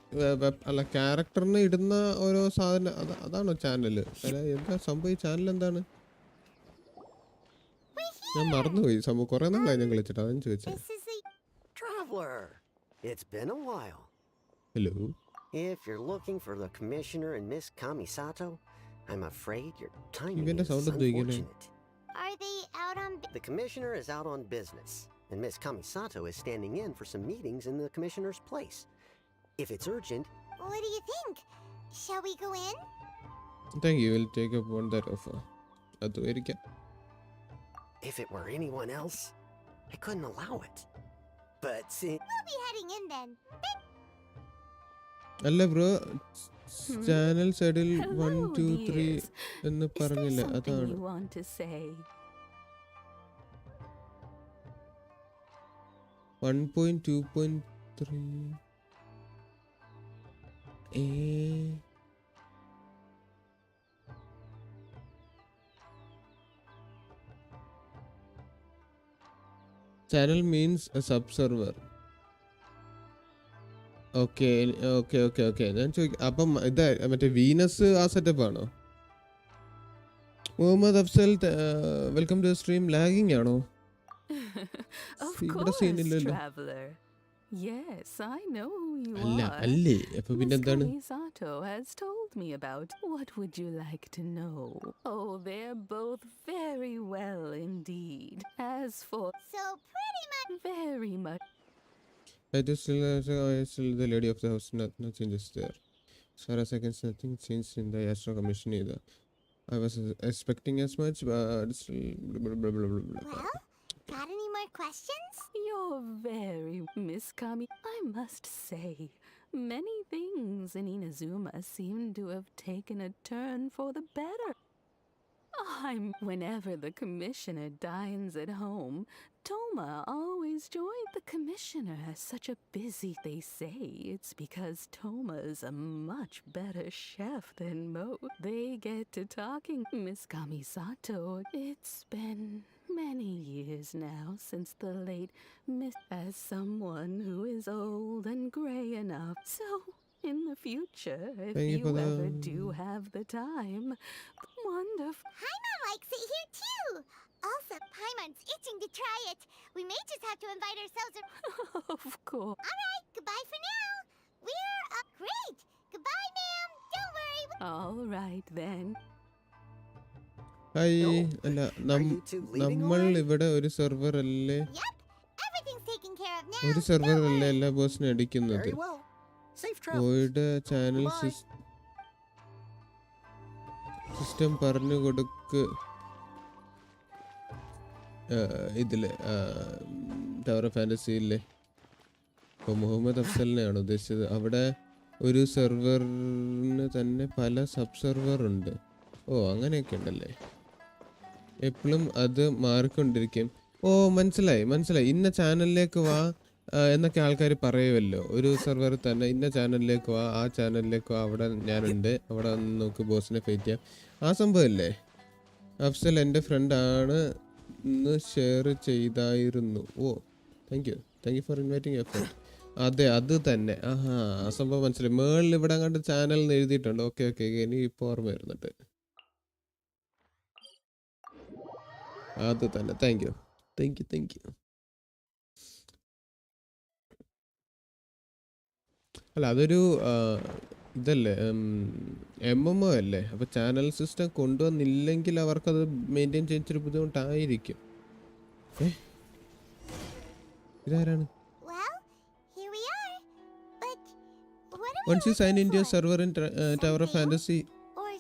അല്ല ക്യാരക്ടറിന് ഇടുന്ന ഓരോ സാധനം അതാണോ ചാനല്? അല്ല എന്താ സംഭവം? ഈ ചാനൽ എന്താണ്? ഞാൻ മറന്നുപോയി സംഭവം. കുറെ നാളായി ഞാൻ കളിച്ചിട്ട്, അതാണ് ചോദിച്ചത്. This is the Traveler, it's been a while. Hello. If you're looking for the Commissioner and Miss Kamisato, I'm afraid your timing ഇവന്റെ is സൗണ്ട് എന്തോ ഇങ്ങനെ. unfortunate. Are they out on The Commissioner is out on business, and Miss Kamisato is standing in for some meetings in the Commissioner's place. If it's urgent, What do you think? Shall we go in? Thank you. Will take up on that offer. അതുമായിരിക്കാം. if it were anyone else, I couldn't allow it. But since We'll be heading in then. അല്ല bro, channel സൈഡിൽ 1 Hello, 2 3 dears. എന്ന് Is there പറഞ്ഞില്ല, something അതാണ്. you want to say? 1.2.3 channel means a subserver. Okay okay okay okay. ഞാൻ ചോദിക്കാം, അപ്പം ഇതാ മറ്റേ വീനസ് ആ സെറ്റപ്പ് ആണോ? Muhammad Afsal welcome to stream. Lagging ആണോ? Of ഇവിടെ course, സീനില്ലല്ലോ. traveler. Yes, I know who you അല്ല are. അല്ലേ, അപ്പൊ Miss പിന്നെന്താണ്? Kamisato has told me about. What would you like to know? Oh, they're both very well indeed. As for So pretty much. very much. I just still the lady of the house. No changes there. As far as I can see, nothing changed in the Astro Commission either. I was expecting as much, but still blah, blah, blah, blah, blah. Well, got any more questions? You're very Miss Kami. I must say, many things in Inazuma seem to have taken a turn for the better. Whenever the commissioner dines at home, Toma always joins. The commissioner has such a busy. They say it's because Toma is a much better chef than most. They get to talking. Miss Kamisato, it's been many years now since the late Miss. As someone who is old and gray enough, so in the future, if Thank you you for the- ever do have the time, wonderful. Paimon likes it here too. Also, Paimon's itching to try it. We may just have to invite ourselves. Of course. All right, goodbye for now. We're great. Goodbye, ma'am. Don't worry. All right then. Hi. അല്ല are you two leaving നമ്മൾ already? ഇവിടെ ഒരു server അല്ലേ, Yep, everything's taken care of now. ഒരു server അല്ലേ എല്ലാ ബോസിനും അടിക്കുന്നത്. Very well. Safe travels. പോയിട്ട് ചാനൽ Bye. സിസ്റ്റം പറഞ്ഞു കൊടുക്ക്. ഇതില് ടവർ ഓഫ് ഫാന്റസിയില്ലേ. ഇപ്പോൾ മുഹമ്മദ് അഫ്സലിനെയാണ് ഉദ്ദേശിച്ചത്. അവിടെ ഒരു സെർവറിന് തന്നെ പല സബ് സെർവർ ഉണ്ട്. ഓ അങ്ങനെയൊക്കെ ഉണ്ടല്ലേ. എപ്പോഴും അത് മാറിക്കൊണ്ടിരിക്കും. ഓ മനസ്സിലായി. ഇന്ന ചാനലിലേക്ക് വാ എന്നൊക്കെ ആൾക്കാർ പറയുമല്ലോ. ഒരു സെർവറിൽ തന്നെ ഇന്ന ചാനലിലേക്ക് വാ, ആ ചാനലിലേക്ക് വാ, അവിടെ ഞാനുണ്ട്, അവിടെ വന്ന് നോക്ക് ബോസിനെ ഫൈറ്റ് ചെയ്യാം. ആ സംഭവമല്ലേ? അഫ്സൽ എൻ്റെ ഫ്രണ്ടാണ്, ഇന്ന് ഷെയർ ചെയ്തായിരുന്നു. Oh thank you for inviting your friend. അതെ അത് തന്നെ. ആഹാ ആ സംഭവം മനസ്സിലായി. മേളിൽ ഇവിടെ അങ്ങോട്ട് ചാനൽ എന്ന് എഴുതിയിട്ടുണ്ട്. ഓക്കെ ഇനി ഇപ്പോൾ ഓർമ്മ വരുന്നുണ്ട്. അത് തന്നെ. Thank you. അല്ല അതൊരു ഇതല്ലേ, MMO അല്ലേ. അപ്പോൾ ചാനൽ സിസ്റ്റം കൊണ്ടുവന്നില്ലെങ്കിൽ അവർക്കത് മെയിൻറ്റെയിൻ ചെയ്തൊരു ബുദ്ധിമുട്ടായിരിക്കും. ഇതാരാണ്? Here we are. But what are Once you sign into your server in Tower of Fantasy,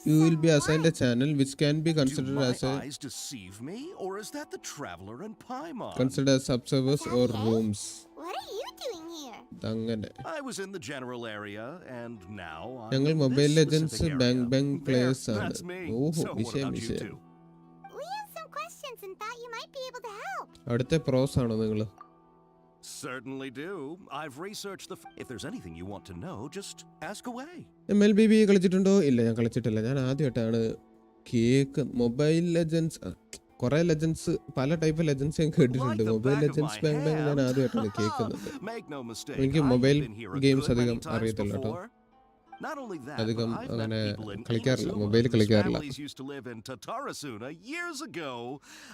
you will be assigned a channel which can be considered as a eyes deceive me, or is that the traveler in Paimon? considered as subservers or rooms. What are you doing here? അങ്ങനെ I was in the general area, and now I'm ഞങ്ങൾ in mobile this legends specific bank area. Bank players There, ആണ്. that's me. ഓഹോ So what വിഷയം. about you two? We have some questions and thought you might be able to help. അവിടുത്തെ പ്രോസ് ആണോ നിങ്ങൾ? Certainly do. I've researched the. If there's anything you want to know, just ask away. MLBB കളിച്ചിട്ടുണ്ടോ? ഇല്ല ഞാൻ കളിച്ചിട്ടില്ല. ഞാൻ ആദ്യമായിട്ടാണ് mobile legends. കുറെ legends, പല type legends ഞാൻ കേട്ടിട്ടുണ്ട്. മൊബൈൽ ലെജൻസ് ബാങ്ക് ഞാൻ ആദ്യമായിട്ടാണ് കേൾക്കുന്നത്. എനിക്ക് മൊബൈൽ ഗെയിംസ് അധികം അറിയത്തില്ല കേട്ടോ. അധികം അങ്ങനെ കളിക്കാറില്ല, mobile കളിക്കാറില്ല. Used to live in Tatarasuna years ago.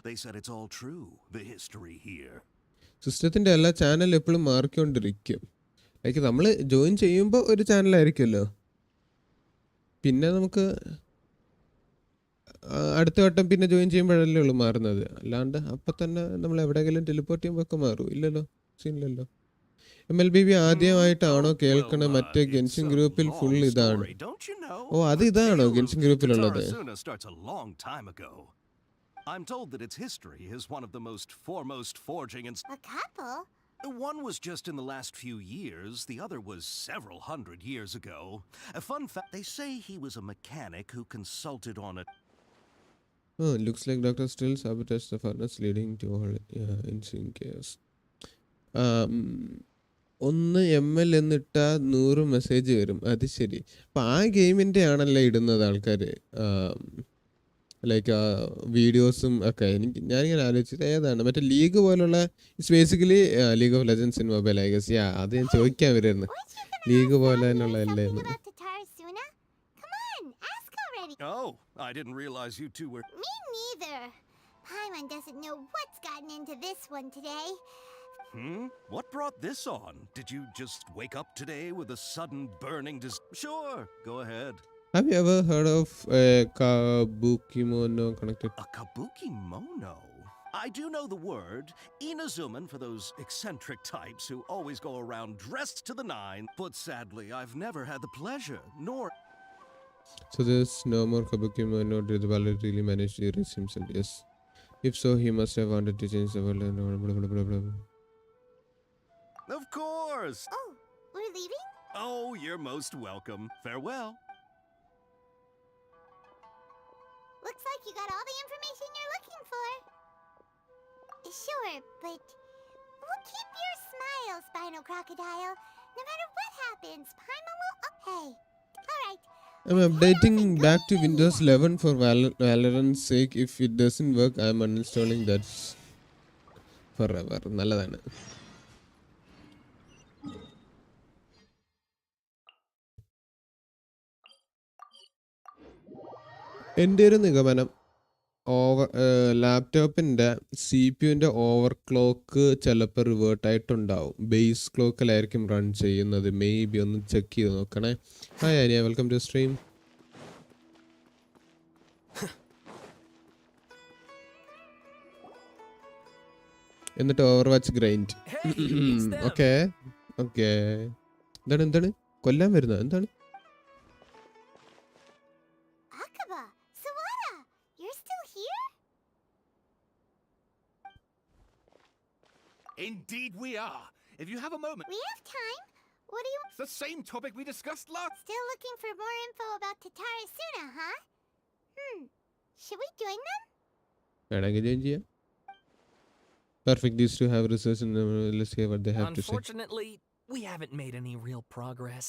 They said it's all true. The history here. സിസ്റ്റത്തിൻ്റെ എല്ലാ ചാനൽ എപ്പോഴും മാറിക്കൊണ്ടിരിക്കും. ലൈക്ക് നമ്മൾ ജോയിൻ ചെയ്യുമ്പോൾ ഒരു ചാനലായിരിക്കുമല്ലോ, പിന്നെ നമുക്ക് അടുത്ത വട്ടം പിന്നെ ജോയിൻ ചെയ്യുമ്പോഴല്ലേ ഉള്ളൂ മാറുന്നത്. അല്ലാണ്ട് അപ്പം തന്നെ നമ്മൾ എവിടെയെങ്കിലും ടെലിപ്പോർട്ട് ചെയ്യുമ്പോൾ ഒക്കെ മാറും? ഇല്ലല്ലോ, സീനില്ലല്ലോ. MLBB ആദ്യമായിട്ടാണോ കേൾക്കണ? മറ്റേ ഗെൻഷിൻ ഗ്രൂപ്പിൽ ഫുൾ ഇതാണ്. ഓ അത് ഇതാണോ ഗെൻഷിൻ ഗ്രൂപ്പിലുള്ളത്? I'm told that its history is one of the most foremost forging and... A couple? One was just in the last few years, the other was several hundred years ago. A fun fact, they say he was a mechanic who consulted on a... Oh, looks like Dr. Still sabotaged the furnace leading to all insane chaos. ഒന്ന് ML എന്നിട്ടാൽ 100 message വരും. അത് ശരി. അപ്പം ആ ഗെയിമിൻ്റെ ആണല്ലേ ഇടുന്നത് ആൾക്കാർ, ലൈക്ക് വീഡിയോസും ഒക്കെ. ഞാനിങ്ങനെ ആലോചിച്ചത് ഏതാണ് മറ്റേ ലീഗ് പോലുള്ള. It's basically league of legends in mobile I guess. അത് ഞാൻ ചോദിക്കാൻ വരുമായിരുന്നു, ലീഗ് പോലെ തന്നെയുള്ള അല്ലേന്ന്. Oh, I didn't realize you two were... Me neither. Paimon doesn't know what's gotten into this one today. What brought this on? Did you just wake up today with a sudden burning Sure, go ahead. Have you ever heard of a kabukimono connected? A kabukimono? I do know the word. Inazuman for those eccentric types who always go around dressed to the nine. But sadly, I've never had the pleasure, nor... So there's no more kabukimono. Did the valet really manage to erase himself? Yes. If so, he must have wanted to change the world and blah blah blah blah. Of course! Oh, we're leaving? Oh, you're most welcome. Farewell. Looks like you got all the information you're looking for. Sure, but we'll keep your smile, Spinal Crocodile. No matter what happens, Paimon will... Hey, alright. I'm updating back to Windows 11 for Valorant's sake. If it doesn't work, I'm uninstalling that forever. നല്ലതാണ്. എൻ്റെ ഒരു നിഗമനം, ലാപ്ടോപ്പിൻ്റെ CPU over clock ചിലപ്പോൾ റിവേർട്ടായിട്ടുണ്ടാവും. Base ക്ലോക്കിലായിരിക്കും run ചെയ്യുന്നത്. ബി ഒന്ന് ചെക്ക് ചെയ്ത് നോക്കണേ. Hi Ania, welcome to stream. എന്നിട്ട് ഓവർവാച്ച് ഗ്രൈൻഡ്. ഓക്കെ എന്താണ് കൊല്ലാൻ വരുന്നത്? എന്താണ്? Indeed we are. If you have a moment... We have time. What do you... It's the same topic we discussed last. Still looking for more info about Tatarasuna, huh? Should we join them? വേണമെങ്കിൽ join ചെയ്യാം. Perfect. These two have research and let's hear what they have to say. Unfortunately, we haven't made any real progress.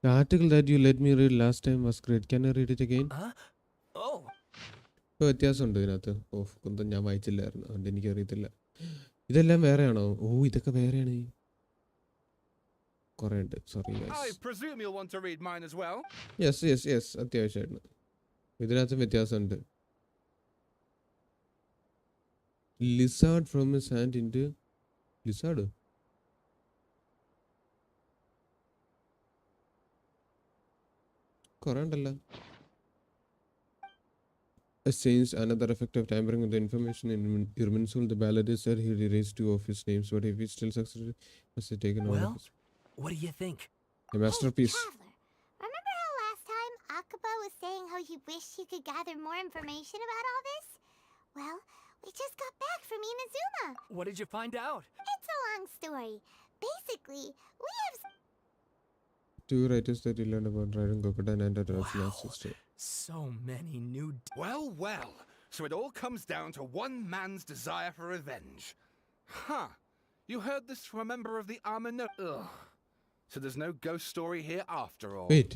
The article that you let me read last time was great. Can I read it again? Oh. ഇപ്പോൾ വ്യത്യാസമുണ്ട് ഇതിനകത്ത്. കുന്തം ഞാൻ വായിച്ചില്ലായിരുന്നു, അതുകൊണ്ട് എനിക്കറിയത്തില്ല. ഇതെല്ലാം വേറെയാണോ? ഇതൊക്കെ വേറെയാണ്. കുറേ ഉണ്ട്. Sorry I presume you'll want to read mine as well. Yes അത്യാവശ്യമായിരുന്നു. ഇതിനകത്തും വ്യത്യാസമുണ്ട്. Lizard from his hand into lizard. കുറേ ഉണ്ടല്ലോ. Has changed another effect of tampering with the information in Irminsul. The ballad said he erased 2 of his names, but if he still succeeded, must have taken all of his. What do you think? A masterpiece. Hey, Traveler, remember how last time Akaba was saying how he wished he could gather more information about all this? Well, we just got back from Inazuma. What did you find out? It's a long story. Basically, we have 2 writers that he learned about riding crocodile and a sister. So many new... Well. So it all comes down to one man's desire for revenge. Huh. You heard this from a member of the Armano... Ugh. So there's no ghost story here after all. Wait.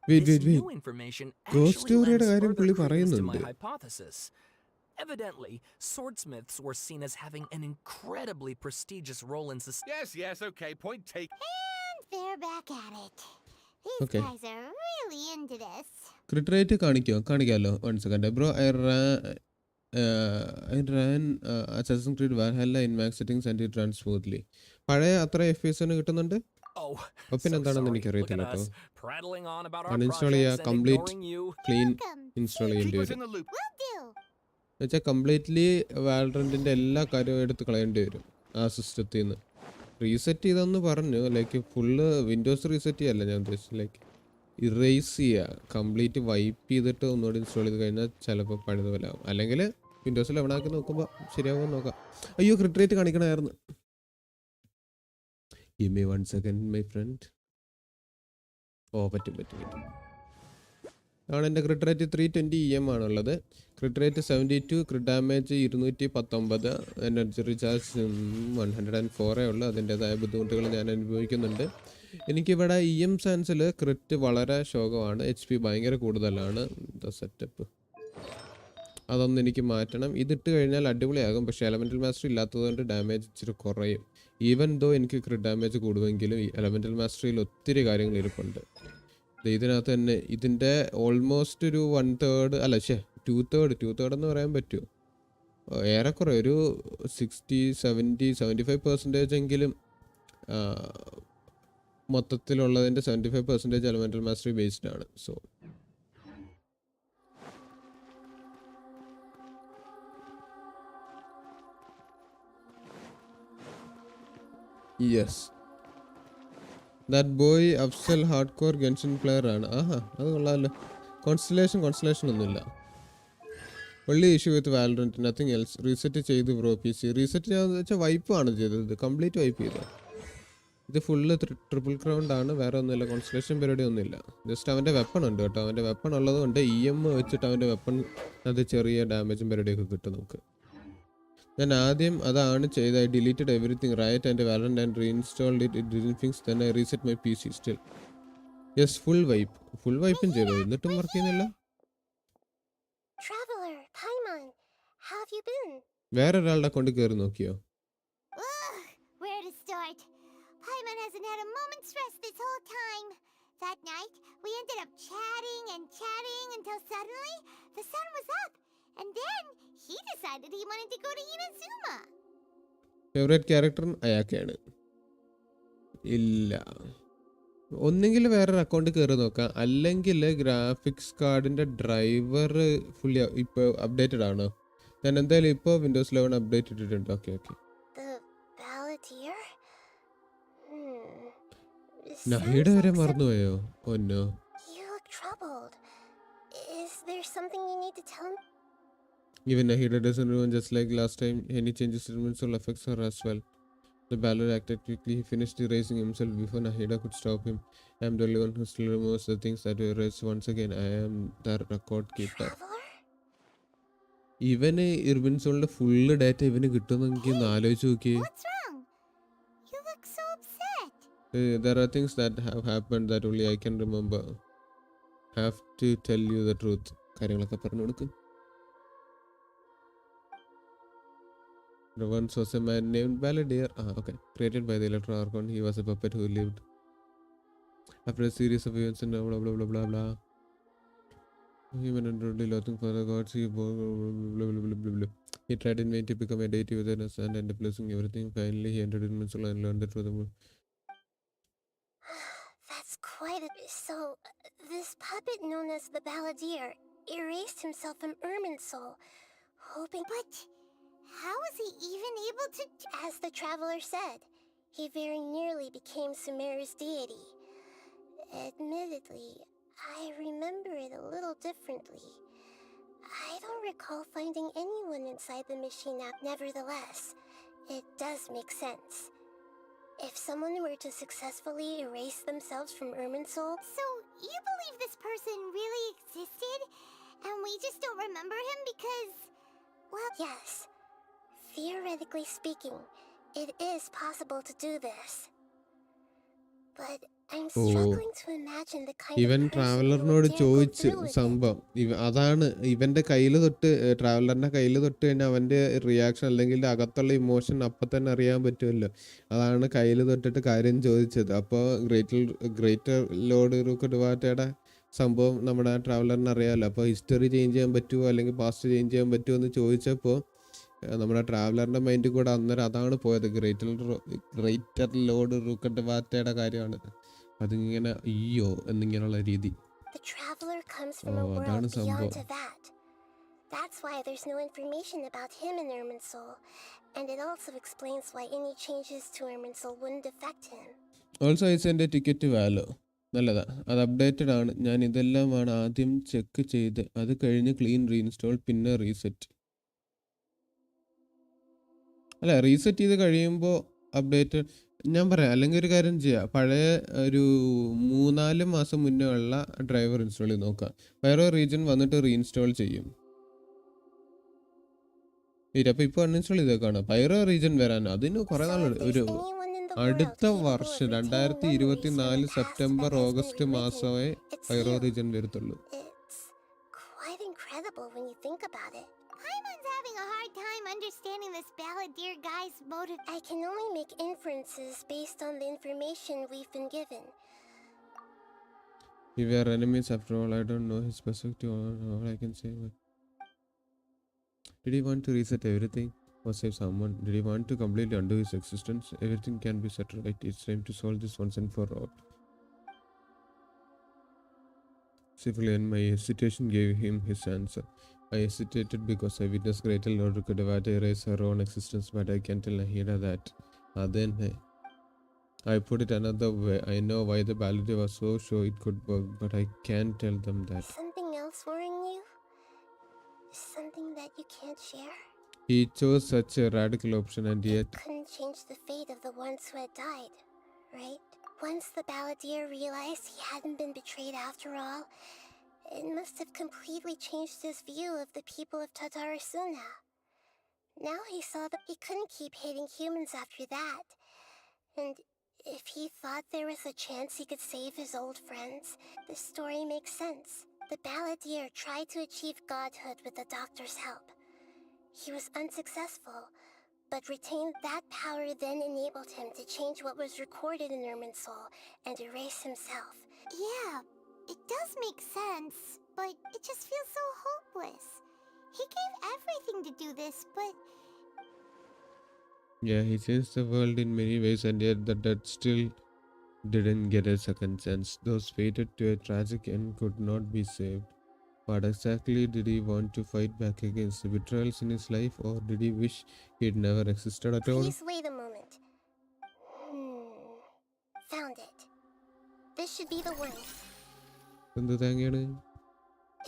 This new information Ghost actually story lends കാര്യം further പുള്ളി credence to my പറയുന്നുണ്ട്. hypothesis. Evidently, swordsmiths were seen as having an incredibly prestigious role in society. Yes, okay, point taken. And they're back at it. These guys are really into this. Crit rate കാണിക്കാമല്ലോ. 1 second. Bro, I ran Assassin's Creed Valhalla in max settings and it runs smoothly. പഴയ അത്ര FPS കിട്ടുന്നുണ്ട്? പിന്നെ എന്താണെന്ന് എനിക്കറിയത്തില്ല കേട്ടോ. Uninstall ചെയ്യുക, complete clean install ചെയ്യേണ്ടി വരും. എന്നുവെച്ചാൽ കംപ്ലീറ്റ്ലി വാലറന്റിൻ്റെ എല്ലാ കാര്യവും എടുത്ത് കളയേണ്ടി വരും ആ സിസ്റ്റത്തിൽ നിന്ന്. റീസെറ്റ് ചെയ്തെന്ന് പറഞ്ഞു, ലൈക്ക് ഫുള്ള് വിൻഡോസ് റീസെറ്റ് ചെയ്യല്ല ഞാൻ ഉദ്ദേശിച്ചത്, ലൈക്ക് ഇറേസ് ചെയ്യുക, കംപ്ലീറ്റ് വൈപ്പ് ചെയ്തിട്ട് ഒന്നുകൂടി ഇൻസ്റ്റാൾ ചെയ്ത് കഴിഞ്ഞാൽ ചിലപ്പോൾ പഴയതുപോലെ ആവും. അല്ലെങ്കിൽ വിൻഡോസിൽ എവിടെയാക്കി നോക്കുമ്പോൾ ശരിയാവുമെന്ന് നോക്കാം. അയ്യോ, ക്രിറ്റ് rate കാണിക്കണമായിരുന്നു. Give me 1 second, my friend. പറ്റും. ആണ് എൻ്റെ ക്രിറ്റ് റേറ്റ് 320 EM ആണുള്ളത്. ക്രിറ്റ് റേറ്റ് 72, ക്രിറ്റ് ഡാമേജ് 219, എനർജി റീചാർജ് 104 ഉള്ളൂ. അതിൻ്റെതായ ബുദ്ധിമുട്ടുകൾ ഞാൻ അനുഭവിക്കുന്നുണ്ട്. എനിക്കിവിടെ EM സാൻസിൽ ക്രിറ്റ് വളരെ ശോകമാണ്, HP ഭയങ്കര കൂടുതലാണ്. സെറ്റപ്പ് അതൊന്നും എനിക്ക് മാറ്റണം. ഇതിട്ട് കഴിഞ്ഞാൽ അടിപൊളിയാകും, പക്ഷേ എലമെൻ്റൽ മാസ്റ്ററി ഇല്ലാത്തതുകൊണ്ട് ഡാമേജ് ഇച്ചിരി കുറയും. ഈവൻ ദോ എനിക്ക് ക്രിറ്റ് ഡാമേജ് കൂടുമെങ്കിലും ഈ എലമെൻ്റൽ മാസ്റ്ററിയിൽ ഒത്തിരി കാര്യങ്ങൾ ഇരിപ്പുണ്ട്. ഇതിനകത്ത് തന്നെ ഇതിൻ്റെ ഓൾമോസ്റ്റ് ഒരു 1/3 അല്ല 2/3 എന്ന് പറയാൻ പറ്റുമോ, ഏറെക്കുറെ ഒരു 60-70-75% എങ്കിലും മൊത്തത്തിലുള്ളതിൻ്റെ 75% എലമെൻ്റൽ മാസ്റ്ററി ബേസ്ഡ് ആണ്. So yes, that boy Afsal hardcore Genshin player ആണ്. അത് കൊള്ളാമല്ലോ. കോൺസ്റ്റലേഷൻ ഒന്നുമില്ല. Only issue with Valorant, nothing else. Reset ചെയ്തു ബ്രോ PC. റീസെറ്റ് ചെയ്യാന്ന് വെച്ചാൽ വൈപ്പാണ് ചെയ്തത്, കംപ്ലീറ്റ് വൈപ്പ് ചെയ്തത്. ഇത് ഫുള്ള് ട്രിപ്പിൾ ക്രൗണ്ട് ആണ്, വേറെ ഒന്നുമില്ല, കോൺസ്റ്റലേഷൻ പരിപാടി ഒന്നുമില്ല. ജസ്റ്റ് അവൻ്റെ വെപ്പൺ ഉണ്ട് കേട്ടോ. അവൻ്റെ വെപ്പൺ ഉള്ളത് കൊണ്ട് EM വെച്ചിട്ട് അവൻ്റെ വെപ്പൺ അത് ചെറിയ ഡാമേജും പരിപാടിയൊക്കെ കിട്ടും നമുക്ക്. ഞാൻ ആദ്യം അതാണ് ചെയ്തത്. I deleted everything right and Valorant and reinstalled it. It didn't fix. Then I reset my PC still. Yes, full വൈപ്പും ചെയ്തു, എന്നിട്ടും വർക്ക് ചെയ്യുന്നില്ല. Traveler, Paimon, how have you been? വേറെ ഒരാളുടെ അക്കൗണ്ടിൽ കയറി നോക്കിയോ? Where to start? Paimon hasn't had a moment's rest this whole time. That night, we ended up chatting until suddenly the sun was up. And then he decided he wanted to go to Inazuma. Favourite character അയാൾക്കാണ്. ഇല്ല, ഒന്നെങ്കിൽ വേറൊരു അക്കൗണ്ടിൽ കയറി നോക്കാം, അല്ലെങ്കിൽ graphics കാർഡിൻ്റെ driver fully ഇപ്പോൾ അപ്ഡേറ്റഡ് ആണോ? ഞാൻ എന്തായാലും ഇപ്പോൾ വിൻഡോസ് 11 അപ്ഡേറ്റ് ഇട്ടിട്ടുണ്ട്. ഓക്കെ. നഹീഡ വരെ മറന്നുപോയോ? ഒന്നോ. You look troubled. Is there something you need to tell me? Even Nahida doesn't ruin just like last time. Any changes to will affect her as well. The ballad acted quickly. He finished erasing himself before Nahida could stop him. I am the only one who still removes the things that were erased once again. I am the record keeper. Traveler? ഇവന് ഇർബിൻസോളിന്റെ full data ഇവന് കിട്ടുമെന്നെങ്കിൽ ഒന്ന് ആലോചിച്ച് നോക്കിയേ. What's wrong? You look so upset. There are things that have happened that only I can remember. Have to tell you the truth. കാര്യങ്ങളൊക്കെ പറഞ്ഞു കൊടുക്കും. There once was a man named Balladeer. Okay. Created by the Electro Archon. He was a puppet who lived after a series of events and blah blah blah blah blah. He went on totally loathing for the gods. He blah blah blah blah blah. He tried in vain to become a deity within us and ended up losing everything. Finally, he entered in Minnesota and learned the truth. That's quite a... So, this puppet known as the Balladeer erased himself from Irminsul, hoping... But how was he even able to... As the traveler said, he very nearly became Sumeru's deity. Admittedly, I remember it a little differently. I don't recall finding anyone inside the machine app. Nevertheless, it does make sense. If someone were to successfully erase themselves from Irminsul... So, you believe this person really existed, and we just don't remember him because... Well, yes. Theoretically speaking, it is possible to do this. But I'm struggling to imagine the kind ഇവൻ of person who ട്രാവലറിനോട് would dare go ചോദിച്ച് through with it. സംഭവം അതാണ് ഇവന്റെ കയ്യിൽ തൊട്ട് ട്രാവലറിന്റെ കയ്യിൽ തൊട്ട് കഴിഞ്ഞാൽ അവന്റെ റിയാക്ഷൻ അല്ലെങ്കിൽ അകത്തുള്ള ഇമോഷൻ അപ്പം തന്നെ അറിയാൻ പറ്റുമല്ലോ. അതാണ് കയ്യിൽ തൊട്ടിട്ട് കാര്യം ചോദിച്ചത്. അപ്പോൾ ഗ്രേറ്റർ ലോർഡ് റുക്കഡ്വാറ്റയുടെ സംഭവം നമ്മുടെ ട്രാവലറിന് അറിയാമല്ലോ. അപ്പോൾ ഹിസ്റ്ററി ചേഞ്ച് ചെയ്യാൻ പറ്റുമോ അല്ലെങ്കിൽ പാസ്റ്റ് ചേഞ്ച് ചെയ്യാൻ പറ്റുമോ എന്ന് ചോദിച്ചപ്പോൾ നമ്മുടെ ട്രാവലറിന്റെ മൈൻഡിൽ കൂടെ അന്നേരം അതാണ് പോയത്. ഗ്രേറ്റർ ലോർഡ് റുക്കഡ്വാറ്റയുടെ കാര്യമാണ്. അതിങ്ങനെ അയ്യോ എന്നിങ്ങനെയുള്ള രീതി. The traveler comes from a world അതാണ് beyond സംഭവം. Teyvat. That's why there's no information about him in Irminsul, and it also explains why any changes to Irminsul wouldn't affect him. Also I send a ticket Valo. നല്ലതാ, അത് updated ആണ്. ഞാൻ ഇതെല്ലാമാണ് ആദ്യം check ചെയ്ത് അത് കഴിഞ്ഞ് ക്ലീൻ റീഇൻസ്റ്റോൾ പിന്നെ റീസെറ്റ്. അല്ല, റീസെറ്റ് ചെയ്ത് കഴിയുമ്പോൾ അപ്ഡേറ്റ് ഞാൻ പറയാം. അല്ലെങ്കിൽ ഒരു കാര്യം ചെയ്യാം, പഴയ ഒരു 3-4 മാസം മുന്നേ ഉള്ള ഡ്രൈവർ ഇൻസ്റ്റാൾ ചെയ്ത് നോക്കാം. വേറെ റീജിയൻ വന്നിട്ട് റീഇൻസ്റ്റാൾ ചെയ്യും. അപ്പോൾ ഇപ്പോൾ അൺഇൻസ്റ്റാൾ ചെയ്തേക്കാണ്. പൈറോ റീജിയൻ വരാൻ അതിന് കുറേ നാൾ ഒരു അടുത്ത വർഷം 2024 സെപ്റ്റംബർ ഓഗസ്റ്റ് മാസമേ പൈറോ റീജിയൻ വരത്തുള്ളൂ. It's quite incredible when you think about it. Paimon's having a hard time understanding this Balladeer guy's motive. I can only make inferences based on the information we've been given. We were enemies after all. I don't know his perspective. All I can say. Did he want to reset everything or save someone? Did he want to completely undo his existence? Everything can be set right. It's time to solve this once and for all. Civilian, my hesitation gave him his answer. I hesitated because I witnessed greater Lord Rukadavata erase her own existence, but I can tell Nahida that. Then I put it another way. I know why the ballad was so sure it could work, but I can't tell them that. Something else worrying you? Something that you can't share? He chose such a radical option and yet... It couldn't change the fate of the ones who had died, right? Once the Balladeer realized he hadn't been betrayed after all, it must have completely changed his view of the people of Tatarasuna. Now he saw that he couldn't keep hating humans after that. And if he thought there was a chance he could save his old friends, the story makes sense. The Balladeer tried to achieve godhood with the doctor's help. He was unsuccessful, but retained that power then enabled him to change what was recorded in Irminsul and erase himself. Yeah, it does make sense, but it just feels so hopeless. He gave everything to do this, but... Yeah, he changed the world in many ways, and yet the dead still didn't get a second chance. Those fated to a tragic end could not be saved. What exactly did he want to fight back against? The betrayals in his life, or did he wish he'd never existed at all? Please wait a moment. Found it. This should be the one.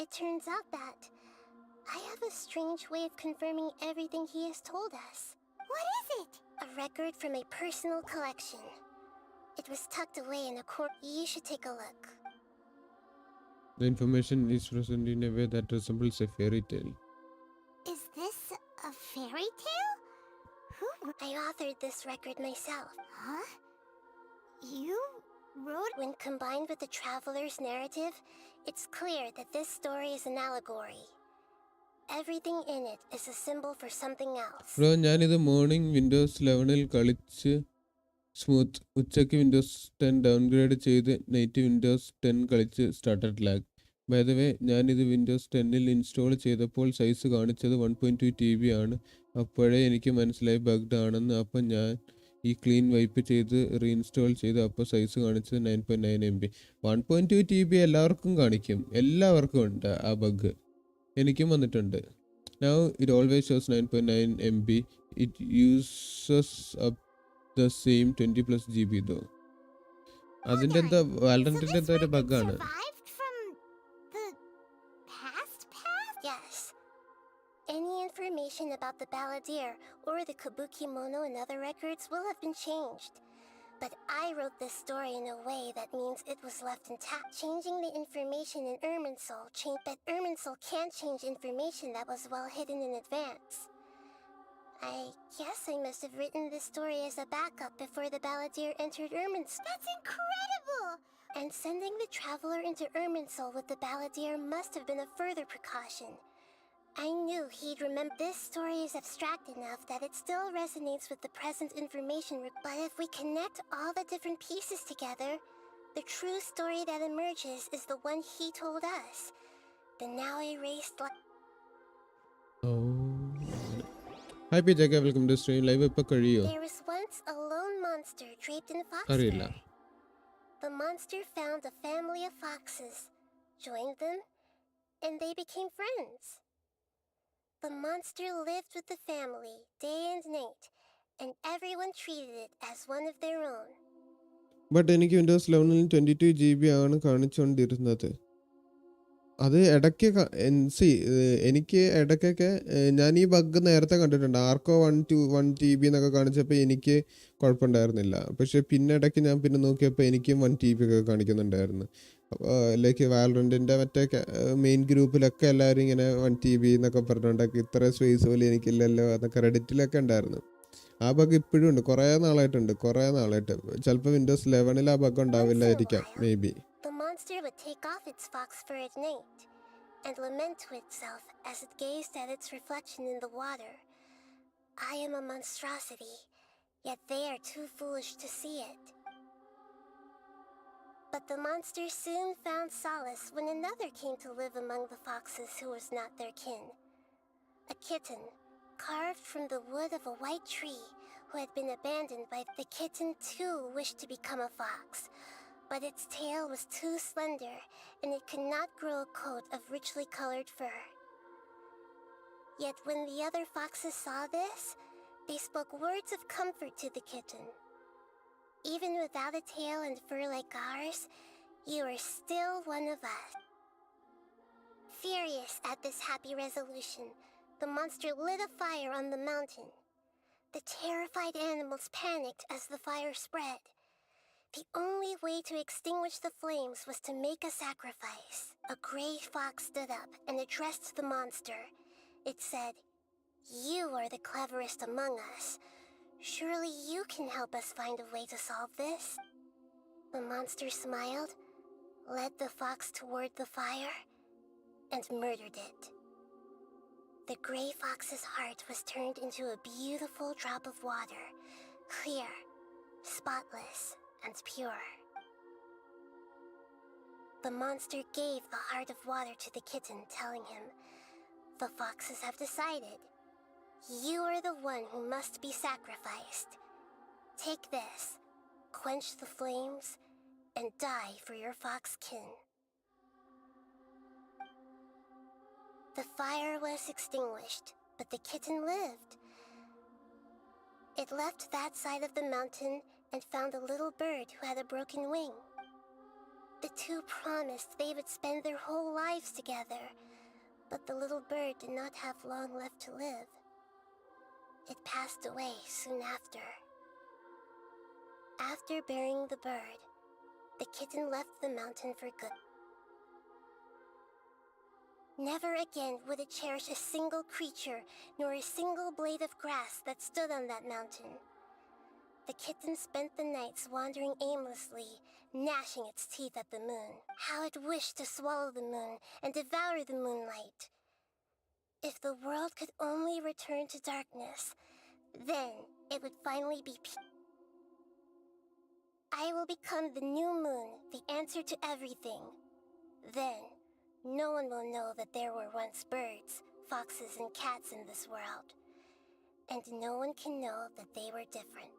It turns out that I have a strange way of confirming everything he has told us. What is it? A record from a personal collection. It was tucked away in a corner. You should take a look. The information is present in a way that resembles a fairy tale. Is this a fairy tale? I authored this record myself. Huh? You wrote? When combined with the traveler's narrative, it's clear that this story is an allegory. Everything in it is a symbol for something else. Bro ഞാനിത് morning Windows 11 കളിച്ച് smooth, ഉച്ചയ്ക്ക് Windows 10 downgrade ചെയ്ത് night Windows 10 കളിച്ച് started lag. By the way ഞാനിത് Windows 10ൽ install ചെയ്തപ്പോൾ size കാണിച്ചത് 1.2 TB ആണ്. അപ്പോഴേ എനിക്ക് മനസ്സിലായി ബഗ്ഡ് ആണെന്ന്. അപ്പം ഞാൻ ഈ ക്ലീൻ വൈപ്പ് ചെയ്ത് റീഇൻസ്റ്റാൾ ചെയ്ത് അപ്പോൾ സൈസ് കാണിച്ചത് 9.9 MB. 1.2 TB എല്ലാവർക്കും കാണിക്കും, എല്ലാവർക്കും ഉണ്ട് ആ ബഗ്. എനിക്കും വന്നിട്ടുണ്ട്. Now it always shows 9.9 MB. It uses up the same 20+ GB though. അതിൻ്റെ എന്താ വാലന്റിൻ്റെ എന്താ ഒരു ബഗ്ഗാണ്. Yes. Any information about the balladeer or the kabuki mono and other records will have been changed. But I wrote this story in a way that means it was left intact. Changing the information in Irminsul but Irminsul can't change information that was well hidden in advance. I guess I must have written this story as a backup before the balladeer entered Irminsul. That's incredible! And sending the traveler into Irminsul with the balladeer must have been a further precaution. I knew he'd remember. This story is abstract enough that it still resonates with the present information. But if we connect all the different pieces together, the true story that emerges is the one he told us. The now erased Hi PJK, welcome to stream. Live ഇപ്പൊ കഴിയോ? There was once a lone monster draped in fox അറിയില്ല. fur. The monster found a family of foxes, joined them, and they became friends. The monster lived with the family day and night, and everyone treated it as one of their own. But എനിക്ക് Windows 11ൽ 22 GB ആണ് കാണിച്ചുകൊണ്ടിരുന്നത്. അത് ഇടയ്ക്ക് എനിക്ക് ഇടയ്ക്കൊക്കെ ഞാൻ ഈ bug നേരത്തെ കണ്ടിട്ടുണ്ട്. ആർക്കോ 1 TB എന്നൊക്കെ കാണിച്ചപ്പോൾ എനിക്ക് കുഴപ്പമുണ്ടായിരുന്നില്ല. പക്ഷേ പിന്നെ ഇടയ്ക്ക് ഞാൻ പിന്നെ നോക്കിയപ്പോൾ എനിക്കും 1 TB ഒക്കെ കാണിക്കുന്നുണ്ടായിരുന്നു. ലൈക്ക് വാലറന്റിൻ്റെ മറ്റേ മെയിൻ ഗ്രൂപ്പിലൊക്കെ എല്ലാവരും ഇങ്ങനെ 1 TB എന്നൊക്കെ പറഞ്ഞുകൊണ്ടൊക്കെ ഇത്ര സ്പേസ് പോലും എനിക്കില്ലല്ലോ എന്നൊക്കെ റെഡിറ്റിലൊക്കെ ഉണ്ടായിരുന്നു. ആ ബഗ് ഇപ്പോഴും ഉണ്ട്, കുറേ നാളായിട്ട്. ചിലപ്പോൾ വിൻഡോസ് 11ൽ ആ ബഗ് ഉണ്ടാവില്ലായിരിക്കാം, maybe. The monster would take off its fox fur at night and lament to itself as it gazed at its reflection in the water. I am a monstrosity, yet they are too foolish to see it. But the monster soon found solace when another came to live among the foxes who was not their kin. A kitten, carved from the wood of a white tree, who had been abandoned by the kitten too wished to become a fox. But its tail was too slender, and it could not grow a coat of richly colored fur. Yet when the other foxes saw this, they spoke words of comfort to the kitten. Even without a tail and fur like ours, you are still one of us. Furious at this happy resolution, the monster lit a fire on the mountain. The terrified animals panicked as the fire spread. The only way to extinguish the flames was to make a sacrifice. A gray fox stood up and addressed the monster. It said, "You are the cleverest among us. Surely you can help us find a way to solve this." The monster smiled, led the fox toward the fire, and murdered it. The gray fox's heart was turned into a beautiful drop of water, clear, spotless, and pure. The monster gave the heart of water to the kitten, telling him, "The foxes have decided. You are the one who must be sacrificed. Take this, quench the flames, and die for your fox kin." The fire was extinguished, but the kitten lived. It left that side of the mountain and found a little bird who had a broken wing. The two promised they would spend their whole lives together, but the little bird did not have long left to live. it passed away soon after. After burying the bird, the kitten left the mountain for good. Never again would it cherish a single creature nor a single blade of grass that stood on that mountain. The kitten spent the nights wandering aimlessly, gnashing its teeth at the moon. How it wished to swallow the moon and devour the moonlight. If the world could only return to darkness, then it would finally be peace. I will become the new moon, the answer to everything. Then, no one will know that there were once birds, foxes, and cats in this world. And no one can know that they were different.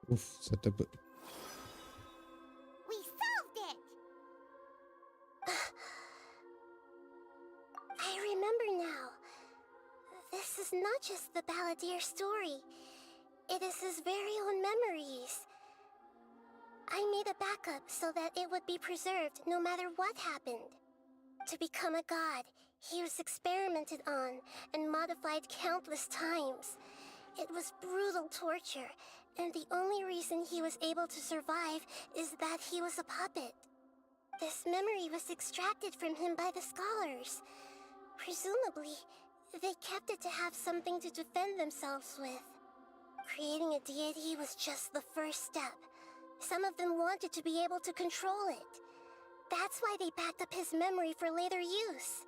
Oof, setup. We solved it! I remember now. This is not just the balladeer's story. It is his very own memories. I made a backup so that it would be preserved no matter what happened. To become a god, he was experimented on and modified countless times. It was brutal torture, and the only reason he was able to survive is that he was a puppet. This memory was extracted from him by the scholars. Presumably, they kept it to have something to defend themselves with. Creating a deity was just the first step. Some of them wanted to be able to control it. That's why they backed up his memory for later use.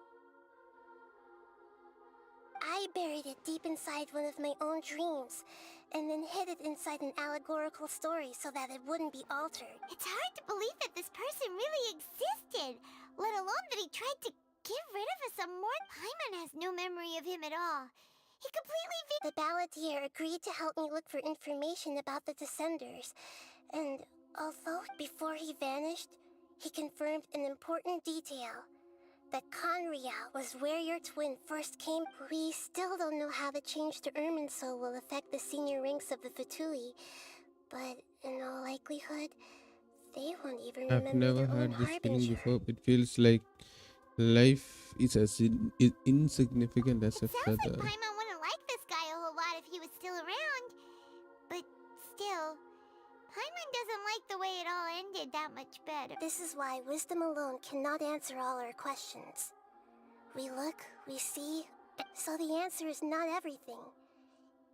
I buried it deep inside one of my own dreams, and then hid it inside an allegorical story so that it wouldn't be altered. It's hard to believe that this person really existed, let alone that he tried to get rid of us some more. Paimon has no memory of him at all. He completely The balladeer agreed to help me look for information about the Descenders, and although before he vanished, he confirmed an important detail. That Conria was where your twin first came. We still don't know how the change to Irminsul will affect the senior ranks of the Fatui, but in all likelihood, they won't even I've remember never their own had this feeling harbinger. before. It feels like life is as insignificant as a Sounds like feather. Paimon wouldn't like this guy a whole lot if he was still around. But still, Paimon doesn't like the way it all ended that much better. This is why wisdom alone cannot answer all our questions. We look, we see, so the answer is not everything.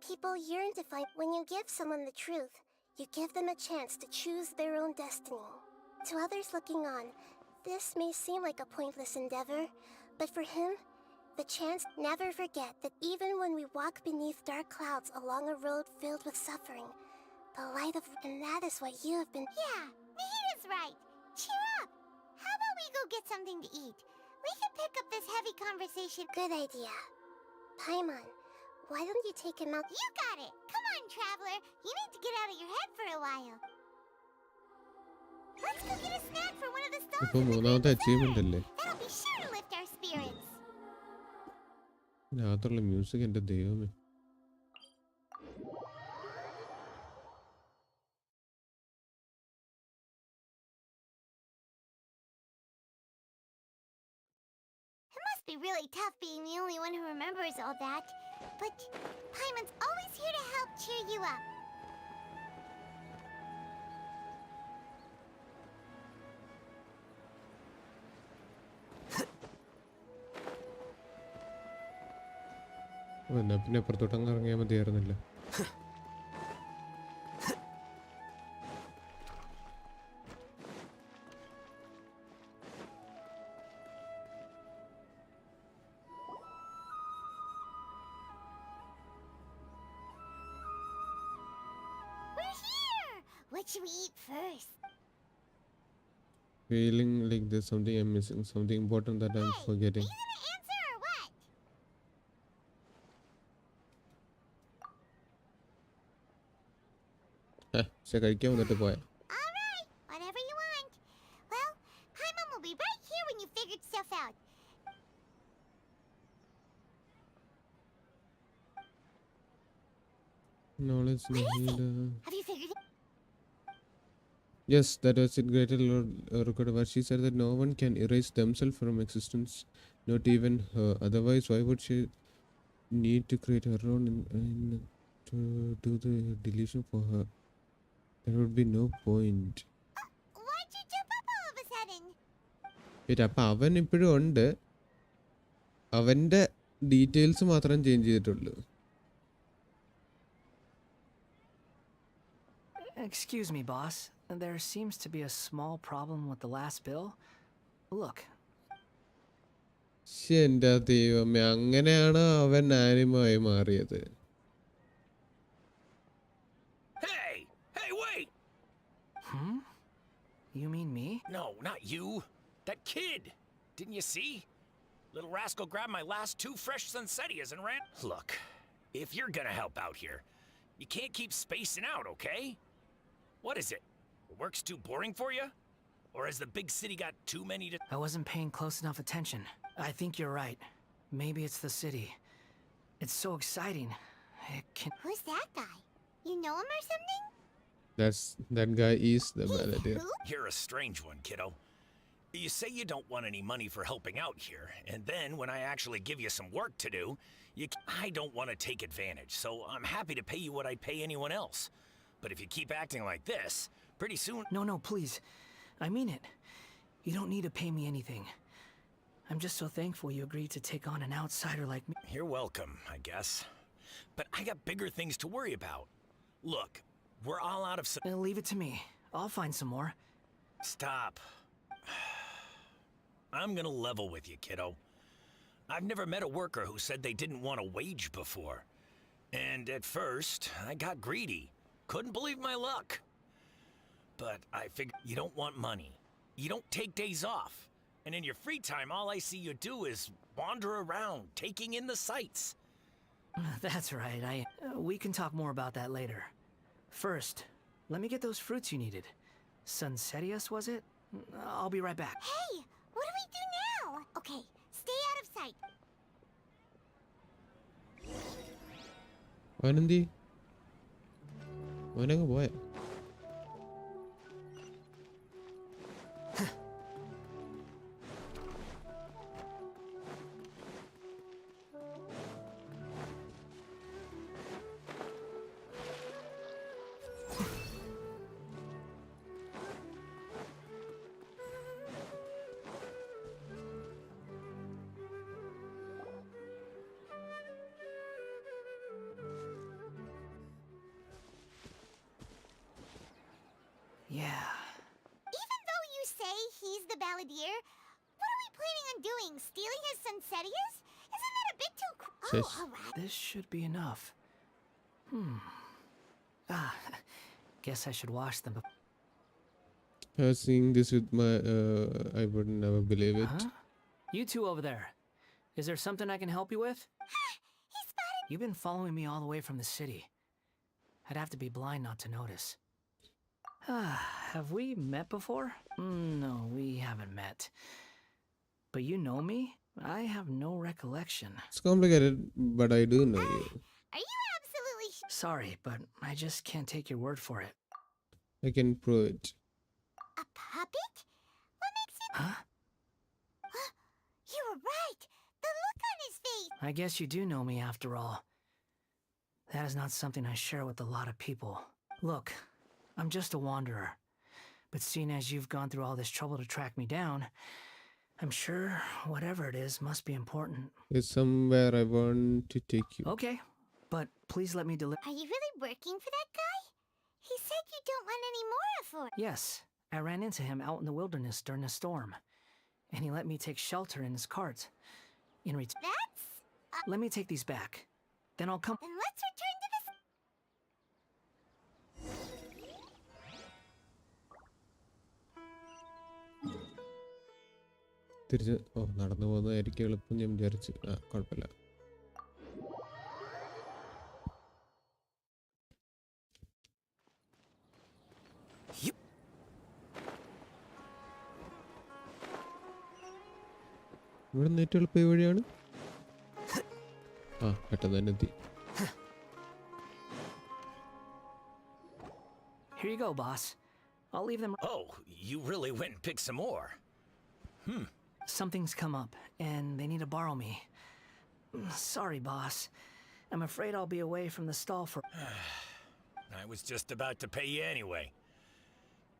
People yearn to find. When you give someone the truth, you give them a chance to choose their own destiny. To others looking on, this may seem like a pointless endeavor, but for him, the chance. Never forget that even when we walk beneath dark clouds along a road filled with suffering, the light of. And that is what you have been. Yeah, Nahita's right. Cheer up. How about we go get something to eat? We can pick up this heavy conversation. Good idea. Paimon, why don't you take him out? You got it. Come on, traveler. You need to get out of your head for a while. Let's go get a snack for one of the stalls. ഇപ്പൊ മൂന്നാമത്തെ achievement അല്ലേ? That'll be sure to lift our spirits. രാത്രിയുള്ള music എന്റെ ദൈവമേ. It must be really tough being the only one who remembers all that. But Paimon's always here to help cheer you up. എന്നാ പിന്നെ അപ്പുറത്തോട്ടങ്ങ് ഇറങ്ങിയാൽ മതിയായിരുന്നില്ല. We're here! What should we eat first? Feeling like there's something I'm missing, something important that I'm forgetting. Are you gonna answer or what? പക്ഷെ കഴിക്കാൻ വന്നിട്ട് പോയാ. Alright, whatever you want. Well, Paimon will be right here when you figured stuff out. Knowledge need. Have you figured it? Yes, that was it. Greater record where she said that no one can erase themselves from existence, not even her. Otherwise, why would she need to create her own to do the deletion for her. There would be no point. Why'd you jump up all of a sudden? Wait, അപ്പം അവൻ ഇപ്പോഴും ഉണ്ട്. അവൻ്റെ details മാത്രം change ചെയ്തിട്ടുള്ളൂ. Excuse me, boss. There seems to be a small problem with the last bill. Look. എൻ്റെ ദൈവമേ, അങ്ങനെയാണ് അവൻ ആനിമയായി മാറിയത്. Hey! Hey, wait! You mean me? No, not you. That kid. Didn't you see? Little rascal grabbed my last 2 fresh Sunsettias and ran. Look, if you're gonna help out here, you can't keep spacing out, okay? What is it? The work's too boring for you? Or has the big city got too many to... I wasn't paying close enough attention. I think you're right. Maybe it's the city. It's so exciting. It can... Who's that guy? You know him or something? That guy is the manager. You're a strange one, kiddo. You say you don't want any money for helping out here, and then when I actually give you some work to do, I don't want to take advantage, so I'm happy to pay you what I'd pay anyone else. But if you keep acting like this, pretty soon... No, please. I mean it. You don't need to pay me anything. I'm just so thankful you agreed to take on an outsider like me. You're welcome, I guess. But I got bigger things to worry about. Look, we're all out of... Leave it to me. I'll find some more. Stop. I'm gonna level with you, kiddo. I've never met a worker who said they didn't want a wage before. And at first, I got greedy. Couldn't believe my luck. But I figured you don't want money. You don't take days off. And in your free time, all I see you do is wander around, taking in the sights. That's right. We can talk more about that later. First, let me get those fruits you needed. Sunsettias, was it? I'll be right back. Hey, what do we do now? Okay, stay out of sight. അവനെന്തി? അവനങ്ങ് പോയ. Yeah. Even though you say he's the balladeer, what are we planning on doing? Stealing his Sunsettias? Isn't that a bit too... Yes. Oh, alright. This should be enough. Guess I should wash them. Seeing this with my... I would never believe it. Huh? You two over there. Is there something I can help you with? He spotted... You've been following me all the way from the city. I'd have to be blind not to notice. Have we met before? No, we haven't met. But you know me? I have no recollection. It's complicated, but I do know you. Are you absolutely... Sorry, but I just can't take your word for it. I can prove it. A puppet? What makes you... Huh? You were right! The look on his face! I guess you do know me after all. That is not something I share with a lot of people. Look, I'm just a wanderer. But seeing as you've gone through all this trouble to track me down, I'm sure whatever it is must be important. It's somewhere I want to take you. Okay, but please let me deliver. Are you really working for that guy? He said you don't want any more for... Yes, I ran into him out in the wilderness during a storm. And he let me take shelter in his cart. In return... That's... Let me take these back. Then I'll come... Then let's return to this... തിരിച്ച് നടന്നു പോകുന്നതായിരിക്കും എളുപ്പം ഞാൻ വിചാരിച്ചു. കുഴപ്പമില്ല. ഇവിടെ നിന്ന് ഏറ്റവും എളുപ്പം ഈ വഴിയാണ്. പെട്ടെന്ന് തന്നെ എത്തി. Here you go, boss. I'll leave them... Oh, you really went and picked some more. Something's come up, and they need to borrow me. Sorry, boss. I'm afraid I'll be away from the stall for... I was just about to pay you anyway.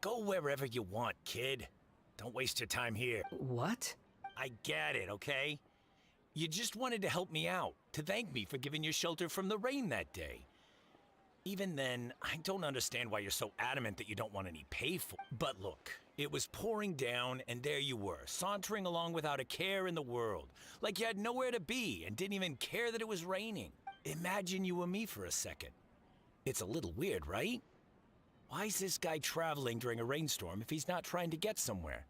Go wherever you want, kid. Don't waste your time here. What? I get it, okay? You just wanted to help me out, to thank me for giving you shelter from the rain that day. Even then, I don't understand why you're so adamant that you don't want any pay for it. But look, it was pouring down, and there you were, sauntering along without a care in the world, like you had nowhere to be and didn't even care that it was raining. Imagine you were me for a second. It's a little weird, right? Why is this guy traveling during a rainstorm if he's not trying to get somewhere?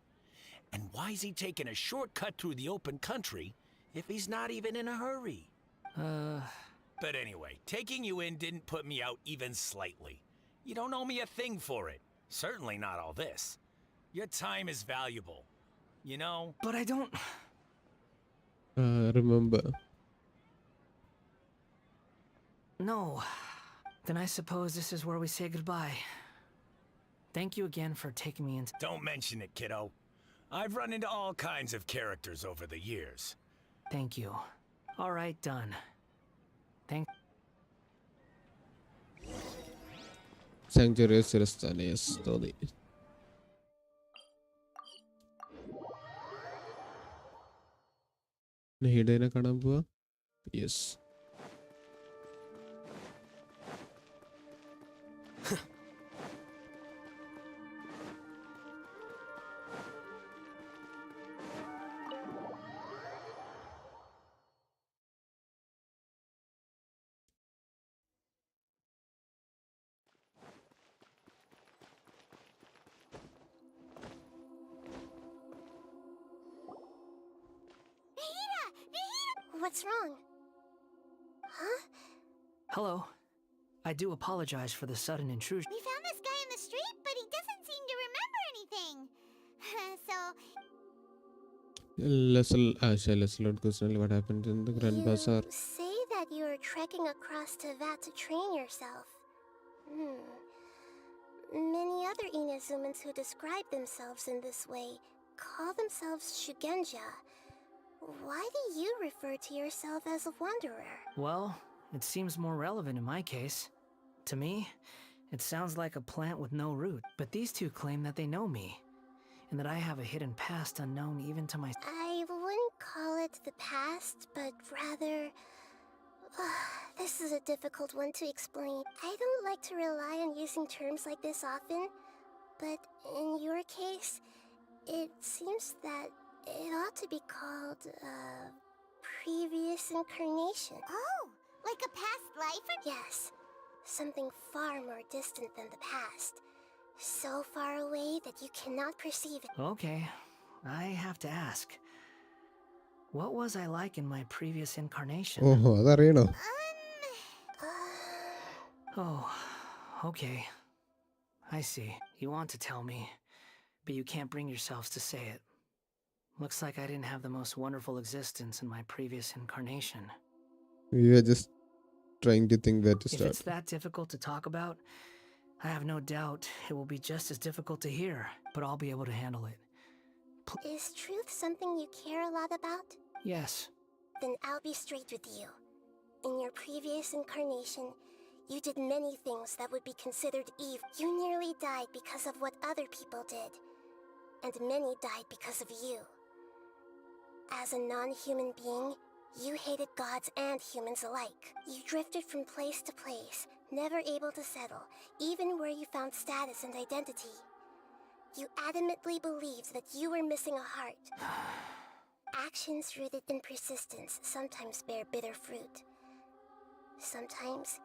And why is he taking a shortcut through the open country if he's not even in a hurry? But anyway, taking you in didn't put me out even slightly. You don't owe me a thing for it. Certainly not all this. Your time is valuable. You know? But I don't... Remember. No. Then I suppose this is where we say goodbye. Thank you again for taking me into... Don't mention it, kiddo. I've run into all kinds of characters over the years. Thank you. All right, done. Sanctuary സ്ഥലസ്ഥാണ് yes തോന്നി. നെഹിഡേനെ കാണാൻ പോവാ. Yes. What's wrong? Huh? Hello. I do apologize for the sudden intrusion. We found this guy in the street, but he doesn't seem to remember anything. So... Let's question what happened in the Grand Bazaar. You say that you are trekking across Teyvat to train yourself. Many other Inazumans who describe themselves in this way call themselves Shugenja. Why do you refer to yourself as a wanderer? Well, it seems more relevant in my case. To me, it sounds like a plant with no root. But these two claim that they know me, and that I have a hidden past unknown even to myself. I wouldn't call it the past, but rather... this is a difficult one to explain. I don't like to rely on using terms like this often, but in your case, it seems that it ought to be called, previous incarnation. Oh, like a past life? Yes, something far more distant than the past. So far away that you cannot perceive it. Okay, I have to ask. What was I like in my previous incarnation? Oh, അതറിയണോ? Oh, okay. I see. You want to tell me, but you can't bring yourselves to say it. Looks like I didn't have the most wonderful existence in my previous incarnation. We were just trying to think where to If start. it's that difficult to talk about, I have no doubt it will be just as difficult to hear, but I'll be able to handle it. Is truth something you care a lot about? Yes. Then I'll be straight with you. In your previous incarnation, you did many things that would be considered evil. You nearly died because of what other people did. And many died because of you. As a non-human being, you hated gods and humans alike. You drifted from place to place, never able to settle, even where you found status and identity. You adamantly believed that you were missing a heart. Actions rooted in persistence sometimes bear bitter fruit. Sometimes,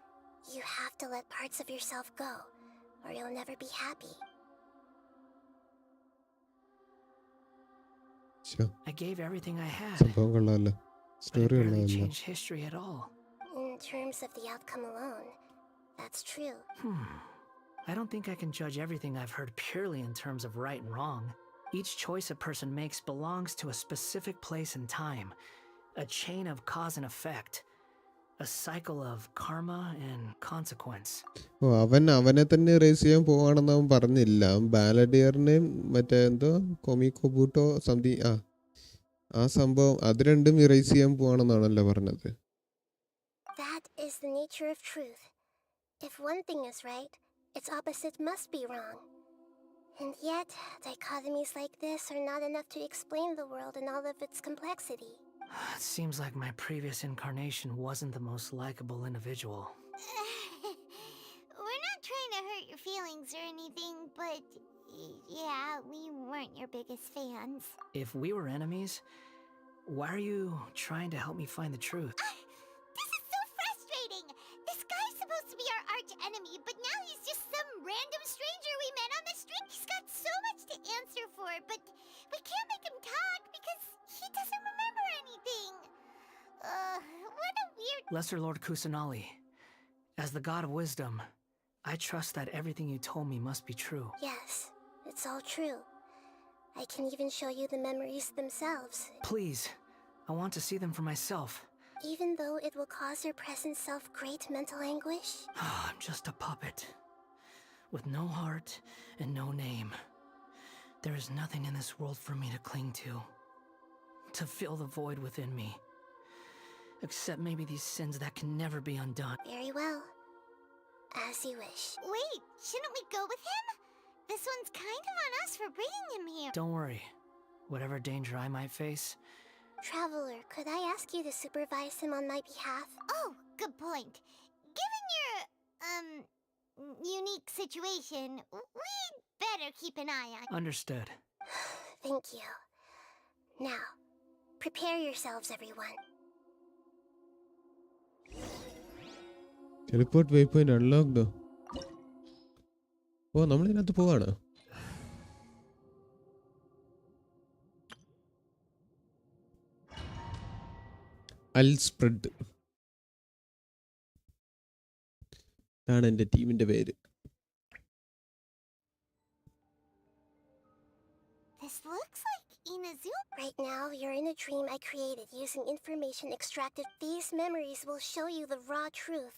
you have to let parts of yourself go, or you'll never be happy. Sure. I gave everything I had. സംഭവം കൊള്ളാമല്ലോ. But it story barely കൊള്ളാമല്ലോ. changed history at all. In terms of the outcome alone, that's true. I don't think I can judge everything I've heard purely in terms of right and wrong. Each choice a person makes belongs to a specific place and time, a chain of cause and effect, a cycle of karma and consequence. ഓ അവനെ തന്നെ raise ചെയ്യാൻ പോവാണെന്ന് അവൻ പറഞ്ഞില്ല. അവൻ ബാലഡിയറിനെയും മറ്റേ എന്തോ കൊമിക്കോബൂട്ടോ something ആ സംഭവം അത് രണ്ടും ഇറേസ് ചെയ്യാൻ പോവാണെന്നാണല്ലോ പറഞ്ഞത്. That is the nature of truth. If one thing is right, its opposite must be wrong. And yet, dichotomies like this are not enough to explain the world in all of its complexity. It seems like my previous incarnation wasn't the most likable individual. We're not trying to hurt your feelings or anything, but yeah, we weren't your biggest fans. If we were enemies, why are you trying to help me find the truth? This is so frustrating! This guy's supposed to be our arch enemy, but now he's just some random stranger we met on the street. He's got so much to answer for, but we can't make him talk because he doesn't remember anything. What a weird... Lesser Lord Kusanali, as the god of wisdom, I trust that everything you told me must be true. Yes, it's all true. I can even show you the memories themselves. Please, I want to see them for myself. Even though it will cause your present self great mental anguish? I'm just a puppet, with no heart and no name. There is nothing in this world for me to cling to fill the void within me. Except maybe these sins that can never be undone. Very well. As you wish. Wait, shouldn't we go with him? This one's kind of on us for bringing him here. Don't worry. Whatever danger I might face... Traveler, could I ask you to supervise him on my behalf? Oh, good point. Given your, unique situation, we'd better keep an eye on... Understood. Thank you. Now, prepare yourselves, everyone. Teleport waypoint അൺലോക്ക്ഡോ. Oh, നമ്മളിതിനകത്ത് പോവാണ്. അൽസ്പ്രെഡ് ആണ് എൻ്റെ ടീമിൻ്റെ പേര്. This looks like Inazuma. Right now, you're in a dream I created using information extracted. These memories will show you the raw truth.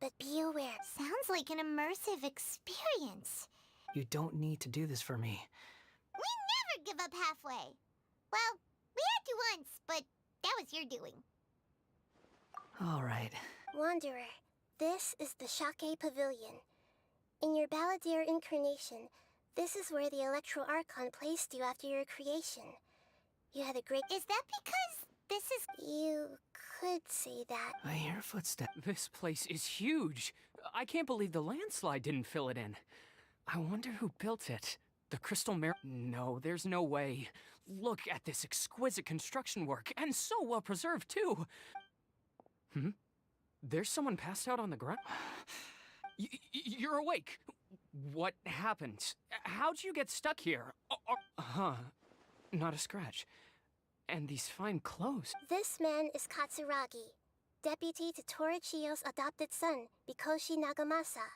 But be aware. Sounds like an immersive experience. You don't need to do this for me. We never give up halfway. Well, we had to once, but that was your doing. All right. Wanderer, this is the Shake Pavilion. In your Balladeer incarnation, this is where the Electro Archon placed you after your creation. You had a great... Is that because this is... You could say that. I hear footsteps. This place is huge. I can't believe the landslide didn't fill it in. I wonder who built it. The crystal No, there's no way. Look at this exquisite construction work, and so well preserved, too. There's someone passed out on the ground. You're awake. What happened? How'd you get stuck here? Not a scratch. And these fine clothes. This man is Katsuragi, deputy to Torichiyo's adopted son, Mikoshi Nagamasa.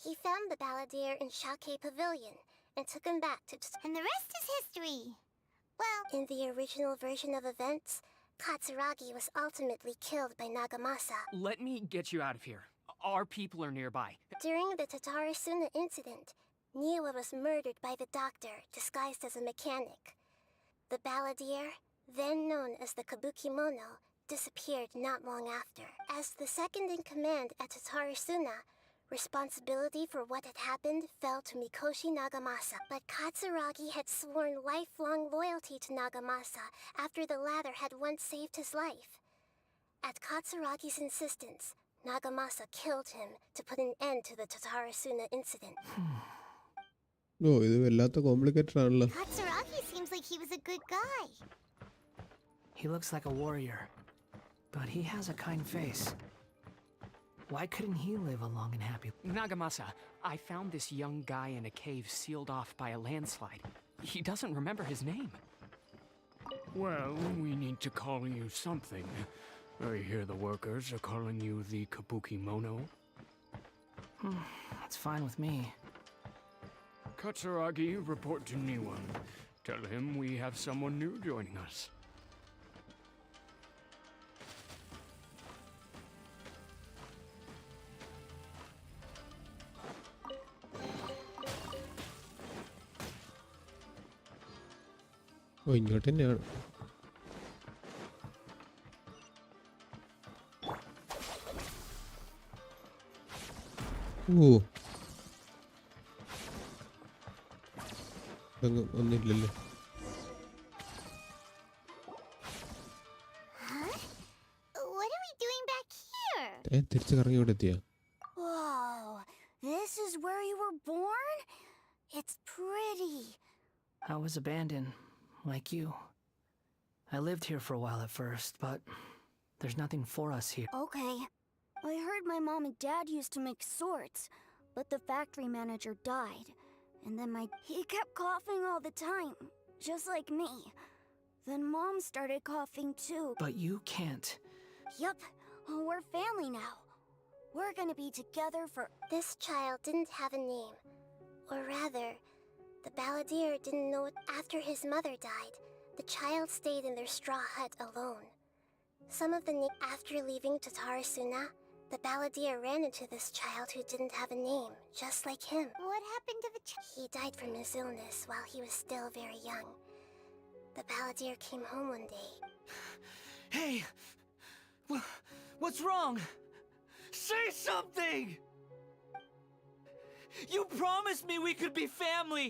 He found the Balladeer in Shake Pavilion and took him back to... And the rest is history. Well... In the original version of events, Katsuragi was ultimately killed by Nagamasa. Let me get you out of here. Our people are nearby. During the Tatarasuna incident, Niwa was murdered by the doctor, disguised as a mechanic. The Balladeer, then known as the Kabukimono, disappeared not long after. As the second in command at Tatarasuna, responsibility for what had happened fell to Mikoshi Nagamasa. But Katsuragi had sworn lifelong loyalty to Nagamasa after the latter had once saved his life. At Katsuragi's insistence, Nagamasa killed him to put an end to the Tatarasuna incident. ഓ, ഇത് വല്ലാത്ത complicated ആണല്ലോ. Katsuragi seems like he was a good guy. He looks like a warrior, but he has a kind face. Why couldn't he live a long and happy... Nagamasa, I found this young guy in a cave sealed off by a landslide. He doesn't remember his name. Well, we need to call you something. I hear the workers are calling you the Kabukimono. That's fine with me. Katsuragi, report to Niwa. Tell him we have someone new joining us. ഓ, ഇങ്ങോട്ട് തന്നെയാണ്. ഓ ഒന്നുമില്ലല്ലോ. Huh? What are we doing back here? തിരിച്ച് കറങ്ങി ഇവിടെ എത്തിയാ? Whoa, this is where you were born? It's pretty. I was abandoned, like you. I lived here for a while at first, but there's nothing for us here. Okay. I heard my mom and dad used to make swords, but the factory manager died. And then he kept coughing all the time, just like me. Then Mom started coughing too. But you can't. Yup, we're family now. We're gonna be together for... This child didn't have a name. Or rather, the balladeer didn't know it after his mother died. The child stayed in their straw hut alone. Some of the after leaving Tatarasuna, the balladeer ran into this child who didn't have a name, just like him. What happened to the He died from his illness while he was still very young. The balladeer came home one day. Hey! What's wrong? Say something! You promised me we could be family!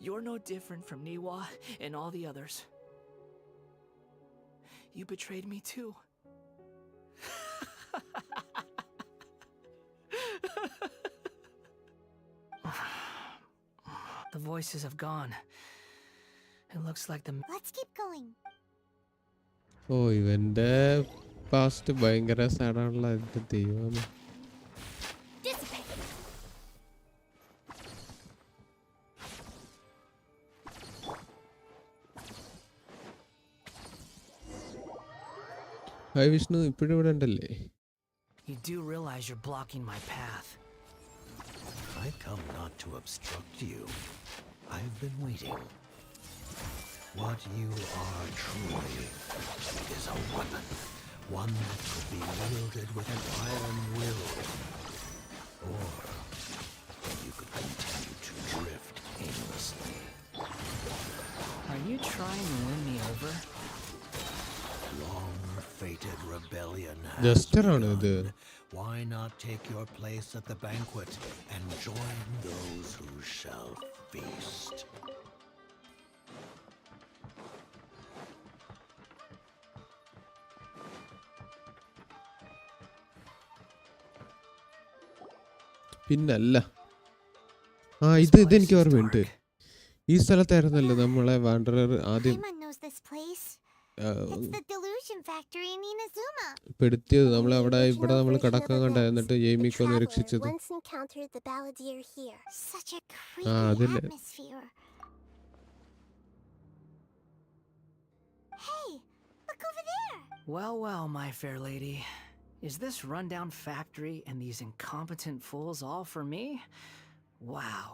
You're no different from Niwa and all the others. You betrayed me too. The voices have gone. It looks like the... Let's keep going. ഓ ഇവന്റെ past ഭയങ്കര സാഡാണല്ലോ. ഇത് ദൈവമേ. Dissipate. Hi Vishnu, ഇപ്പോഴും ഇവിടെ ഉണ്ടല്ലേ? You do realize you're blocking my path. I come not to obstruct you. I've been waiting. What you are truly is a weapon. One that could be wielded with an iron will. Or you could continue to drift aimlessly. Are you trying to win me over? Long-fated rebellion has Jester ആണ് ഇത്. begun. Why not take your place at the banquet and join those who shall feast? പിന്നല്ല. ഇതെനിക്ക് ഓർമ്മയുണ്ട്. ഈ സ്ഥലത്തായിരുന്നല്ലോ നമ്മളെ wanderer ആദ്യം Paimon knows this place. It's the delusion factory in Inazuma. പെടുത്തിയത്. നമ്മൾ ഇവിടെ നമ്മൾ കടക്കാൻ കണ്ട, എന്നിട്ട് യേമിക്കോന്ന് രക്ഷിച്ചത്. Once encountered the balladeer here. Such a creepy അതില്ലേ. atmosphere. Hey, look over there. Well, my fair lady. Is this rundown factory and these incompetent fools all for me? Wow.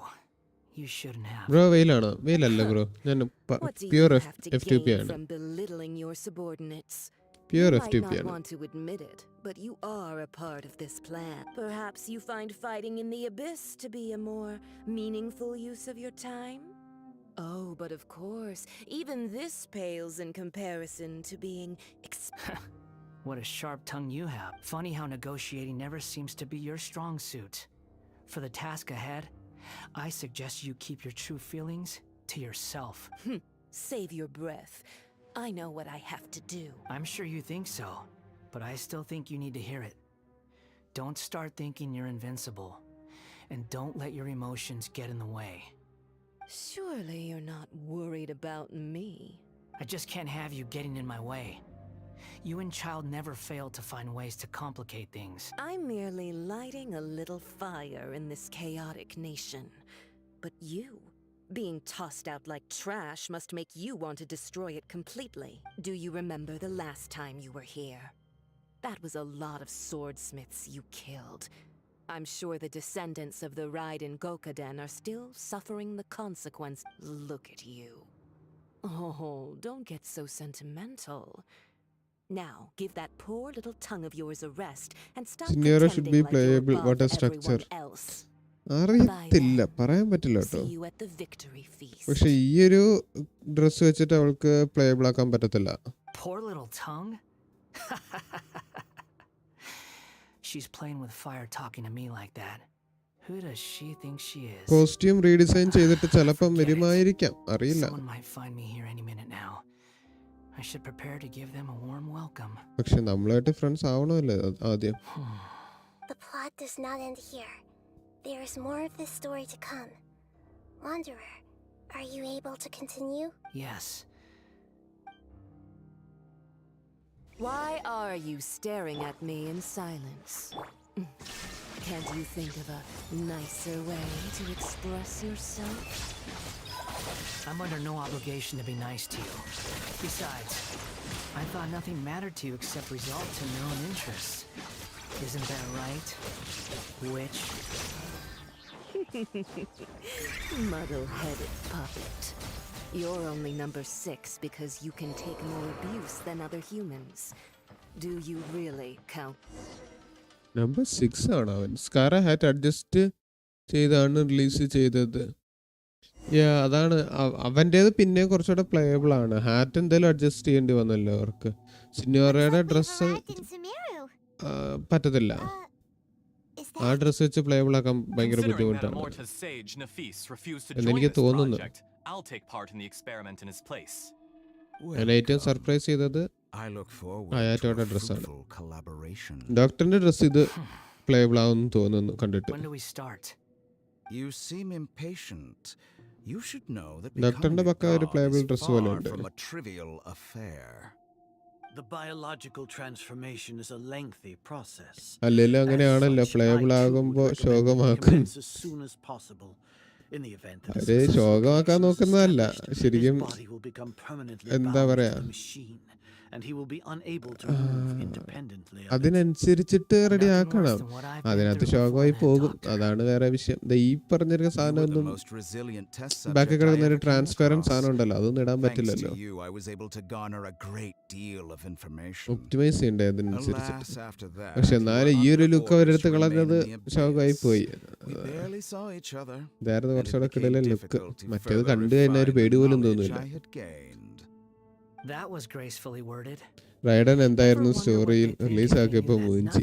You shouldn't have. Bro വെയിലാണോ? വെയിലല്ല bro, ഞാൻ What do you pure have to FTP gain ആണ്. from belittling your subordinates? Pure You might FTP not ആണ്. want to admit it, but you are a part of this plan. Perhaps you find fighting in the abyss to be a more meaningful use of your time? Oh, but of course, even this pales in comparison to being What a sharp tongue you have. Funny how negotiating never seems to be your strong suit. For the task ahead, I suggest you keep your true feelings to yourself. Save your breath. I know what I have to do. I'm sure you think so, but I still think you need to hear it. Don't start thinking you're invincible, and don't let your emotions get in the way. Surely you're not worried about me. I just can't have you getting in my way. You and Child never fail to find ways to complicate things. I'm merely lighting a little fire in this chaotic nation. But you, being tossed out like trash, must make you want to destroy it completely. Do you remember the last time you were here? That was a lot of swordsmiths you killed. I'm sure the descendants of the Raiden Gokaden are still suffering the consequence. Look at you. Oh, don't get so sentimental. Now, give that poor little tongue of yours a rest and stop Scenario should be pretending like you're playable. What a above structure. everyone else. അറിയത്തില്ല, പറയാൻ പറ്റില്ല കേട്ടോ. See you at the victory feast. പക്ഷെ ഈ ഒരു dress വെച്ചിട്ട് അവൾക്ക് playable ആക്കാൻ പറ്റത്തില്ല. Poor little tongue? she's playing with fire talking to me like that. Who does she think she is? Costume redesign ചെയ്തിട്ട് ചിലപ്പം വരുമായിരിക്കാം, അറിയില്ല. Someone might find me here any minute now. I should prepare to give them a warm welcome. പക്ഷെ നമ്മളായിട്ട് friends ആവണമല്ലേ ആദ്യം. The plot does not end here. There is more of this story to come. Wanderer, are you able to continue? Yes. Why are you staring at me in silence? Can't you think of a nicer way to express yourself? I'm under no obligation to be nice to you. Besides, I thought nothing mattered to you except results and your own interests. Isn't that right? Witch? Muddle-headed puppet. You're only number 6 because you can take more abuse than other humans. Do you really count? Number 6 ആണ് അവൻ. സ്കാര hat adjust ചെയ്താണ് release ചെയ്തത്. അതാണ് അവൻ്റേത് പിന്നെ കുറച്ചുകൂടെ playable ആണ്. Hat എന്തായാലും adjust ചെയ്യേണ്ടി വന്നല്ലോ അവർക്ക്. സിനിയോറയുടെ ഡ്രസ്സ് പറ്റത്തില്ല. ആ ഡ്രസ്സ് വെച്ച് പ്ലേയബിൾ ആക്കാൻ ഭയങ്കര ബുദ്ധിമുട്ടാണ് എന്നെനിക്ക് തോന്നുന്നു. ഞാൻ ഏറ്റവും സർപ്രൈസ് ചെയ്തത് അയാറ്റോയുടെ ഡ്രസ്സാണ്. ഡോക്ടറിന്റെ ഡ്രസ്സ് ഇത് പ്ലേയബിൾ ആവുമെന്ന് തോന്നുന്നു കണ്ടിട്ട്. ഡോക്ടറിന്റെ പക്ക ഒരു പ്ലേയബിൾ ഡ്രസ് പോലെ ഉണ്ട്. The biological transformation is a lengthy process. അല്ലെങ്കിലും അങ്ങനെയാണല്ലോ, പ്ലേയബിൾ ആകുമ്പോൾ ശോകമാക്കും. അവര് ശോകമാക്കാൻ നോക്കുന്നതല്ല, ശരിക്കും എന്താ പറയാ, അതിനനുസരിച്ചിട്ട് റെഡി ആക്കണം. അതിനകത്ത് ശോകമായി പോകും, അതാണ് വേറെ വിഷയം. ഈ പറഞ്ഞിരിക്കുന്ന സാധനം ഒന്നും ബാക്കി കിടക്കുന്ന ഒരു ട്രാൻസ്പെറന്റ് സാധനം ഉണ്ടല്ലോ, അതൊന്നും ഇടാൻ പറ്റില്ലല്ലോ. ഒപ്റ്റിമൈസ് ചെയ്യണ്ടേ അതിനനുസരിച്ച്. പക്ഷെ എന്നാലും ഈ ഒരു ലുക്ക് അവരെടുത്ത് കളഞ്ഞത് ശോകമായി പോയി. ഇതായിരുന്നു കുറച്ചുകൂടെ കിടല ലുക്ക്. മറ്റേത് കണ്ടു കഴിഞ്ഞാൽ ഒരു പേടി പോലും തോന്നില്ല. റൈഡൻ എന്തായിരുന്നു സ്റ്റോറിയിൽ റിലീസ് ആക്കിയപ്പോൾ മൂഞ്ചി.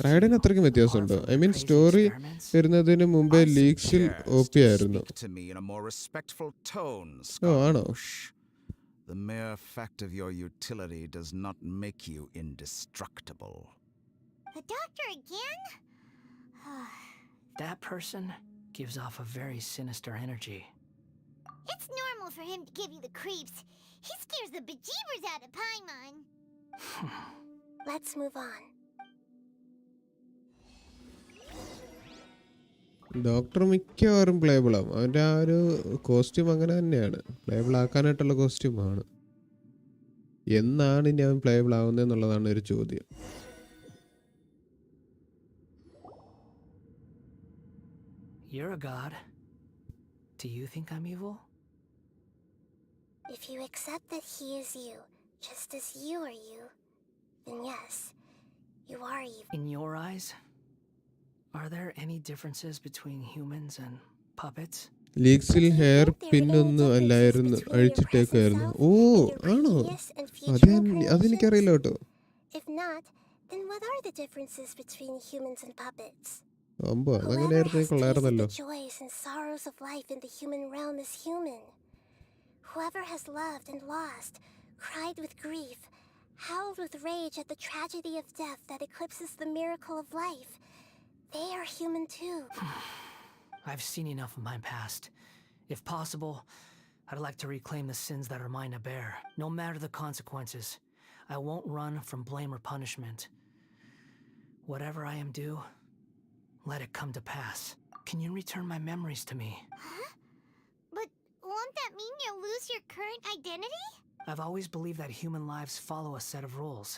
റൈഡൻ അത്രയ്ക്കും വ്യത്യാസമുണ്ടോ? ഐ മീൻ സ്റ്റോറി വരുന്നതിന് മുമ്പേ ലീക്സിൽ OP ആയിരുന്നു. ആണോ? The mere fact of your utility does not make you indestructible. The doctor again? That person gives off a very sinister energy. It's normal for him to give you the creeps. He scares the bejeebers out of Paimon. Let's move on. Doctor മിക്കവാറും playable ആവും. അവൻ്റെ ആ ഒരു costume അങ്ങനെ തന്നെയാണ്, playable ആക്കാനായിട്ടുള്ള കോസ്റ്റ്യൂമാണ്. എന്നാണ് ഇനി അവൻ പ്ലേബിൾ ആവുന്നതെന്നുള്ളതാണ് ഒരു ചോദ്യം. You're a god. Do you think I'm evil? If you accept that he is you, just as you are you, then yes, you are evil. In your eyes, are there any differences between humans and puppets? ലീക്സിൽ hair പിന്നൊന്നും അല്ലായിരുന്നു, അഴിച്ചിട്ടേക്കായിരുന്നു. ഓ ആണോ? അതെനിക്കറിയില്ല കേട്ടോ. If not, then what are the differences between humans and puppets? അതങ്ങനെയായിരുന്നു, കൊള്ളായിരുന്നല്ലോ. The joys and sorrows of life in the human realm is human. Whoever has loved and lost, cried with grief, howled with rage at the tragedy of death that eclipses the miracle of life, they are human too. I've seen enough of my past. If possible, I'd like to reclaim the sins that are mine to bear. No matter the consequences, I won't run from blame or punishment. Whatever I am due, let it come to pass. Can you return my memories to me? Huh? But won't that mean you'll lose your current identity? I've always believed that human lives follow a set of rules,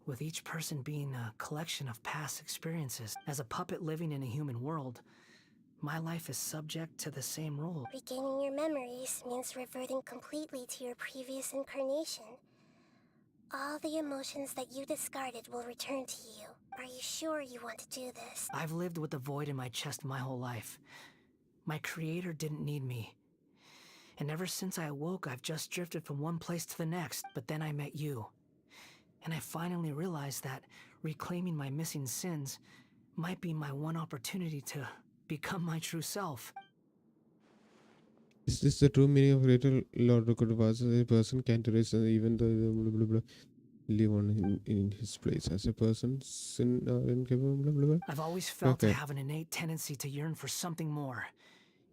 with each person being a collection of past experiences. As a puppet living in a human world, my life is subject to the same rule. Regaining your memories means reverting completely to your previous incarnation. All the emotions that you discarded will return to you. Are you sure you want to do this? I've lived with the void in my chest my whole life. My creator didn't need me. And ever since I awoke, I've just drifted from one place to the next. But then I met you. And I finally realized that Reclaiming my missing sins might be my one opportunity to become my true self. Is this the true meaning of greater Lord Record was a person can't erase even though blah, blah, blah, live on in his place as a person sin incapable blah, blah, blah. I've always felt Okay. I have an innate tendency to yearn for something more,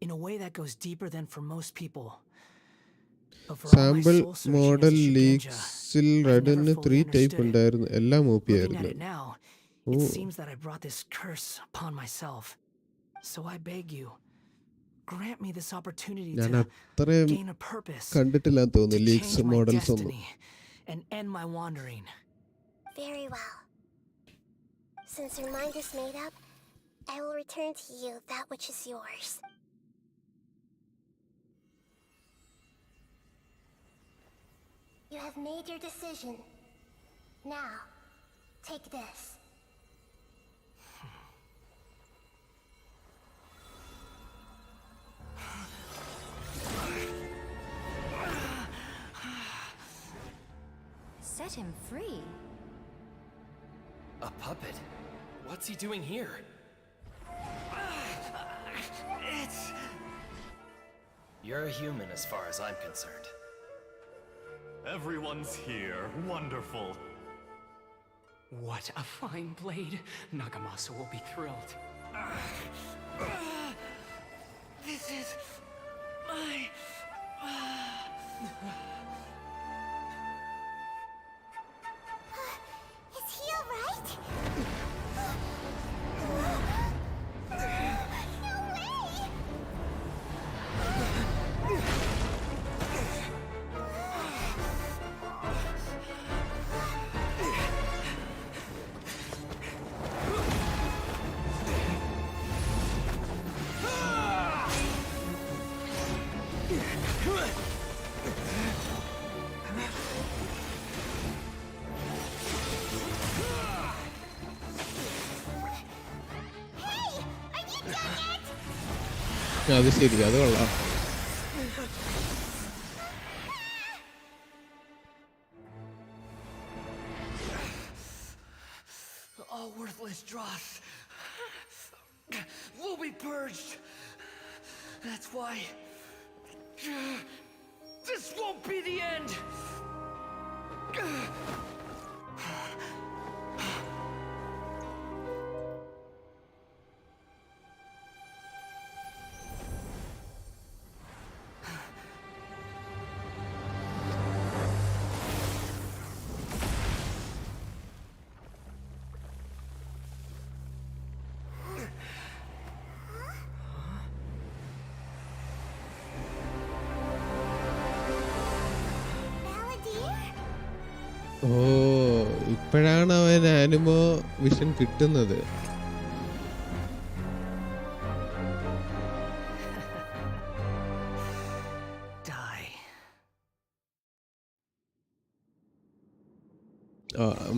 in a way that goes deeper than for most people. But for all my sample soul searching model as a Shugenja, ലീക്സിൽ I've never റെഡിന് fully 3 type understood it. ഉണ്ടായിരുന്നു എല്ലാം OP Looking at ആയിരുന്നു. it now, oh it seems that I brought this curse upon myself. So I beg you, grant me this opportunity ഞാൻ to അത്രയും gain a purpose, കണ്ടിട്ടില്ല to തോന്നുന്നു leaks change my models ഒന്നും. destiny, and end my wandering. Very well. Since your mind is made up, I will return to you that which is yours. You have made your decision. Now, take this. Set him free. A puppet? What's he doing here? It's... You're a human as far as I'm concerned. Everyone's here. Wonderful. What a fine blade. Nagamasa will be thrilled. This is... my... Is he alright? No way! അത് ശരി അത് കൊള്ളാം. All worthless dross will be purged. That's why this won't be the end. ഓ ഇപ്പോഴാണ് അവൻ ആനിമോ vision കിട്ടുന്നത്.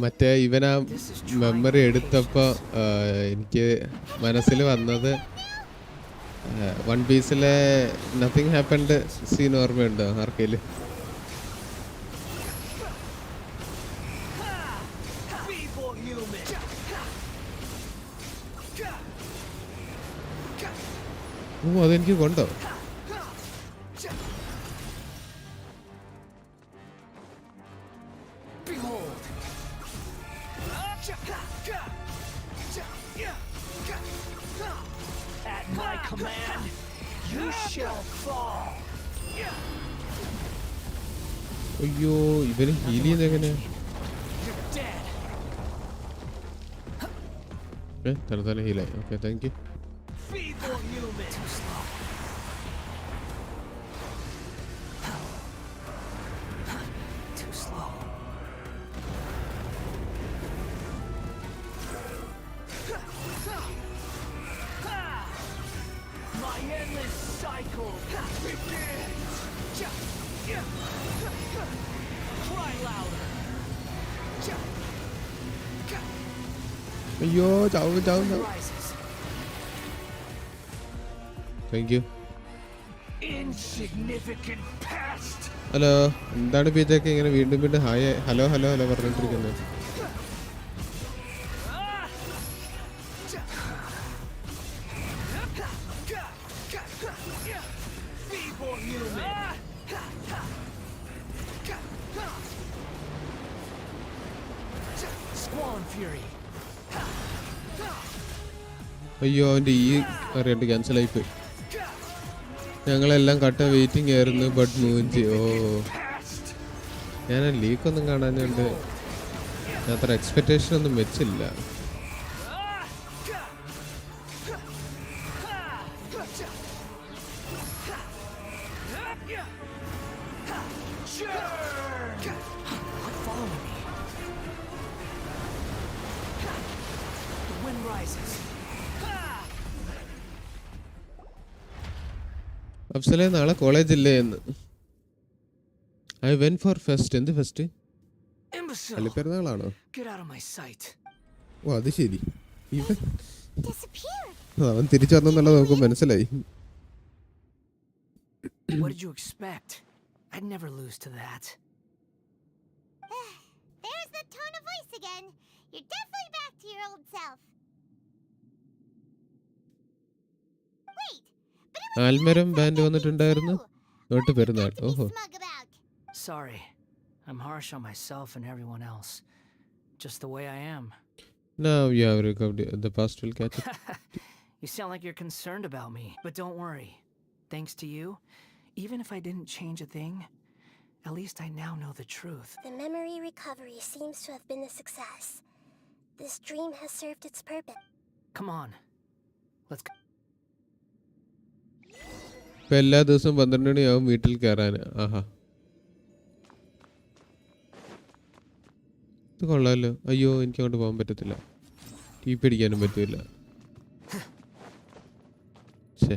മറ്റേ ഇവനാ memory എടുത്തപ്പോൾ എനിക്ക് മനസ്സിൽ വന്നത് വൺ പീസിലെ നത്തിങ് ഹാപ്പൻഡ് സീൻ ഓർമ്മയുണ്ടോ ആർക്കേലും? ഓ അതെനിക്ക് കൊണ്ടോ? At my command, you shall fall. അയ്യോ ഇവന് ഹീൽ ചെയ്യുന്നത് എങ്ങനെയാ? തലതല ഹീലായി. Okay thank you. Feeble human. Too slow. Too slow. My endless cycle begins. Cry louder. അയ്യോ ചാവും ചാവും ചാവും. Thank you. Insignificant past. Hello എന്താണ് പിജൊക്കെ ഇങ്ങനെ വീണ്ടും വീണ്ടും ഹായ് ഹലോ ഹലോ ഹലോ പറഞ്ഞോണ്ടിരിക്കുന്നത്? Squall Fury. അയ്യോ അവൻ്റെ ഈ അറിയാണ്ട് ക്യാൻസലായി പോയി. ഞങ്ങളെല്ലാം കട്ട വെയിറ്റിംഗ് ആയിരുന്നു. ബട്ട് മൂഞ്ചി. ഓ ഞാൻ ലീക്കൊന്നും കാണാനുണ്ട്. ഞാൻ അത്ര എക്സ്പെക്റ്റേഷൻ ഒന്നും വെച്ചില്ല. അഫ്സലെ നാളെ കോളേജ് ഇല്ലേ എന്ന്. I went four fest. എന്ത് ഫെസ്റ്റ്? പള്ളിപ്പെരുന്നാളാണോ? ഓ അത് ശരി. ഇവൻ അവൻ തിരിച്ചു വന്നെന്നുള്ളത് നമുക്ക് മനസ്സിലായി. What did you expect? I'd never lose to that. There's the tone of voice again. You're definitely back to your old self. Wait, but it was Aalmaram band വന്നിട്ടുണ്ടായിരുന്നു. Not പെരുന്നാൾ. ഓഹോ. Sorry. I'm harsh on myself and everyone else. Just the way I am. Now you have recovered. The past will catch up. You sound like you're concerned about me, but don't worry. Thanks to you, even if I didn't change a thing, at least I now know the truth. The memory recovery seems to have been a success. This dream has served its purpose. Come on. Let's go. ഇപ്പം എല്ലാ ദിവസവും 12 മണിയാവും വീട്ടിൽ കയറാൻ. ആഹാ ഇത് കൊള്ളാമല്ലോ. അയ്യോ എനിക്ക് അങ്ങോട്ട് പോകാൻ പറ്റത്തില്ല. ടീ പിടിക്കാനും പറ്റില്ല. ശേ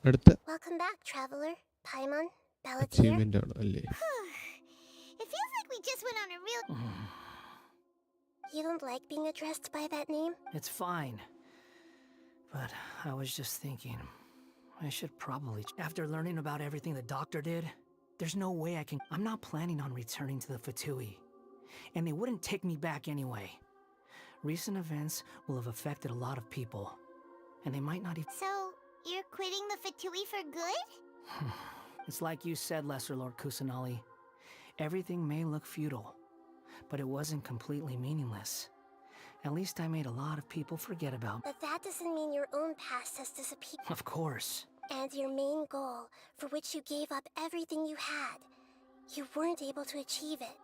അടുത്ത Welcome back, traveler. Paimon, Balladeer. Achievement ആണ് അല്ലേ? It feels like we just went on a real... You don't like being addressed by that name? It's fine. But I was just thinking, I should probably... After learning about everything the doctor did, there's no way I can... I'm not planning on returning to the Fatui. And they wouldn't take me back anyway. Recent events will have affected a lot of people. And they might not even... So, you're quitting the Fatui for good? It's like you said, Lesser Lord Kusanali. Everything may look futile, but it wasn't completely meaningless. At least I made a lot of people forget about. But that doesn't mean your own past has disappeared. Of course. And your main goal, for which you gave up everything you had, you weren't able to achieve it.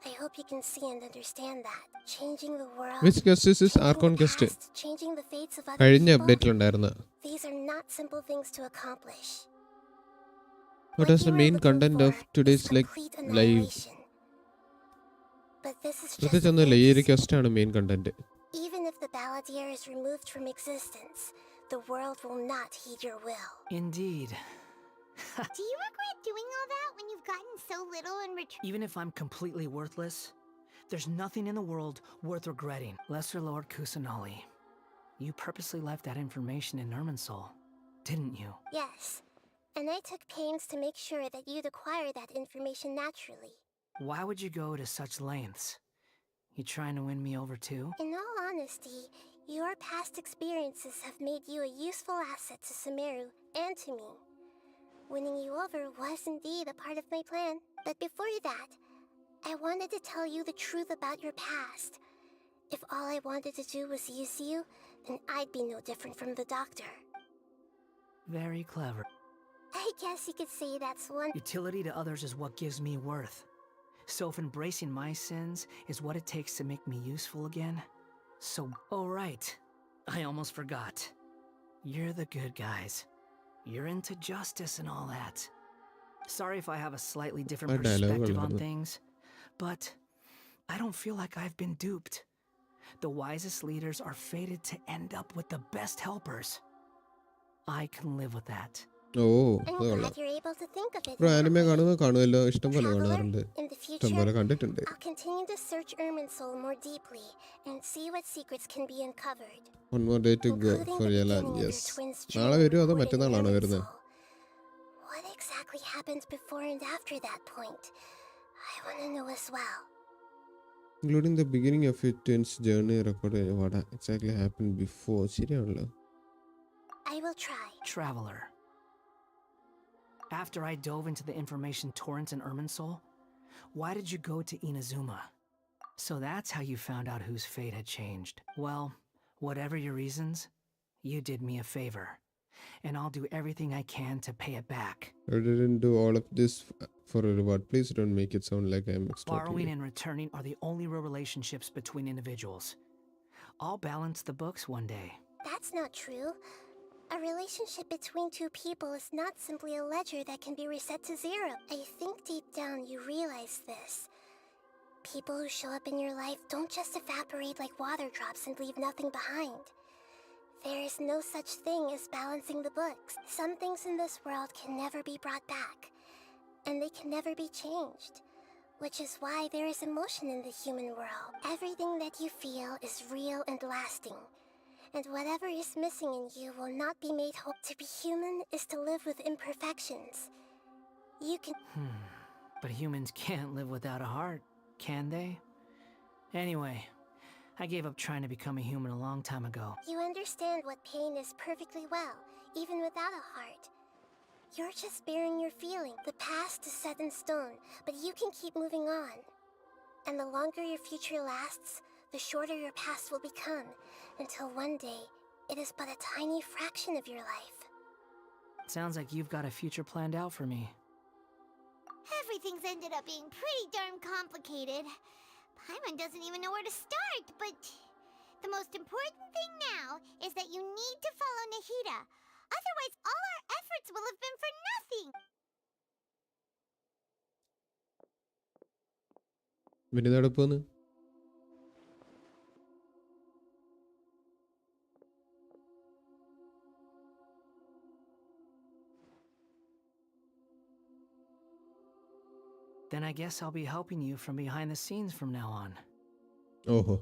I hope you can see and understand that. Changing the world, Which guest is this? Archon guest. changing the fates of other കഴിഞ്ഞ people, അപ്ഡേറ്റിലുണ്ടായിരുന്ന. these are not simple things to accomplish. What is the main content of today's live? But this is just പ്രത്യേകിച്ച് ഒന്നുമില്ല. ഈ ഒരു question ആണ് main content. even if the Balladeer is removed from existence, the world will not heed your will. Indeed. Do you regret doing all that when you've gotten so little in return? Even if I'm completely worthless, there's nothing in the world worth regretting. Lesser Lord Kusanali, you purposely left that information in Irminsul, didn't you? Yes, and I took pains to make sure that you'd acquire that information naturally. Why would you go to such lengths? You trying to win me over too? In all honesty, your past experiences have made you a useful asset to Sumeru and to me. Winning you over was indeed a part of my plan. But before that, I wanted to tell you the truth about your past. If all I wanted to do was use you, then I'd be no different from the doctor. Very clever. I guess you could say that's one. Utility to others is what gives me worth. So if embracing my sins is what it takes to make me useful again, so... Oh right, I almost forgot. You're the good guys. You're into justice and all that. Sorry if I have a slightly different perspective on things, but I don't feel like I've been duped. The wisest leaders are fated to end up with the best helpers. I can live with that. Oh I'm അത് കൊള്ളാം. glad you're able to think of it. Bro in that anime way. കാണുമല്ലോ. ഇഷ്ടംപോലെ കാണാറുണ്ട്. In the ഇഷ്ടംപോലെ future, കണ്ടിട്ടുണ്ട്. I'll continue to search Irminsul more deeply and see what secrets can be uncovered. One more day to go including for the Yala. beginning of Yes. your twins' നാളെ journey വരുമോ അതോ recorded in മറ്റന്നാളാണോ Irminsul. വരുന്നത്? What exactly happened before and after that point. I want to know as well. Including the beginning of your twins' journey record what exactly happened before. ശരിയാണല്ലോ. I will try. Traveler. After I dove into the information torrent in Irminsul, why did you go to Inazuma? So that's how you found out whose fate had changed. Well, whatever your reasons, you did me a favor. And I'll do everything I can to pay it back. I didn't do all of this for a reward. Please don't make it sound like I'm extorting Borrowing you. and returning are the only real relationships between individuals. I'll balance the books one day. That's not true. A relationship between two people is not simply a ledger that can be reset to zero. I think deep down you realize this. People who show up in your life don't just evaporate like water drops and leave nothing behind. There is no such thing as balancing the books. Some things in this world can never be brought back, and they can never be changed. Which is why there is emotion in the human world. Everything that you feel is real and lasting. And whatever is missing in you will not be made whole. To be human is to live with imperfections. You can... But humans can't live without a heart, can they? Anyway, I gave up trying to become a human a long time ago. You understand what pain is perfectly well, even without a heart. You're just bearing your feeling. The past is set in stone, but you can keep moving on. And the longer your future lasts, the shorter your past will become, until one day, it is but a tiny fraction of your life. Sounds like you've got a future planned out for me. Everything's ended up being pretty darn complicated. Paimon doesn't even know where to start, but the most important thing now is that you need to follow Nahida. Otherwise, all our efforts will have been for nothing. പിന്നെ നടപ്പോന്ന് Then I guess I'll be helping you from behind the scenes from now on. ഓഹോ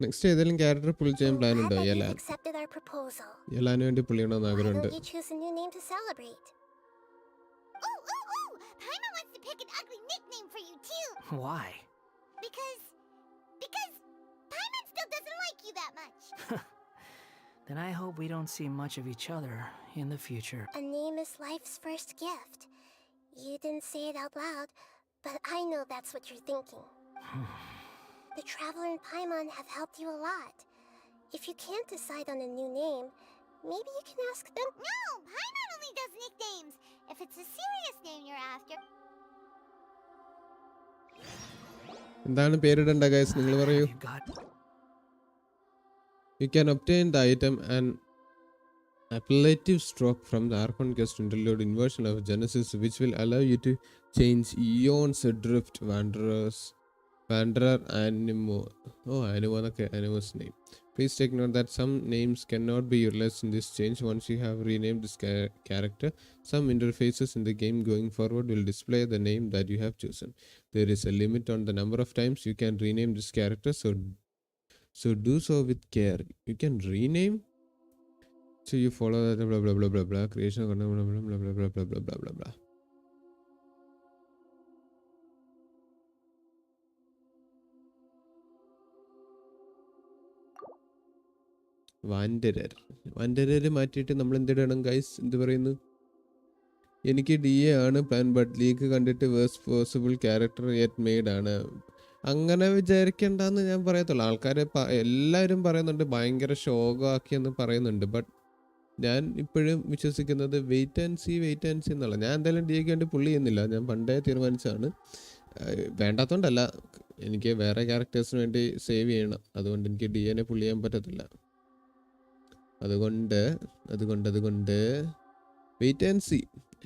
next ഏതെങ്കിലും character പുള്ളി ചെയ്യാൻ plan Glad ഉണ്ടോ that you've യലാൻ accepted our proposal. യലാന് വേണ്ടി പുള്ളിയണമെന്ന് Why ആഗ്രഹമുണ്ട്. don't you choose a new name to celebrate? Ooh! Paimon wants to pick an ugly nickname for you too. Why? Because Paimon still doesn't like you that much. Then I hope we don't see much of each other in the future. A name is life's first gift. You didn't say it out loud, but I know that's what you're thinking. The Traveler and Paimon have helped you a lot. If you can't decide on a new name, maybe you can ask them. No! Paimon only does nicknames. If it's a serious name you're after... എന്താണ് പേരിടേണ്ട guys നിങ്ങൾ പറയൂ. You can obtain the item and appellative stroke from the Archon Quest interlude inversion of Genesis, which will allow you to change Eons Adrift Wanderer Animo. Oh, Animo, okay, Animo's name. Please take note that some names cannot be utilized in this change once you have renamed this character. Some interfaces in the game going forward will display the name that you have chosen. There is a limit on the number of times you can rename this character, so do so with care. You can rename. So you follow that blah blah blah blah blah creation blah blah blah blah blah blah blah blah blah blah. വാൻഡറർ മാറ്റിയിട്ട് നമ്മൾ എന്തിടണം guys? എന്ത് പറയുന്നു? എനിക്ക് DA ആണ് plan, but leak കണ്ടിട്ട് worst possible character yet made ആണ്. അങ്ങനെ വിചാരിക്കേണ്ടെന്ന് ഞാൻ പറയത്തുള്ളൂ. ആൾക്കാർ എല്ലാവരും പറയുന്നുണ്ട് ഭയങ്കര ശോകമാക്കിയെന്ന് പറയുന്നുണ്ട്. ബട്ട് ഞാൻ ഇപ്പോഴും വിശ്വസിക്കുന്നത് വെയിറ്റ് ആൻഡ് സി എന്നുള്ള. ഞാൻ എന്തായാലും DA വേണ്ടി പുള്ളി ചെയ്യുന്നില്ല. ഞാൻ പണ്ടേ തീരുമാനിച്ചതാണ്. വേണ്ടാത്തതുകൊണ്ടല്ല, എനിക്ക് വേറെ ക്യാരക്ടേഴ്സിന് വേണ്ടി സേവ് ചെയ്യണം. അതുകൊണ്ട് എനിക്ക് DAനെ പുള്ളി ചെയ്യാൻ പറ്റത്തില്ല. അതുകൊണ്ട് വെയിറ്റ് ആൻഡ് സി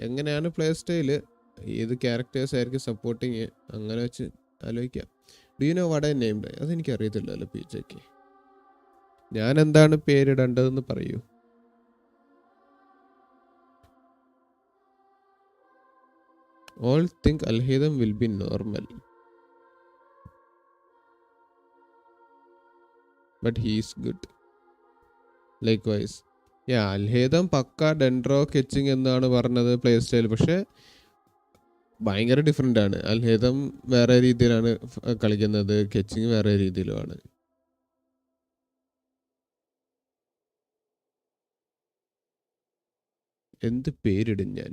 എങ്ങനെയാണ് പ്ലേ സ്റ്റൈല്, ഏത് ക്യാരക്ടേഴ്സ് ആയിരിക്കും സപ്പോർട്ടിങ്, അങ്ങനെ വെച്ച് ആലോചിക്കാം. Do you know what I named? അതെനിക്ക് അറിയത്തില്ലല്ലോ PJക്ക്. ഞാൻ എന്താണ് പേരിടേണ്ടതെന്ന് പറയൂ. All think Alhaitham will be normal, but he is good. Likewise, Alhaitham പക്ക ഡെൻഡ്രോ കെച്ചിങ് എന്നാണ് പറഞ്ഞത് പ്ലേ സ്റ്റൈൽ. പക്ഷെ ഭയങ്കര ഡിഫറെൻ്റ് ആണ്. അൽഹേദം വേറെ രീതിയിലാണ് കളിക്കുന്നത്, കെച്ചിങ് വേറെ രീതിയിലുമാണ്. എന്ത് പേരിടും ഞാൻ?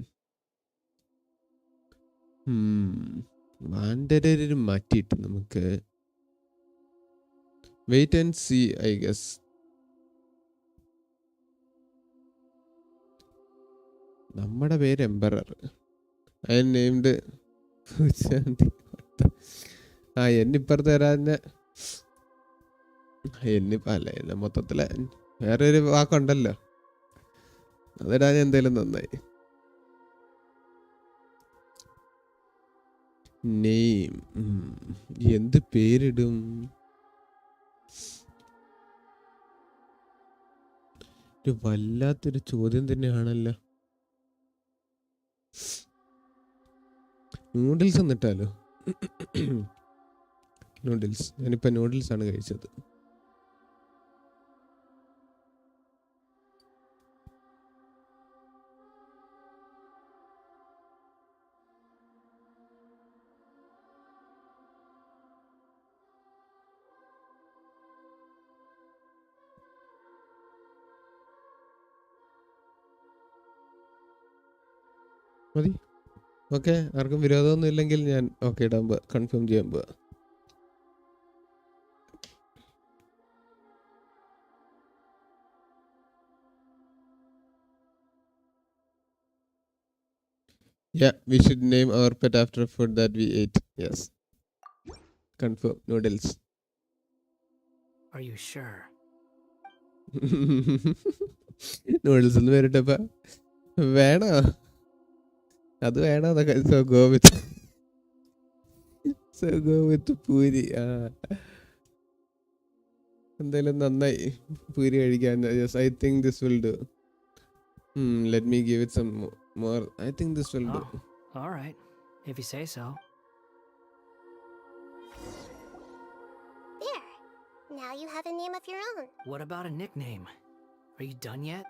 വാൻഡരർ മാറ്റിയിട്ട് നമുക്ക് wait and see I guess. നമ്മുടെ പേര് എംബറർ. ഐ നെയിംഡ് എന്നിപ്പുറത്ത് വരാൻ അല്ല മൊത്തത്തില് വേറെ ഒരു വാക്കുണ്ടല്ലോ, അതിടാൻ എന്തേലും നന്നായി. നെയിം എന്ത് പേരിടും? ഒരു വല്ലാത്തൊരു ചോദ്യം തന്നെയാണല്ലോ. നൂഡിൽസ് എന്നിട്ടാലോ? നൂഡിൽസ്. ഞാനിപ്പോൾ നൂഡിൽസ് ആണ് കഴിച്ചത്. മതി. ഓക്കെ, ആർക്കും വിരോധമൊന്നും ഇല്ലെങ്കിൽ ഞാൻ ഓക്കെ ഇടാൻ പോവാ, കൺഫേം ചെയ്യാൻ പോവാ. Yeah, we should name our pet after food that we ate. Yes. Confirm. Noodles. Are you sure? Noodles എന്ന് പേരിട്ടപ്പ വേണോ? അത് വേണോ? So go with puri. എന്തായാലും നന്നായി പൂരി കഴിക്കാൻ. Yes, I think this will do. Let me give it some more. I think this will do. All right, if you say so. There. Now you have a name of your own. What about a nickname? Are you done yet?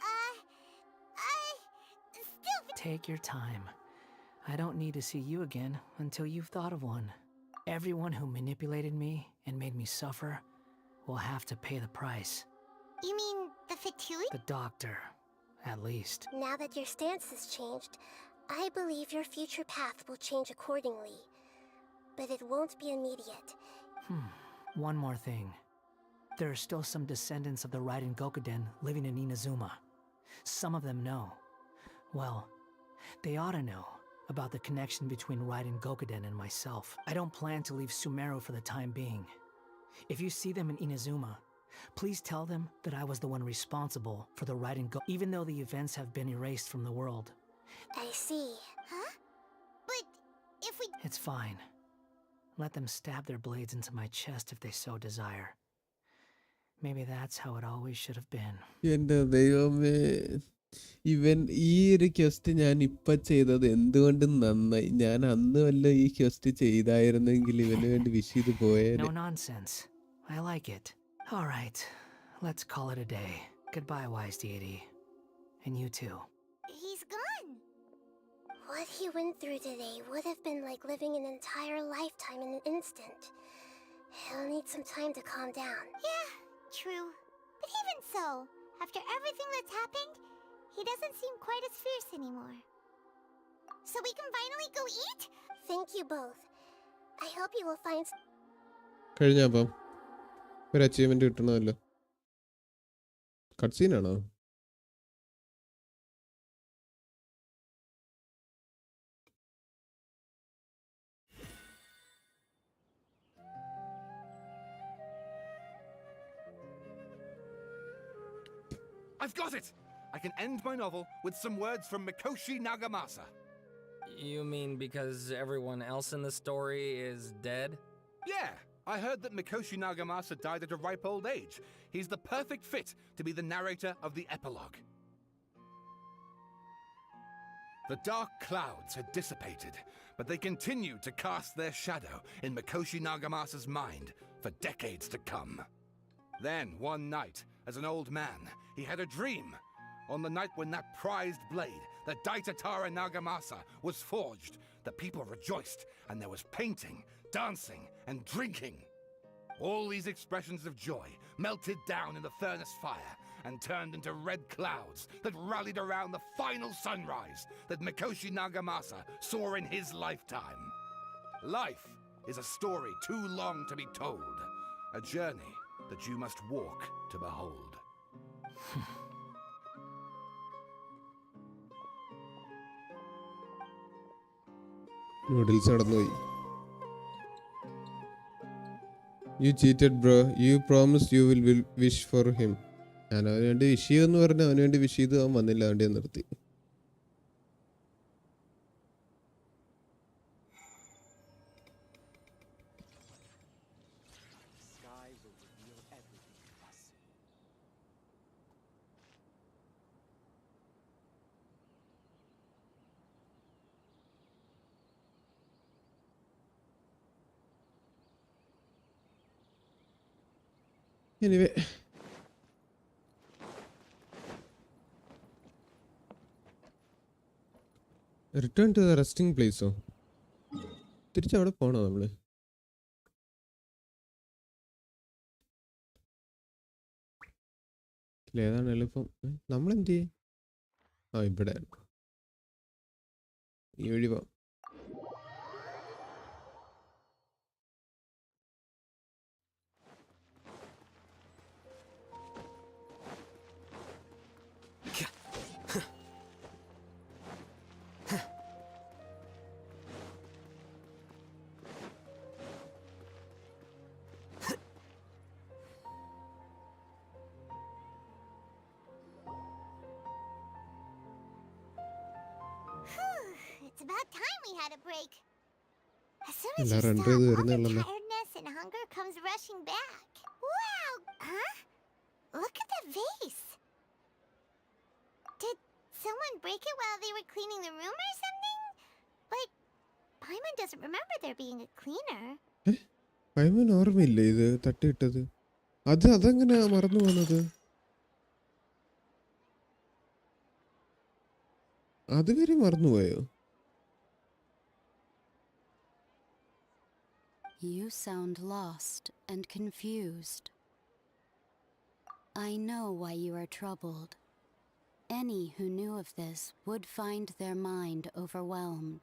Still. Take your time. I don't need to see you again until you've thought of one. Everyone who manipulated me and made me suffer will have to pay the price. You mean the Fatui? The doctor, at least. Now that your stance has changed, I believe your future path will change accordingly. But it won't be immediate. One more thing. There are still some descendants of the Raiden Gokuden living in Inazuma. Some of them know. Well, they ought to know about the connection between Raiden Gokuden and myself. I don't plan to leave Sumeru for the time being. If you see them in Inazuma, please tell them that I was the one responsible for the Raiden Go, even though the events have been erased from the world. I see. Huh? But if we... It's fine. Let them stab their blades into my chest if they so desire. Maybe that's how it always should have been. എൻ്റെ ദൈവമേ, ഇവൻ ഈ ഒരു question ഞാൻ ഇപ്പൊ ചെയ്തത് എന്തുകൊണ്ട് നന്നായി. ഞാൻ അന്ന് വല്ല ഈ ക്വസ്റ്റ് ചെയ്തായിരുന്നെങ്കിൽ ഇവന് വേണ്ടി വിഷ് ചെയ്ത് പോയേനെ. No nonsense. I like it. All right, let's call it a day. Goodbye, wise deity. And you too. He's gone. What he went through today would have been like living an entire lifetime in an instant. He'll need some time to calm down. Yeah, true. But even so, after everything that's happened, he doesn't seem quite as fierce anymore. So we can finally go eat? Thank you both. I hope you will find... കഴിഞ്ഞപ്പം ഒരു achievement കിട്ടണമല്ലോ. Cutscene? I've got it! I can end my novel with some words from Mikoshi Nagamasa. You mean because everyone else in the story is dead? Yeah, I heard that Mikoshi Nagamasa died at a ripe old age. He's the perfect fit to be the narrator of the epilogue. The dark clouds had dissipated, but they continued to cast their shadow in Mikoshi Nagamasa's mind for decades to come. Then, one night, as an old man, he had a dream. On the night when that prized blade, the Daitatara Nagamasa, was forged, the people rejoiced, and there was painting, dancing, and drinking. All these expressions of joy melted down in the furnace fire and turned into red clouds that rallied around the final sunrise that Mikoshi Nagamasa saw in his lifetime. Life is a story too long to be told, a journey that you must walk to behold. Noodles നടന്നുപോയി. You cheated, bro. You promised you will wish for him. ഞാൻ അവന് വേണ്ടി wish ചെയ്യുമെന്ന് പറഞ്ഞു, അവന് വേണ്ടി wish ചെയ്തു, അവൻ വന്നില്ല, അവൻ്റെ നിർത്തി. Anyway, return to the resting place. തിരിച്ചവിടെ പോണോ നമ്മള്? ഏതാണ് എളുപ്പം? നമ്മളെന്ത് ചെയ്യും? ഇവിടെ ഈ വഴി പോവാം. It's about time we had a break. As soon as you എല്ലാരും stop, എൻ്റർ ചെയ്ത് all the വരുന്നുള്ളല്ലോ. tiredness and hunger comes rushing back. Wow! Huh? Look at the vase. Did someone break it while they were cleaning the room or something? But Paimon doesn't remember there being a cleaner. പൈമൻ ഓർമ്മയില്ലേ ഇത് തട്ടിയിട്ടത്? അതെങ്ങനെയാ മറന്നു പോകുന്നത്? അതുവരെ മറന്നുപോയോ? You sound lost and confused. I know why you are troubled. Any who knew of this would find their mind overwhelmed.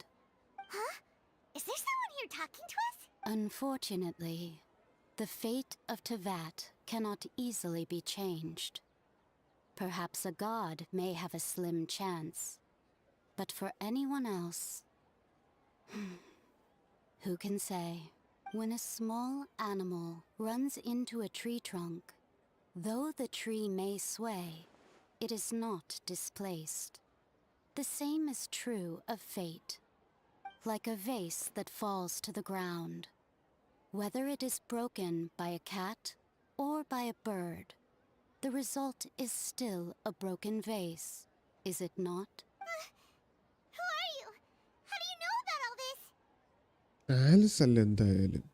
Huh? Is there someone here talking to us? Unfortunately, the fate of Teyvat cannot easily be changed. Perhaps a god may have a slim chance, but for anyone else, who can say? When a small animal runs into a tree trunk, though the tree may sway, it is not displaced. The same is true of fate. Like a vase that falls to the ground, whether it is broken by a cat or by a bird, the result is still a broken vase, is it not? Who are you? How do you know about all this? Alice അല്ല എന്തായാലും.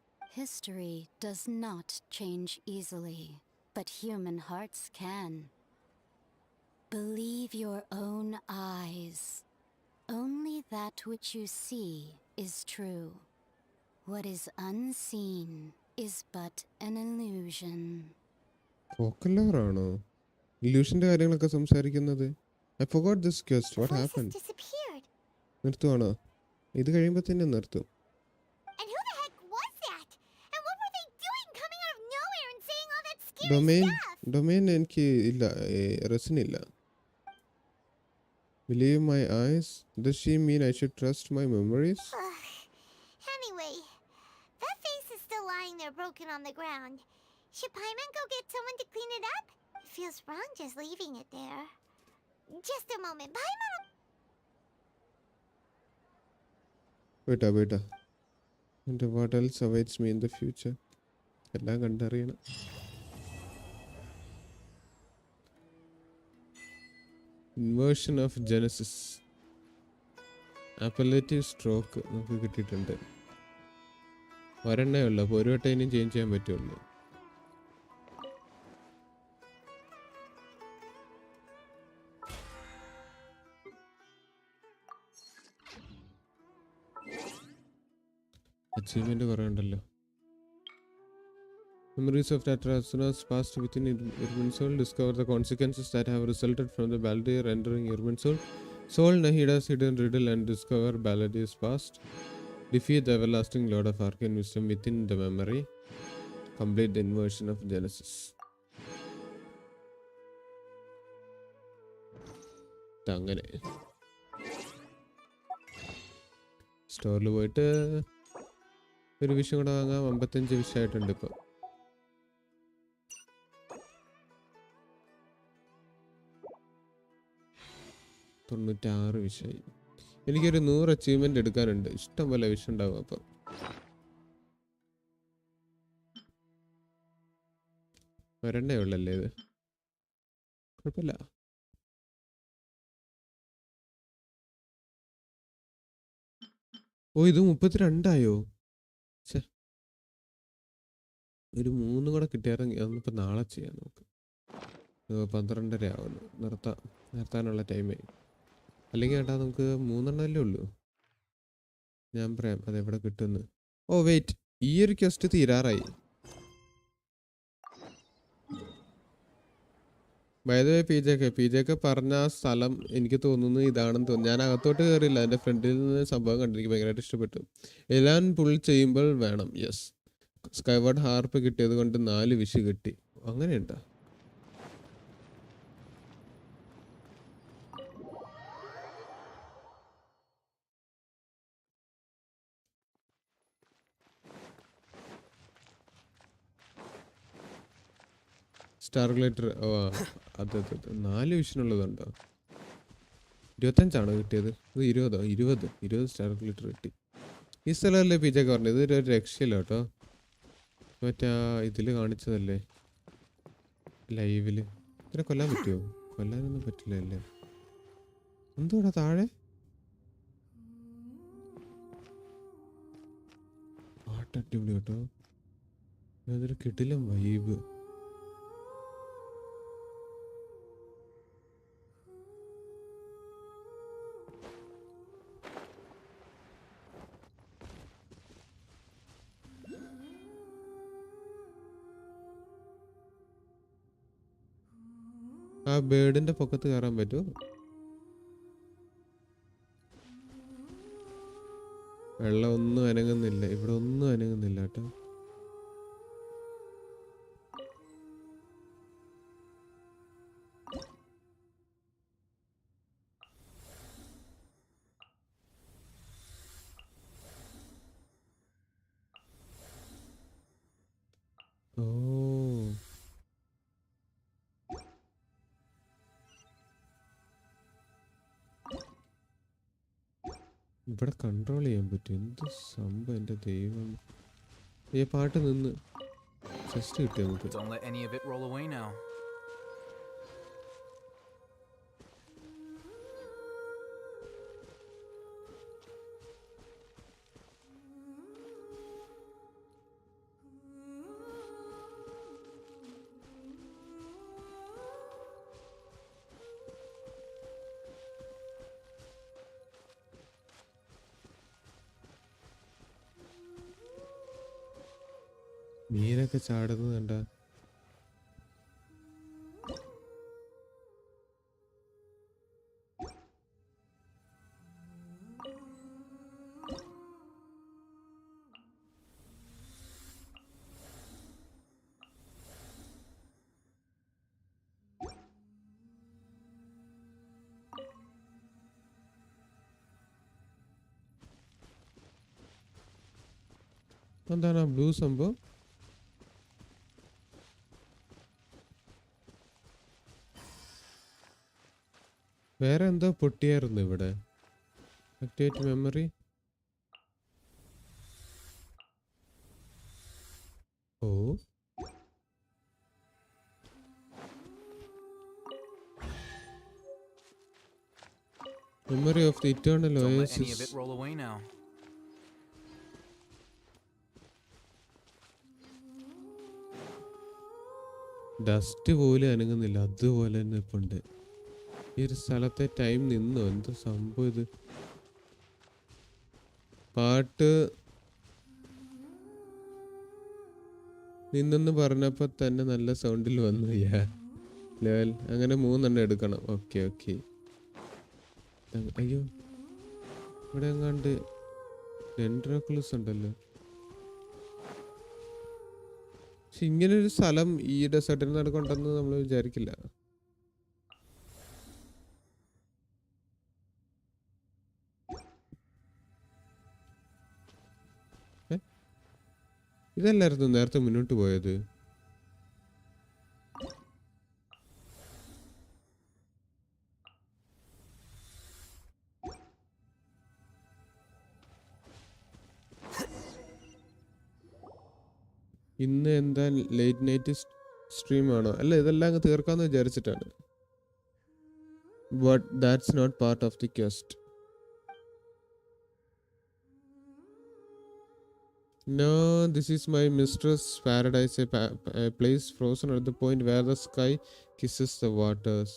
History does not change easily, but human hearts can. Believe your own eyes. Only that which you see is true. What is unseen is but an illusion. ഫോക്കലറാണോ ഇല്യൂഷന്റെ കാര്യങ്ങളൊക്കെ സംസാരിക്കുന്നത്? I forgot this quest. What happened? നിർത്തുവാണോ? ഇത് കഴിയുമ്പോൾ തന്നെ നിർത്തും. And who the heck was that? And what were they doing coming out of nowhere and saying all that scary stuff? Domain എനിക്ക് ഇല്ല, റെസിനില്ല. Believe my eyes? Does she mean I should trust my memories? Anyway, that face is still lying there broken on the ground. Should Paimon go get someone to clean it up? It feels wrong just leaving it there. Just a moment, Paimon. Wait. And what else awaits me in the future? എല്ലാം കണ്ടറിയണം. Inversion of Genesis. Appellative stroke നമുക്ക് കിട്ടിയിട്ടുണ്ട്. ഒരെണ്ണേ ഉള്ളൂ, അപ്പോൾ ഒരു വട്ടം ഇനിയും change ചെയ്യാൻ പറ്റുള്ളൂ. അച്ചീവ്മെന്റ് കുറേ ഉണ്ടല്ലോ. Memories of Tatarasuna's past within Irminsul. Discover the consequences that have resulted from the Baldir entering Irminsul. Solve Nahida's hidden riddle and discover Baldir's past. Defeat the everlasting Lord of Arcane Wisdom within the memory. Complete the inversion of Genesis. അങ്ങനെ സ്റ്റോറിൽ പോയിട്ട് ഒരു വിഷം കൂടെ വാങ്ങാം. 55 വിഷയമായിട്ടുണ്ട് ഇപ്പോൾ. 96 വിഷയമായി. എനിക്കൊരു 100 അച്ചീവ്മെന്റ് എടുക്കാനുണ്ട്. ഇഷ്ടം പോലെ വിഷം ഉണ്ടാവും. അപ്പം ഒരെണ്ണേ ഉള്ളല്ലേ ഇത്? കുഴപ്പമില്ല. ഓ, ഇത് 32 ഛേ, ഒരു 3 കൂടെ കിട്ടിയായിരുന്നെങ്കിൽ അതൊന്നിപ്പോൾ നാളെ ചെയ്യാം നമുക്ക്. 12:30 ആവുന്നു. നിർത്താനുള്ള ടൈമായി. അല്ലെങ്കിൽ ഏട്ടാ നമുക്ക് 3 എണ്ണമല്ലേ ഉള്ളൂ. ഞാൻ പറയാം അതെവിടെ കിട്ടുമെന്ന്. ഓ വെയിറ്റ്, ഈ ഒരു ക്വസ്റ്റ് തീരാറായി. വൈദ്യ പി ജെ ഒക്കെ പറഞ്ഞ ആ സ്ഥലം എനിക്ക് തോന്നുന്നു ഇതാണെന്ന് തോന്നുന്നു. ഞാൻ അകത്തോട്ട് കയറിയില്ല. എൻ്റെ ഫ്രണ്ടിൽ നിന്ന് സംഭവം കണ്ടിരിക്കും. ഭയങ്കരമായിട്ട് ഇഷ്ടപ്പെട്ടു. എലാൻ പുൾ ചെയ്യുമ്പോൾ വേണം. യെസ്, സ്കൈവേർഡ് ഹാർപ്പ് കിട്ടിയത് കൊണ്ട് 4 വിഷ് കിട്ടി. അങ്ങനെയുണ്ടോ? സ്റ്റാർ ഗ്ലൈറ്റർ. ഓ അതെ 4 വിഷനുള്ളതുണ്ടോ? 25 കിട്ടിയത്. ഇത് 20 സ്റ്റാർ ഗ്ലൈറ്റർ കിട്ടി. ഈ സ്ഥലമല്ലേ പി ജെ ഒക്കെ പറഞ്ഞത്? ഇതൊരു രക്ഷയില്ല കേട്ടോ. മറ്റേ ഇതിൽ കാണിച്ചതല്ലേ ലൈവില്. ഇതിനെ കൊല്ലാൻ പറ്റുമോ? കൊല്ലാനൊന്നും പറ്റില്ല അല്ലേ? എന്തുവാടാ താഴെ? പാട്ടടിപൊളി കേട്ടോ. അതൊരു കിടിലം വൈബ്. ആ ബേർഡിന്റെ പൊക്കത്ത് കയറാൻ പറ്റുമോ? വെള്ളം ഒന്നും അനങ്ങുന്നില്ല. ഇവിടെ ഒന്നും അനങ്ങുന്നില്ല കേട്ടോ. ഓ, ഇവിടെ കൺട്രോൾ ചെയ്യാൻ പറ്റും. എന്ത് സംഭവം എൻ്റെ ദൈവം. ഈ പാട്ട് നിന്ന് ജസ്റ്റ് കിട്ടി നമുക്ക്. Don't let any of it roll away now. മീനൊക്കെ ചാടുന്നത് കണ്ട. എന്താണ് ആ ബ്ലൂ സംഭവം? വേറെ എന്തോ പൊട്ടിയായിരുന്നു ഇവിടെ. Activate memory. Oh, memory of the eternal Don't let any of oasis. it roll away now. Dust പോലും അനങ്ങുന്നില്ല. അതുപോലെ തന്നെ ഇപ്പൊ ഉണ്ട്. ഈ ഒരു സ്ഥലത്തെ ടൈം നിന്നോ? എന്ത് സംഭവം ഇത്? പാട്ട് നിന്നെന്ന് പറഞ്ഞപ്പോൾ തന്നെ നല്ല സൗണ്ടിൽ വന്നു. ലെവൽ അങ്ങനെ 3 എടുക്കണം. Okay okay. അയ്യോ ഇവിടെ എങ്ങാണ്ട് ഡെൻഡ്രോക്ലസ് ഉണ്ടല്ലോ. പക്ഷെ ഇങ്ങനൊരു സ്ഥലം ഈ ഡെസേർട്ടിൽ നടക്കൊണ്ടെന്ന് നമ്മൾ വിചാരിക്കില്ല. ഇതല്ലായിരുന്നു നേരത്തെ മുന്നോട്ട് പോയത്. ഇന്ന് എന്താ ലേറ്റ് നൈറ്റ് സ്ട്രീം ആണോ? അല്ല, ഇതെല്ലാം അങ്ങ് തീർക്കാന്ന് വിചാരിച്ചിട്ടാണ്. But that's not part of the quest. No, this is my mistress' paradise, a place frozen at the point where the sky kisses the waters,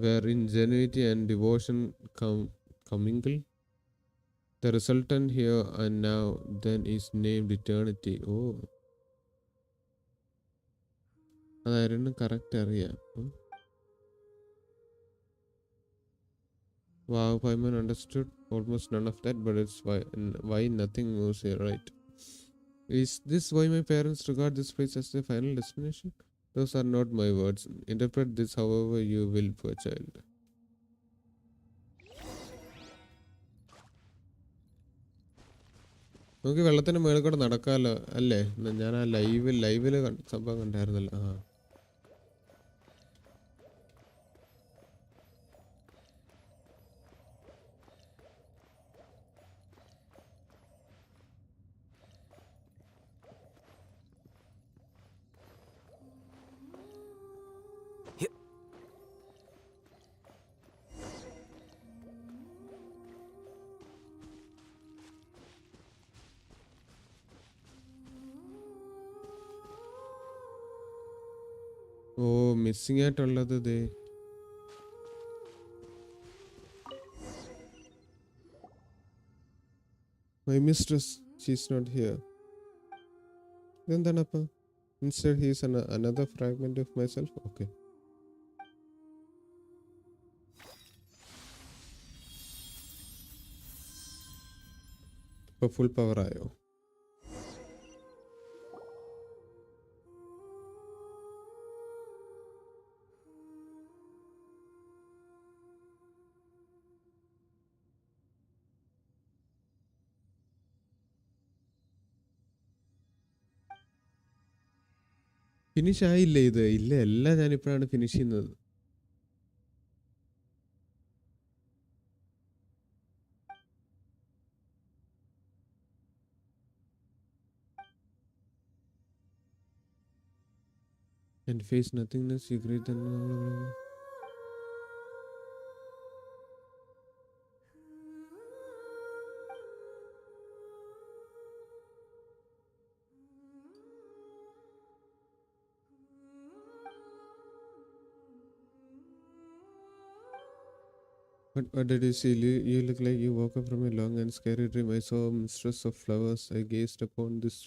where ingenuity and devotion commingle. The resultant here and now then is named eternity. Oh, അതായിരുന്നു correct അറിയാം. Wow, Paimon understood almost none of that, but it's why nothing moves here, right? Is this why my parents regard this place as their final destination? Those are not my words. Interpret this however you will, poor child. നമുക്ക് വെള്ളത്തിന് മേളിൽ കൂടെ നടക്കാമല്ലോ അല്ലേ? ഞാൻ ആ ലൈവിൽ സംഭവം കണ്ടായിരുന്നല്ലോ. ഓ, missing ആയിട്ടുള്ളത് ഇതേ. My mistress, she's not here. എന്താണ് അപ്പം? Instead he is another fragment of myself. Okay. ഇപ്പോൾ ഫുൾ പവർ ആയോ? ഫിനിഷ് ആയില്ലേ ഇത്? ഇല്ല, എല്ലാം ഞാനിപ്പോഴാണ് ഫിനിഷ് ചെയ്യുന്നത്. And face nothingness, you great than. What did you see? You look like you woke up from a long and scary dream. I saw a mistress of flowers. I gazed upon this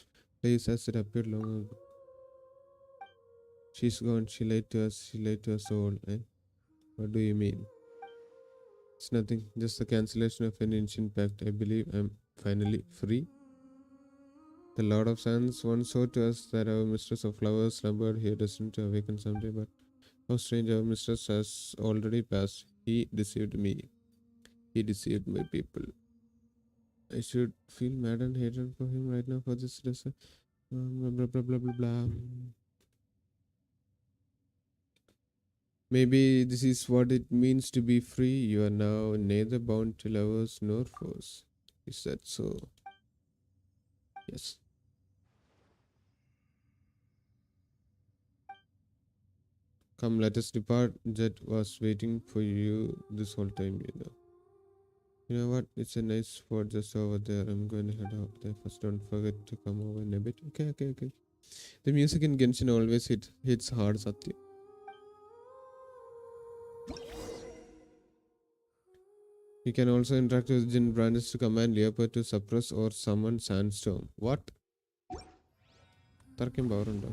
place as it appeared long ago. She's gone. She lied to us. She lied to us all. Eh? What do you mean? It's nothing. Just the cancellation of an ancient pact. I believe I'm finally free. The Lord of Sands once swore to us that our mistress of flowers slumbered here, destined to awaken someday. But how strange, our mistress has already passed. He deceived me. He deceived my people. I should feel mad and hatred for him right now for this desert. Blah, blah, blah, blah, blah, blah. Maybe this is what it means to be free. You are now neither bound to lovers nor foes. Is that so? Yes. Come, let us depart. Jet was waiting for you this whole time, you know. You know what? It's a nice spot just over there. I'm going to head out there. First, don't forget to come over in a bit. Okay. The music in Genshin always hits hard, Satya. You can also interact with Jinn branches to command Leopard to suppress or summon Sandstorm. What? അത്രയ്ക്കും power ഉണ്ടോ?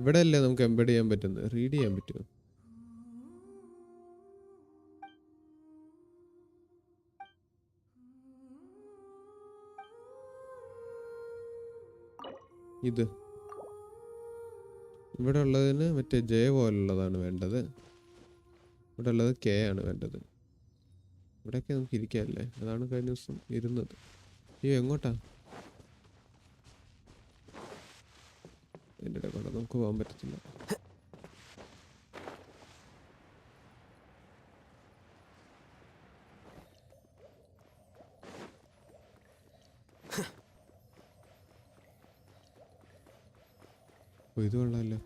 ഇവിടെ അല്ലേ നമുക്ക് embed ചെയ്യാൻ പറ്റുന്നത്? Read ചെയ്യാൻ പറ്റുമോ? ഇത് ഇവിടെ ഉള്ളതിന് മറ്റേ ജെ പോലുള്ളതാണ് വേണ്ടത്. ഇവിടെ ഉള്ളത് കെ ആണ് വേണ്ടത്. ഇവിടെയൊക്കെ നമുക്ക് ഇരിക്കാമല്ലേ? അതാണ് കഴിഞ്ഞ ദിവസം ഇരുന്നത്. അയ്യോ എങ്ങോട്ടാ? എൻ്റെ കൊണ്ട് നമുക്ക് പോകാൻ പറ്റത്തില്ല. ഇത് കൊള്ളാമല്ലോ.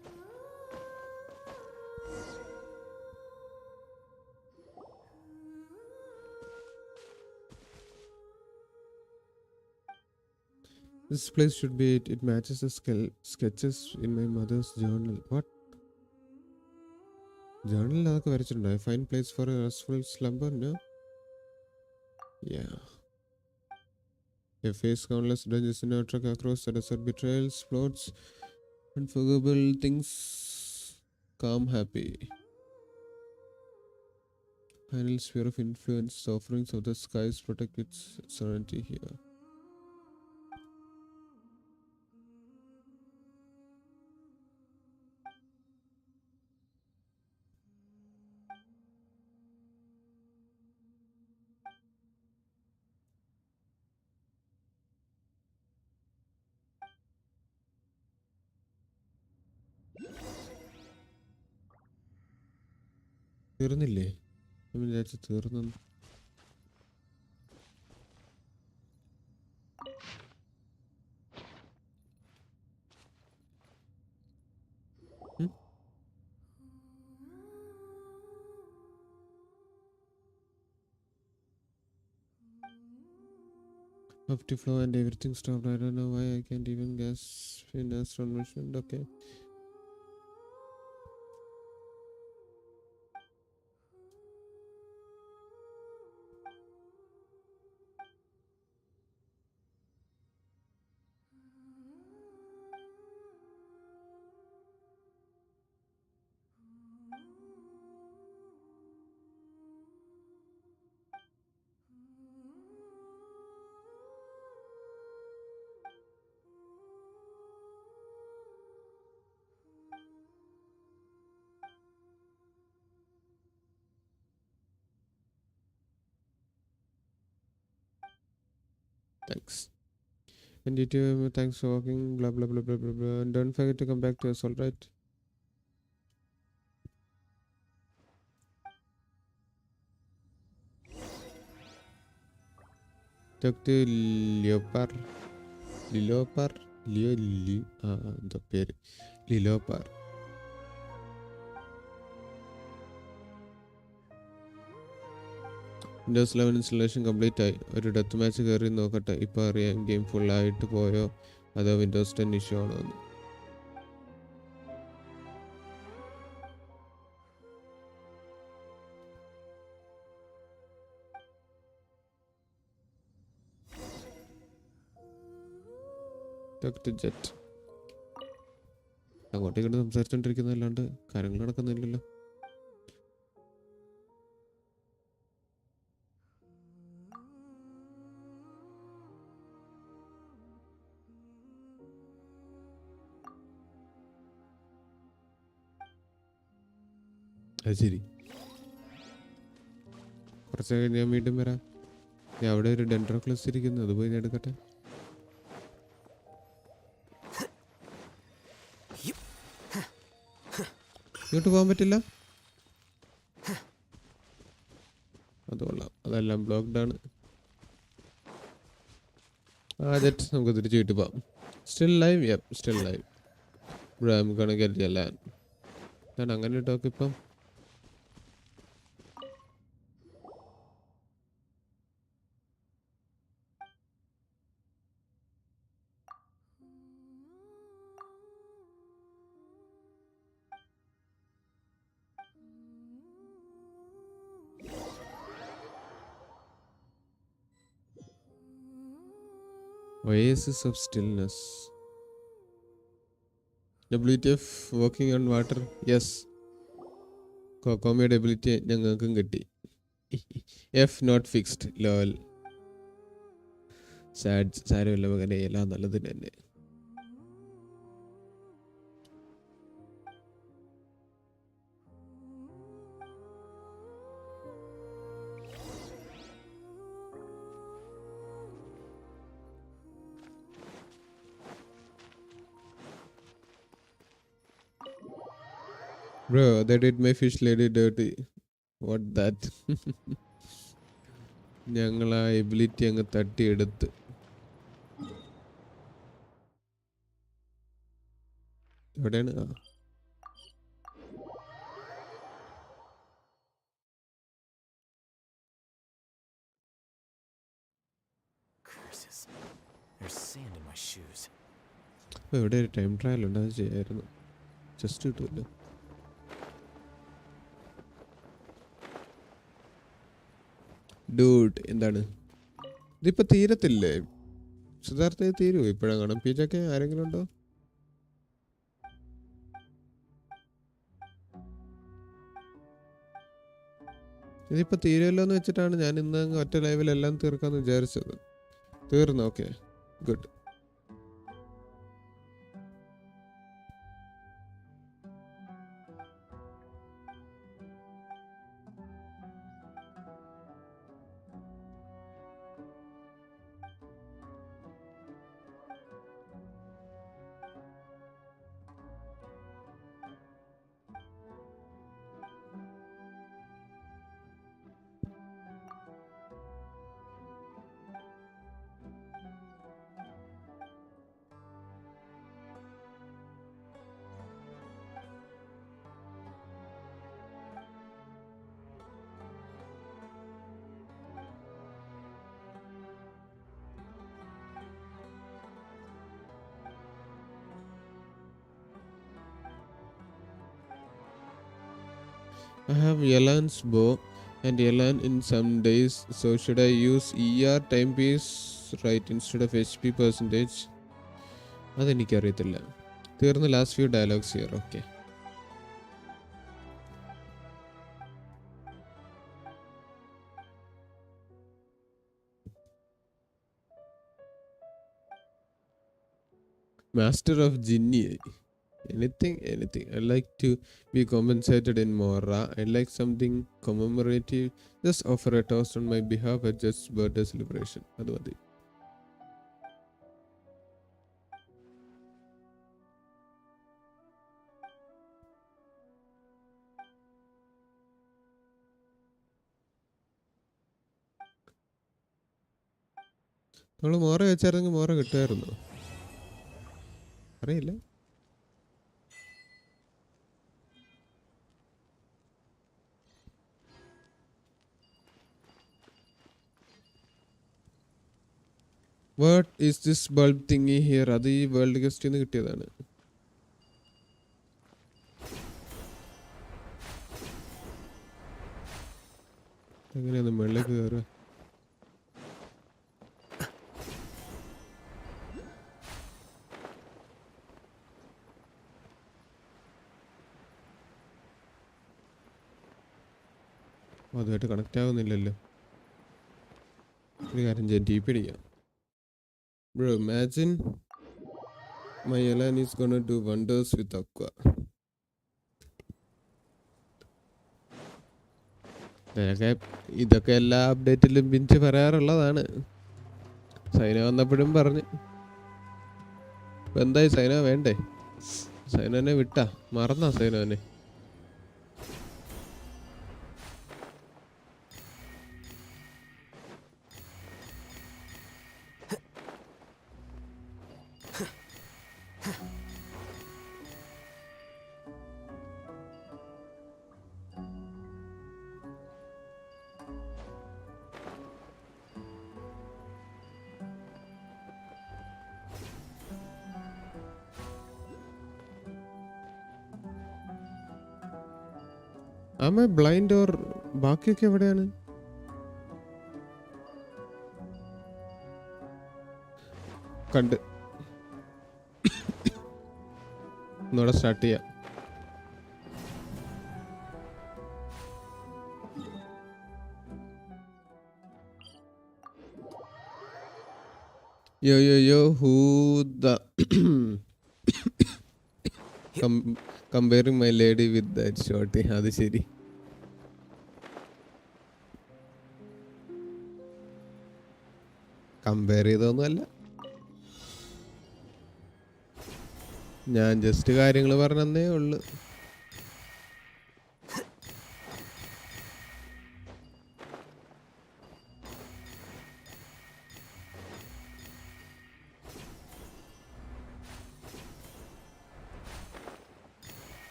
This place should be it. It matches the sketches in my mother's journal. What? Journal അതൊക്കെ വരച്ചിട്ടുണ്ടോ? I find place for a restful slumber, no? Yeah. I face countless dungeons in our trek across the desert, betrayals, plots, unforgettable things. Calm, happy. Final sphere of influence, the offerings of the skies protect its serenity here. തീർന്നില്ലേ? ഞാൻ വിചാരിച്ചു തീർന്നു. Up to flow and everything stopped. I don't know why. I can't even guess. In astonishment. Okay. Thanks. And you too. Thanks for walking. Blah blah blah blah blah blah. And don't forget to come back to us. All right. Talk to Leopard. Leopard. The പേര് Leopard. Windows 11 installation complete ആയി. ഒരു death match കയറി നോക്കട്ടെ. ഇപ്പോൾ അറിയാം game ഫുള്ളായിട്ട് പോയോ അതോ വിൻഡോസ് 10 ഇഷ്യൂ ആണോ എന്ന്. ജെറ്റ് അങ്ങോട്ടും ഇങ്ങോട്ട് സംസാരിച്ചോണ്ടിരിക്കുന്നതല്ലാണ്ട് കാര്യങ്ങൾ നടക്കുന്നില്ലല്ലോ. അത് ശരി, കുറച്ച് കഴിഞ്ഞ് ഞാൻ വീണ്ടും വരാം. ഞാൻ അവിടെ ഒരു ഡെൻഡ്രോക്ലസ് ഇരിക്കുന്നു, അത് പോയി ഞാൻ എടുക്കട്ടെ. ഇങ്ങോട്ട് പോകാൻ പറ്റില്ല. അത് കൊള്ളാം, അതെല്ലാം ബ്ലോക്ക്ഡ് ആണ്. ജെറ്റ് നമുക്ക് തിരിച്ചു വീട്ടിൽ പോവാം. Still live? Yup, still live. Bro I am gonna get your land. ഞാൻ അങ്ങനെ ടോക്ക് ഇപ്പം. Oasis of stillness. WTF working on water. Yes. കോമയുടെ എബിലിറ്റി ഞങ്ങൾക്കും കിട്ടി. F not fixed. lol. സാരമില്ല മകനെ, എല്ലാം നല്ലതിന് തന്നെ. Bro, they did my fish lady dirty. What that? ഞങ്ങൾ ആ എബിലിറ്റി അങ്ങ് തട്ടിയെടുത്ത്. എവിടെയാണ്? എവിടെ ഒരു ടൈം ട്രയൽ ഉണ്ട്, അത് ചെയ്യായിരുന്നു. ജസ്റ്റ് കിട്ടുമല്ലോ. ഡൂഡ് എന്താണ് ഇതിപ്പോൾ തീരത്തില്ലേ? സിദ്ധാർത്ഥ തീരുമോ ഇപ്പോഴാണ്? പീജൊക്കെ ആരെങ്കിലും ഉണ്ടോ? ഇതിപ്പോൾ തീരുമല്ലോ എന്ന് വെച്ചിട്ടാണ് ഞാൻ ഇന്ന് അങ്ങ് ഒറ്റ ലൈവിലെല്ലാം തീർക്കാമെന്ന് വിചാരിച്ചത്. തീർന്നു, okay good. I have Yelan's bow and Yelan in some days, so should I use ER timepiece right instead of HP percentage? അതെനിക്കറിയത്തില്ല. തീർന്ന് last few dialogues here. Okay, master of jinni. Anything. I like to be compensated in more. I like something commemorative. Just offer a toast on my behalf at just birthday celebration. അത് മതി. നമ്മൾ മോറ വെച്ചായിരുന്നെങ്കിൽ മോറ കിട്ടുമായിരുന്നു. അറിയില്ല. What is this bulb തിങ്ങി here? അത് ഈ world ഗസ്റ്റിൽ നിന്ന് കിട്ടിയതാണ്. എങ്ങനെയാണ് മുകളിലേക്ക് കയറുക? അതുമായിട്ട് കണക്റ്റ് ആവുന്നില്ലല്ലോ. ഒരു കാര്യം ചെയ്യാൻ TP അടിക്കാം. Bro, imagine my Elan is gonna do wonders with Aqua. ഇതൊക്കെ എല്ലാ അപ്ഡേറ്റിലും പിഞ്ച് പറയാറുള്ളതാണ്. സൈന വന്നപ്പോഴും പറഞ്ഞു. ഇപ്പം എന്തായി, സൈന വേണ്ടേ? സൈനനെ വിട്ടാ? മറന്നാ സൈനനെ? Am I blind or ബാക്കിയൊക്കെ എവിടെയാണ്? കണ്ട് ഒന്നുകൂടെ സ്റ്റാർട്ട് ചെയ്യാം. Yo, who the comparing my lady with that shorty. അത് ശരി. കമ്പയർ ചെയ്തൊന്നുമല്ല, ഞാൻ ജസ്റ്റ് കാര്യങ്ങൾ പറഞ്ഞതേ ഉള്ളു.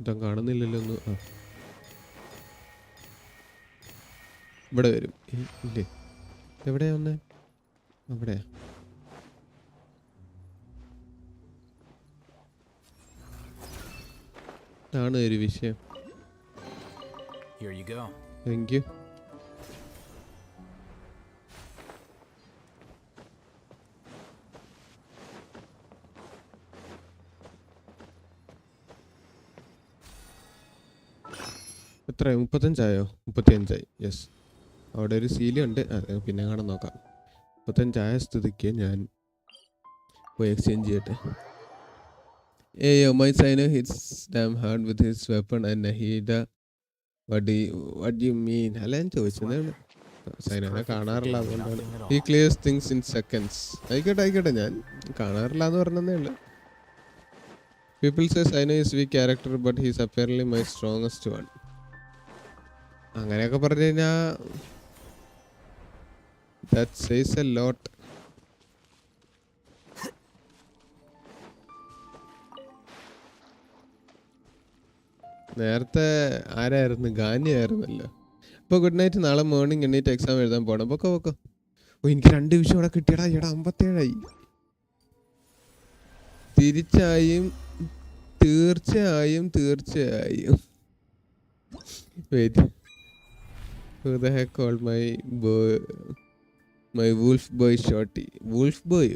ഇതും കാണുന്നില്ലല്ലോ ഒന്ന്. ആ ഇവിടെ വരും ഇല്ലേ? എവിടെയാ വന്നേ? അവിടെയാ. ഇതാണ് ഒരു വിഷയം. Here you go. Thank you. എത്രയായി? 35 35. യെസ്, അവിടെ ഒരു സീലുണ്ട്. പിന്നെ കാണാൻ നോക്കാം. 35 സ്ഥിതിക്ക് ഞാൻ പോയി എക്സ്ചേഞ്ച് ചെയ്യട്ടെ. My Sino hits damn hard with his weapon and Nahida. What do you mean? അല്ല, ഞാൻ ചോദിച്ചതേ ഉള്ളൂ. സൈനോനെ കാണാറില്ല, അതുകൊണ്ടാണ്. He clears things in seconds. ആയിക്കോട്ടെ, ഞാൻ കാണാറില്ല എന്ന് പറഞ്ഞതേ ഉള്ളൂ. People say Sino is weak character, but he's apparently my strongest one. അങ്ങനെയൊക്കെ പറഞ്ഞു കഴിഞ്ഞാൽ that says a lot. നേരത്തെ ആരായിരുന്നു? ഗാനി ആയിരുന്നല്ലോ. അപ്പോൾ ഗുഡ് നൈറ്റ്. നാളെ മോർണിംഗ് എണ്ണീറ്റ് എക്സാം എഴുതാൻ പോകണം. പൊക്കോ. എനിക്ക് 2 വിഷയം ഇവിടെ കിട്ടിയടാ. 57 തീർച്ചയായും. Wait, who the heck called my wolf boy shorty? Wolf boy.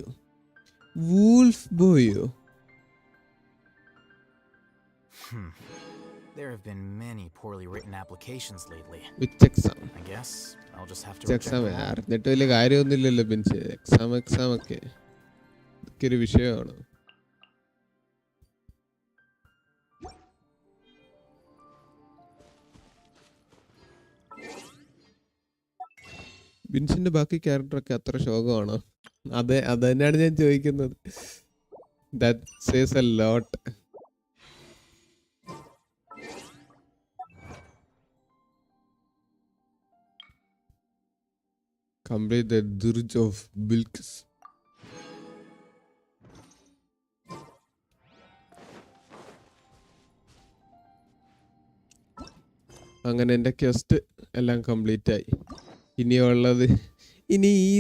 There have been many poorly written applications lately. Which exam? I guess I'll just have to reject them all. അറിഞ്ഞിട്ട് വലിയ കാര്യമൊന്നുമില്ലല്ലോ ബെഞ്ച്. എക്സാം ഒക്കെ ഇതൊക്കെ ഒരു വിഷയമാണ്. ബിൻസിന്റെ ബാക്കി ക്യാരക്ടറൊക്കെ അത്ര ശോകമാണോ? അത് തന്നെയാണ് ഞാൻ ചോദിക്കുന്നത്. That says a lot. Complete the dirge of Bilks. അങ്ങനെ എൻ്റെ ക്വസ്റ്റ് എല്ലാം കംപ്ലീറ്റ് ആയി. ഇനി ഈ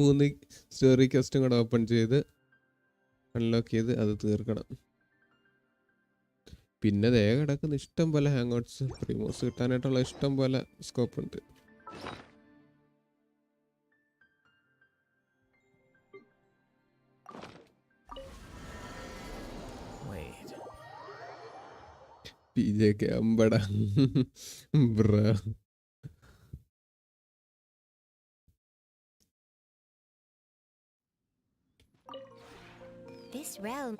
3 സ്റ്റോറി ക്വസ്റ്റും കൂടെ ഓപ്പൺ ചെയ്ത് അൺലോക്ക് ചെയ്ത് അത് തീർക്കണം. പിന്നെ കിടക്കുന്ന ഇഷ്ടം പോലെ ഹാങ് ഔട്ട്സ് പ്രീമോസ് കിട്ടാനായിട്ടുള്ള ഇഷ്ടം പോലെ സ്കോപ്പ് ഉണ്ട്. PJK അമ്പട bro. This realm.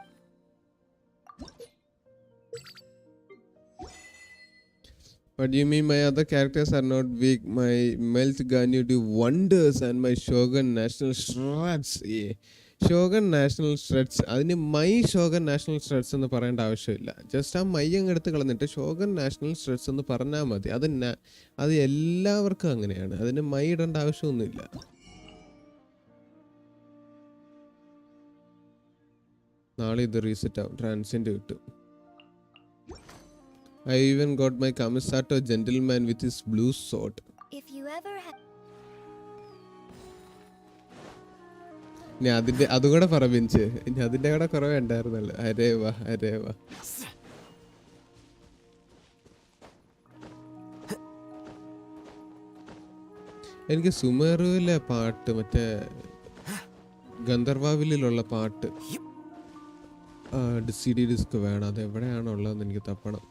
What do you mean my other characters are not weak? My Melt Ganyu do wonders and my Shogun National Shreds. Shogun National Shreds, അതിന് മൈ ഷോഗൻ നാഷണൽ സ്ട്രെഡ്സ് എന്ന് പറയേണ്ട ആവശ്യമില്ല. Just ആ my അങ്ങ് എടുത്ത് കളഞ്ഞിട്ട് Shogun National സ്ട്രെഡ്സ് എന്ന് പറഞ്ഞാൽ മതി. അത് എല്ലാവർക്കും അങ്ങനെയാണ്. അതിന് മൈ ഇടേണ്ട ആവശ്യമൊന്നുമില്ല. നാളെ ഇത് റീസെറ്റ് ആവും, ട്രാൻസിൻ്റെ കിട്ടും. I even got my Kamisato gentleman with his blue sword. If you ever have ഇനി അതും കൂടെ പറ ബിഞ്ച്. ഇനി അതിൻ്റെ കൂടെ കുറവേ ഉണ്ടായിരുന്നല്ലോ. അരേ വാ. എനിക്ക് സുമേറുവിലെ പാട്ട്, മറ്റേ ഗന്ധർവാവിലുള്ള പാട്ട്, CD ഡിസ്ക് വേണം. അത് എവിടെയാണോ ഉള്ളതെന്ന് എനിക്ക് തപ്പണം.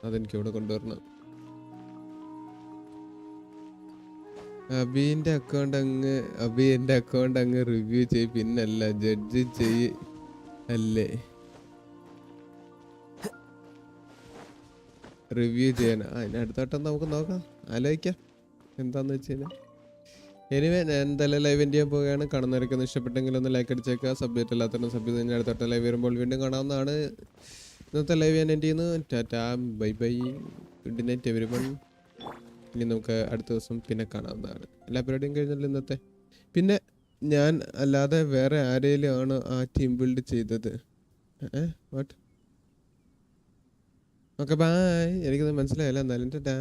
അതെനിക്ക് ഇവിടെ കൊണ്ടുവരണം. അബിൻ്റെ അക്കൗണ്ട് അങ്ങ് റിവ്യൂ ചെയ്യ്, പിന്നല്ല ജഡ്ജ് ചെയ്യ് അല്ലേ? റിവ്യൂ ചെയ്യാൻ അതിന് അടുത്തോട്ടം നമുക്ക് നോക്കാം, ആലോചിക്കാം എന്താന്ന് വെച്ച് കഴിഞ്ഞാൽ. എനിവേ ഞാൻ എന്തായാലും ലൈവ് എൻഡ് ചെയ്യാൻ പോവുകയാണ്. കാണുന്നവരൊക്കെ ഒന്ന് ഇഷ്ടപ്പെട്ടെങ്കിൽ ഒന്ന് ലൈക്ക് അടിച്ചേക്കുക. സബ്ജക്റ്റ് അല്ലാത്തവരും സബ്ജക്റ്റ് തന്നെ അടുത്തോട്ടം ലൈവ് വരുമ്പോൾ വീണ്ടും കാണാവുന്നതാണ്. ഇന്നത്തെ ലൈവ് ഞാൻ എൻഡ് ചെയ്യുന്നു. Tata, bye bye, good night everyone. ഇനി നമുക്ക് അടുത്ത ദിവസം പിന്നെ കാണാവുന്നതാണ്. എല്ലാ പരിപാടിയും കഴിഞ്ഞല്ലോ ഇന്നത്തെ. പിന്നെ ഞാൻ അല്ലാതെ വേറെ ആരെങ്കിലും ആണ് ആ ടീം ബിൽഡ് ചെയ്തത്? വാട്ട്? Okay bye. എനിക്കത് മനസ്സിലായില്ല. എന്നാലും ടാറ്റാ.